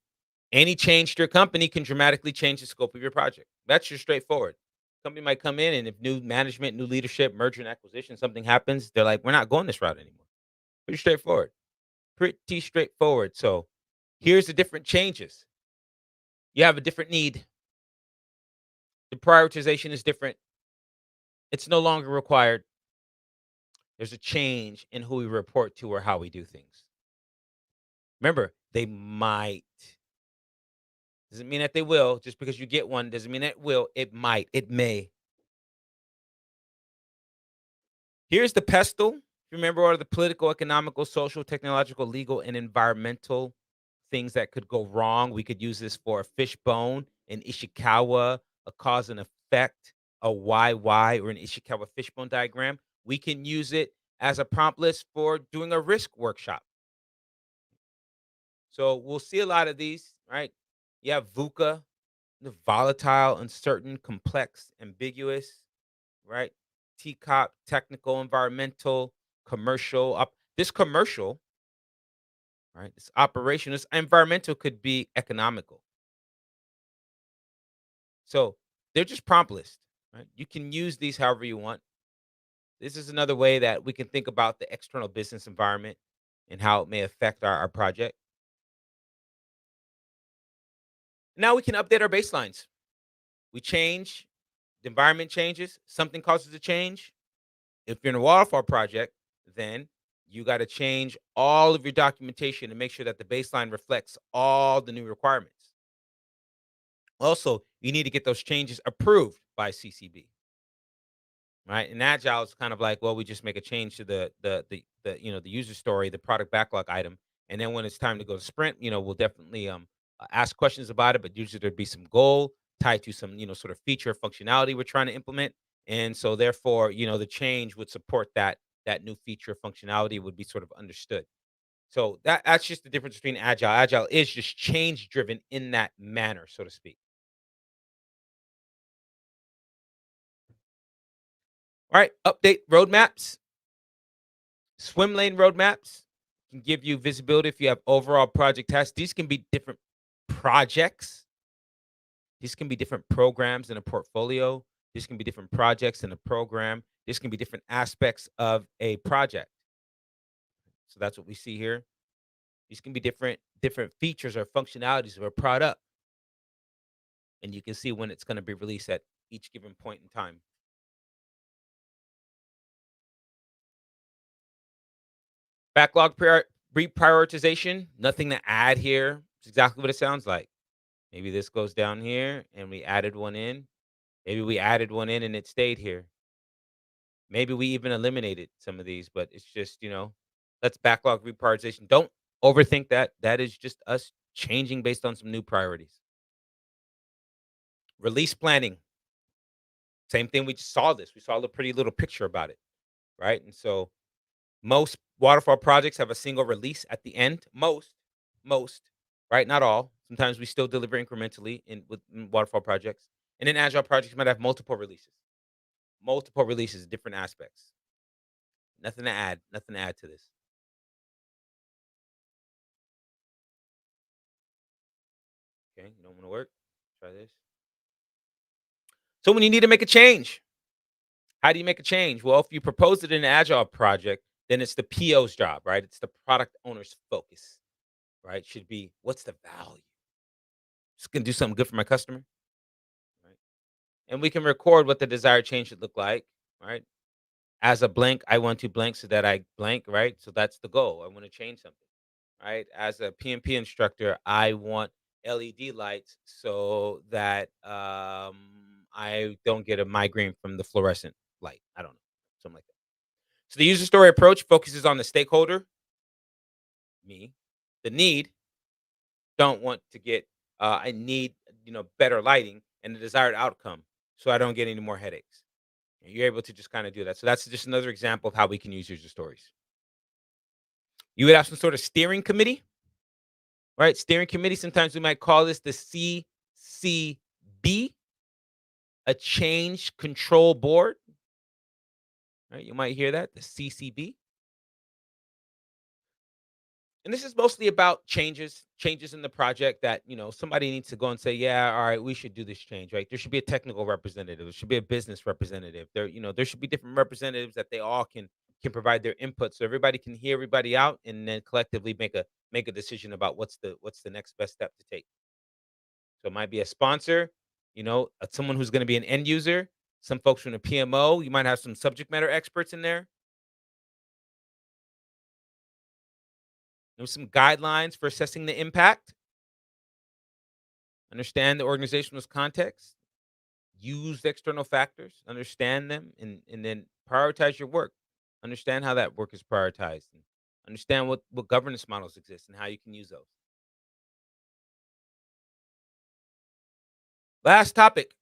Any change to your company can dramatically change the scope of your project. That's just straightforward. Company might come in, and if new management, new leadership, merger and acquisition, something happens, they're like, we're not going this route anymore. Pretty straightforward. Pretty straightforward. So here's the different changes. You have a different need. The prioritization is different. It's no longer required. There's a change in who we report to or how we do things. Remember, they might. Doesn't mean that they will. Just because you get one doesn't mean it will. It might. It may. Here's the pestle. Remember all the political, economical, social, technological, legal, and environmental things that could go wrong. We could use this for a fishbone, an Ishikawa, a cause and effect, a YY, or an Ishikawa fishbone diagram. We can use it as a prompt list for doing a risk workshop. So we'll see a lot of these, right? You have VUCA, the volatile, uncertain, complex, ambiguous, right? TCOP, technical, environmental, commercial. This commercial, right? This operation, this environmental could be economical. So they're just prompt lists, right? You can use these however you want. This is another way that we can think about the external business environment and how it may affect our project. Now we can update our baselines. We change, the environment changes, something causes a change. If you're in a waterfall project, then you got to change all of your documentation to make sure that the baseline reflects all the new requirements. Also, you need to get those changes approved by CCB, right? And agile is kind of like, well, we just make a change to the user story, the product backlog item, and then when it's time to go to sprint, we'll definitely ask questions about it, but usually there'd be some goal tied to some sort of feature functionality we're trying to implement, and so therefore the change would support that new feature functionality would be sort of understood. So that's just the difference between agile. Agile is just change driven in that manner, so to speak. All right, update roadmaps. Swim lane roadmaps can give you visibility if you have overall project tasks. These can be different projects. These can be different programs in a portfolio. These can be different projects in a program. This can be different aspects of a project. So that's what we see here. These can be different features or functionalities of a product. And you can see when it's going to be released at each given point in time. Backlog reprioritization, nothing to add here. It's exactly what it sounds like. Maybe this goes down here and we added one in. Maybe we added one in and it stayed here. Maybe we even eliminated some of these, but it's just, that's backlog reprioritization. Don't overthink that. That is just us changing based on some new priorities. Release planning. Same thing. We just saw this. We saw a pretty little picture about it, right? And so most waterfall projects have a single release at the end. Most, right? Not all. Sometimes we still deliver incrementally in waterfall projects. And in agile projects, you might have multiple releases, different aspects. Nothing to add to this. Okay, you don't want to work? Try this. So when you need to make a change, how do you make a change? Well, if you propose it in an agile project, then it's the PO's job, right? It's the product owner's focus, right? Should be what's the value? Just gonna do something good for my customer, right? And we can record what the desired change should look like, right? As a blank, I want to blank so that I blank, right? So that's the goal. I want to change something, right? As a PMP instructor, I want LED lights so that I don't get a migraine from the fluorescent light. I don't know, something like that. So the user story approach focuses on the stakeholder, me, the need, don't want to get, I need, better lighting and the desired outcome so I don't get any more headaches. And you're able to just kind of do that. So that's just another example of how we can use user stories. You would have some sort of steering committee, right? Steering committee, sometimes we might call this the CCB, a change control board, right? You might hear that, the CCB. And this is mostly about changes in the project that somebody needs to go and say, yeah, all right, we should do this change, right? There should be a technical representative, there should be a business representative, there should be different representatives that they all can provide their input so everybody can hear everybody out and then collectively make a decision about what's the next best step to take. So it might be a sponsor, someone who's going to be an end user, some folks from the PMO, you might have some subject matter experts in there. There's some guidelines for assessing the impact. Understand the organization's context. Use the external factors. Understand them, and then prioritize your work. Understand how that work is prioritized. And understand what governance models exist and how you can use those. Last topic: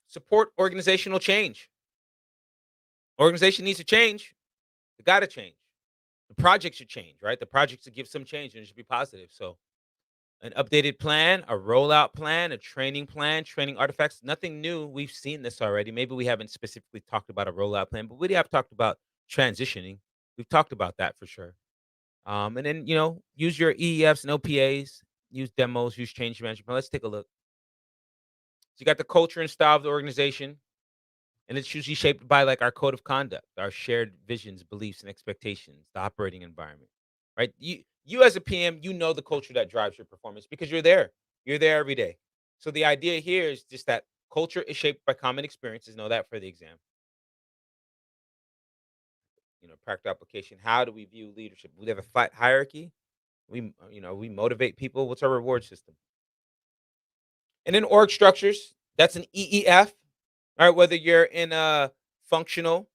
support organizational change. Organization needs to change. They got to change. The project should change, right? The project should give some change and it should be positive. So an updated plan, a rollout plan, a training plan, training artifacts. Nothing new. We've seen this already. Maybe we haven't specifically talked about a rollout plan, but we have talked about transitioning. We've talked about that for sure. And then use your EEFs and OPAs, use demos, use change management plan. Let's take a look. So you got the culture and style of the organization, and it's usually shaped by like our code of conduct, our shared visions, beliefs, and expectations, the operating environment, right? You as a PM, you know the culture that drives your performance because you're there. You're there every day. So the idea here is just that culture is shaped by common experiences. Know that for the exam. practical application. How do we view leadership? We have a flat hierarchy. We motivate people. What's our reward system? And then org structures. That's an EEF. All right, whether you're in a functional,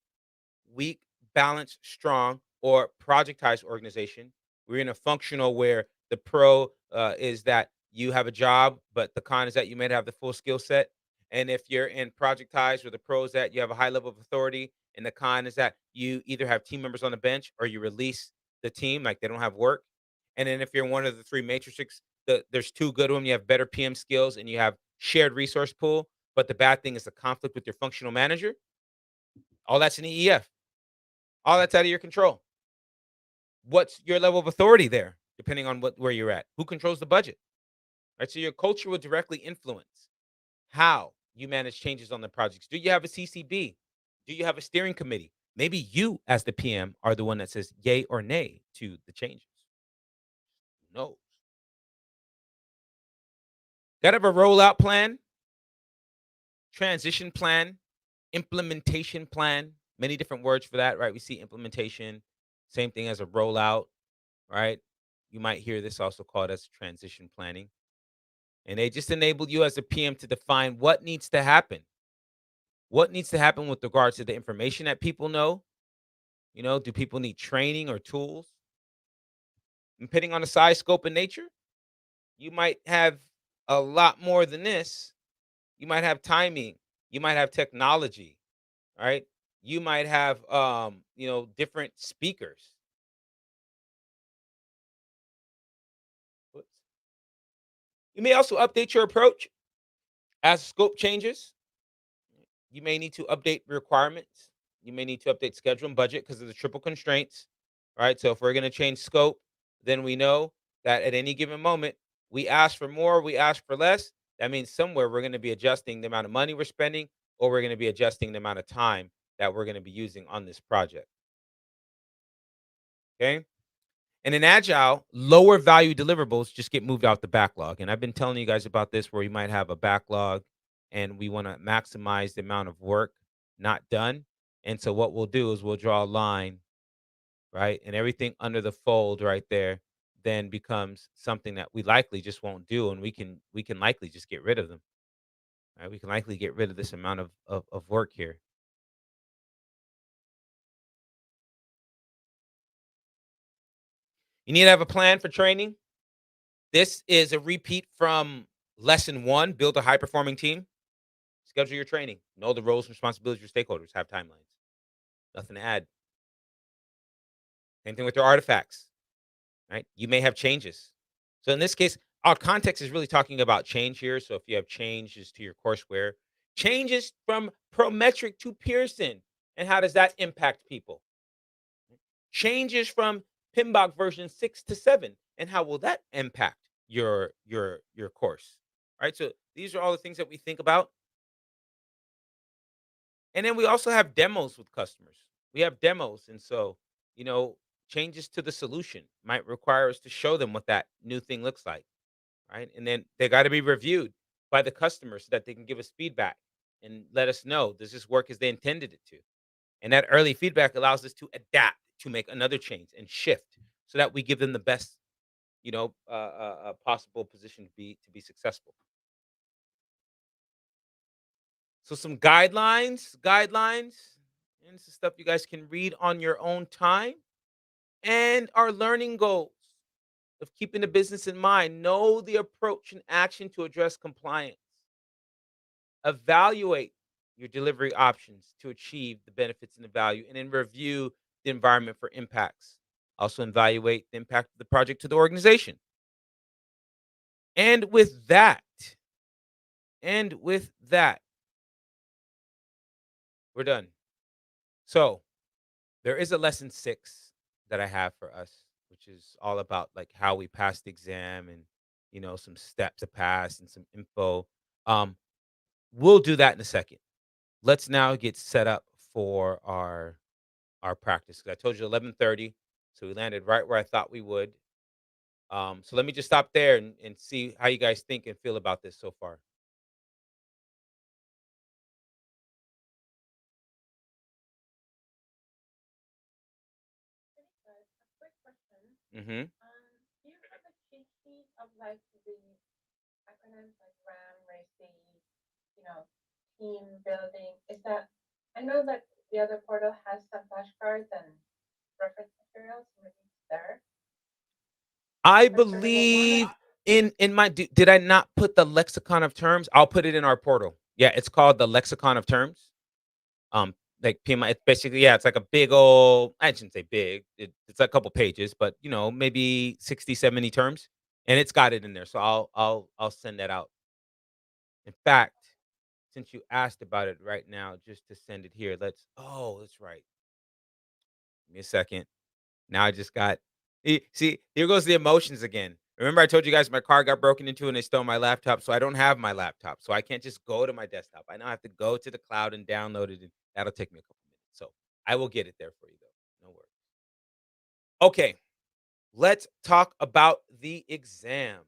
weak, balanced, strong, or projectized organization. We're in a functional where the pro is that you have a job, but the con is that you may not have the full skill set. And if you're in projectized, where the pro is that you have a high level of authority, and the con is that you either have team members on the bench or you release the team like they don't have work. And then if you're in one of the three matrices, there's two good ones. You have better PM skills and you have shared resource pool. But the bad thing is the conflict with your functional manager. All that's an EEF. All that's out of your control. What's your level of authority there, depending on where you're at? Who controls the budget? Right. So your culture will directly influence how you manage changes on the projects. Do you have a CCB? Do you have a steering committee? Maybe you, as the PM, are the one that says yay or nay to the changes. Who knows? Got to have a rollout plan, transition plan, implementation plan. Many different words for that, right? We see implementation, same thing as a rollout, right? You might hear this also called as transition planning. And they just enable you as a PM to define what needs to happen. What needs to happen with regards to the information that people know? Do people need training or tools? And depending on the size, scope, and nature, you might have a lot more than this. You might have timing. You might have technology, right? You might have different speakers. Whoops. You may also update your approach as scope changes. You may need to update requirements. You may need to update schedule and budget because of the triple constraints, right? So if we're going to change scope, then we know that at any given moment, we ask for more, we ask for less. That means somewhere we're going to be adjusting the amount of money we're spending, or we're going to be adjusting the amount of time that we're going to be using on this project. Okay. And in Agile, lower value deliverables just get moved out the backlog. And I've been telling you guys about this, where we might have a backlog and we want to maximize the amount of work not done. And so what we'll do is we'll draw a line, right? And everything under the fold right there then becomes something that we likely just won't do. And we can likely just get rid of them. Right? We can likely get rid of this amount of work here. You need to have a plan for training. This is a repeat from lesson 1, build a high performing team. Schedule your training. Know the roles and responsibilities of your stakeholders. Have timelines. Nothing to add. Same thing with your artifacts, right? You may have changes. So in this case, our context is really talking about change here. So if you have changes to your courseware, changes from Prometric to Pearson, and how does that impact people? Changes from PMBOK version 6 to 7, and how will that impact your course? Right? So these are all the things that we think about. And then we also have demos with customers. We have demos. And so, changes to the solution might require us to show them what that new thing looks like. Right. And then they got to be reviewed by the customer so that they can give us feedback and let us know, does this work as they intended it to? And that early feedback allows us to adapt, to make another change and shift so that we give them the best, possible position to be successful. So some guidelines, and some stuff you guys can read on your own time. And our learning goals of keeping the business in mind. Know the approach and action to address compliance. Evaluate your delivery options to achieve the benefits and the value, and then review the environment for impacts. Also evaluate the impact of the project to the organization. And with that, we're done. So there is a lesson 6 that I have for us, which is all about like how we pass the exam and some steps to pass and some info. We'll do that in a second. Let's now get set up for our practice. 'Cause I told you 11:30, so we landed right where I thought we would. So let me just stop there and see how you guys think and feel about this so far. Mhm. Do you have a cheat sheet of like the acronyms like RAM, RACI, you know, team building? Is that I know that the other portal has some flashcards and reference materials, maybe it's there. I That's sort of a believe model. in my did I not put the lexicon of terms? I'll put it in our portal. Yeah, it's called the lexicon of terms. Um, like PMI, it's basically yeah, it's like a big old. I shouldn't say big. It's a couple pages, but maybe 60, 70 terms, and it's got it in there. So I'll send that out. In fact, since you asked about it right now, just to send it here. Oh, that's right. Give me a second. Now I just got see, here goes the emotions again. Remember I told you guys my car got broken into and they stole my laptop, so I don't have my laptop. So I can't just go to my desktop. I now have to go to the cloud and download it, and that'll take me a couple minutes. So I will get it there for you though. No worries. Okay, let's talk about the exam.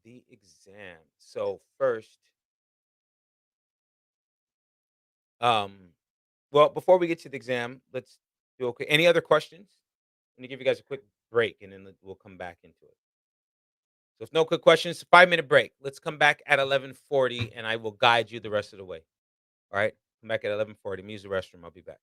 The exam. So first, um, well, before we get to the exam, let's do okay. Any other questions? Let me give you guys a quick break and then we'll come back into it. So if no quick questions, 5-minute break. Let's come back at 11:40 and I will guide you the rest of the way. All right? Come back at 11:40. Me use the restroom. I'll be back.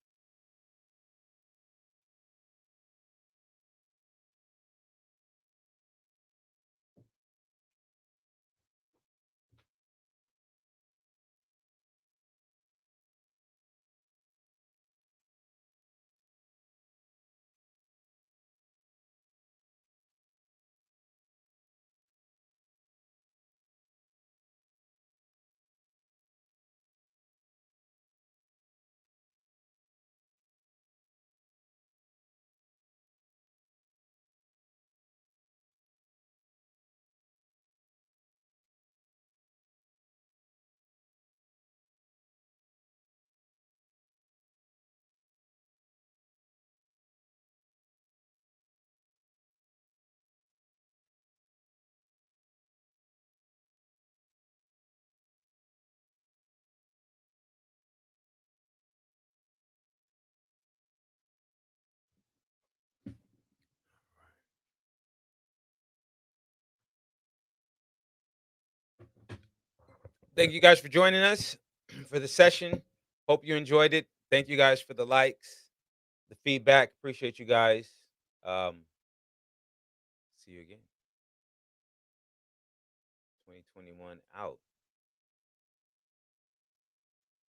Thank you guys for joining us for the session. Hope you enjoyed it. Thank you guys for the likes, the feedback. Appreciate you guys. Um, see you again. 2021 out.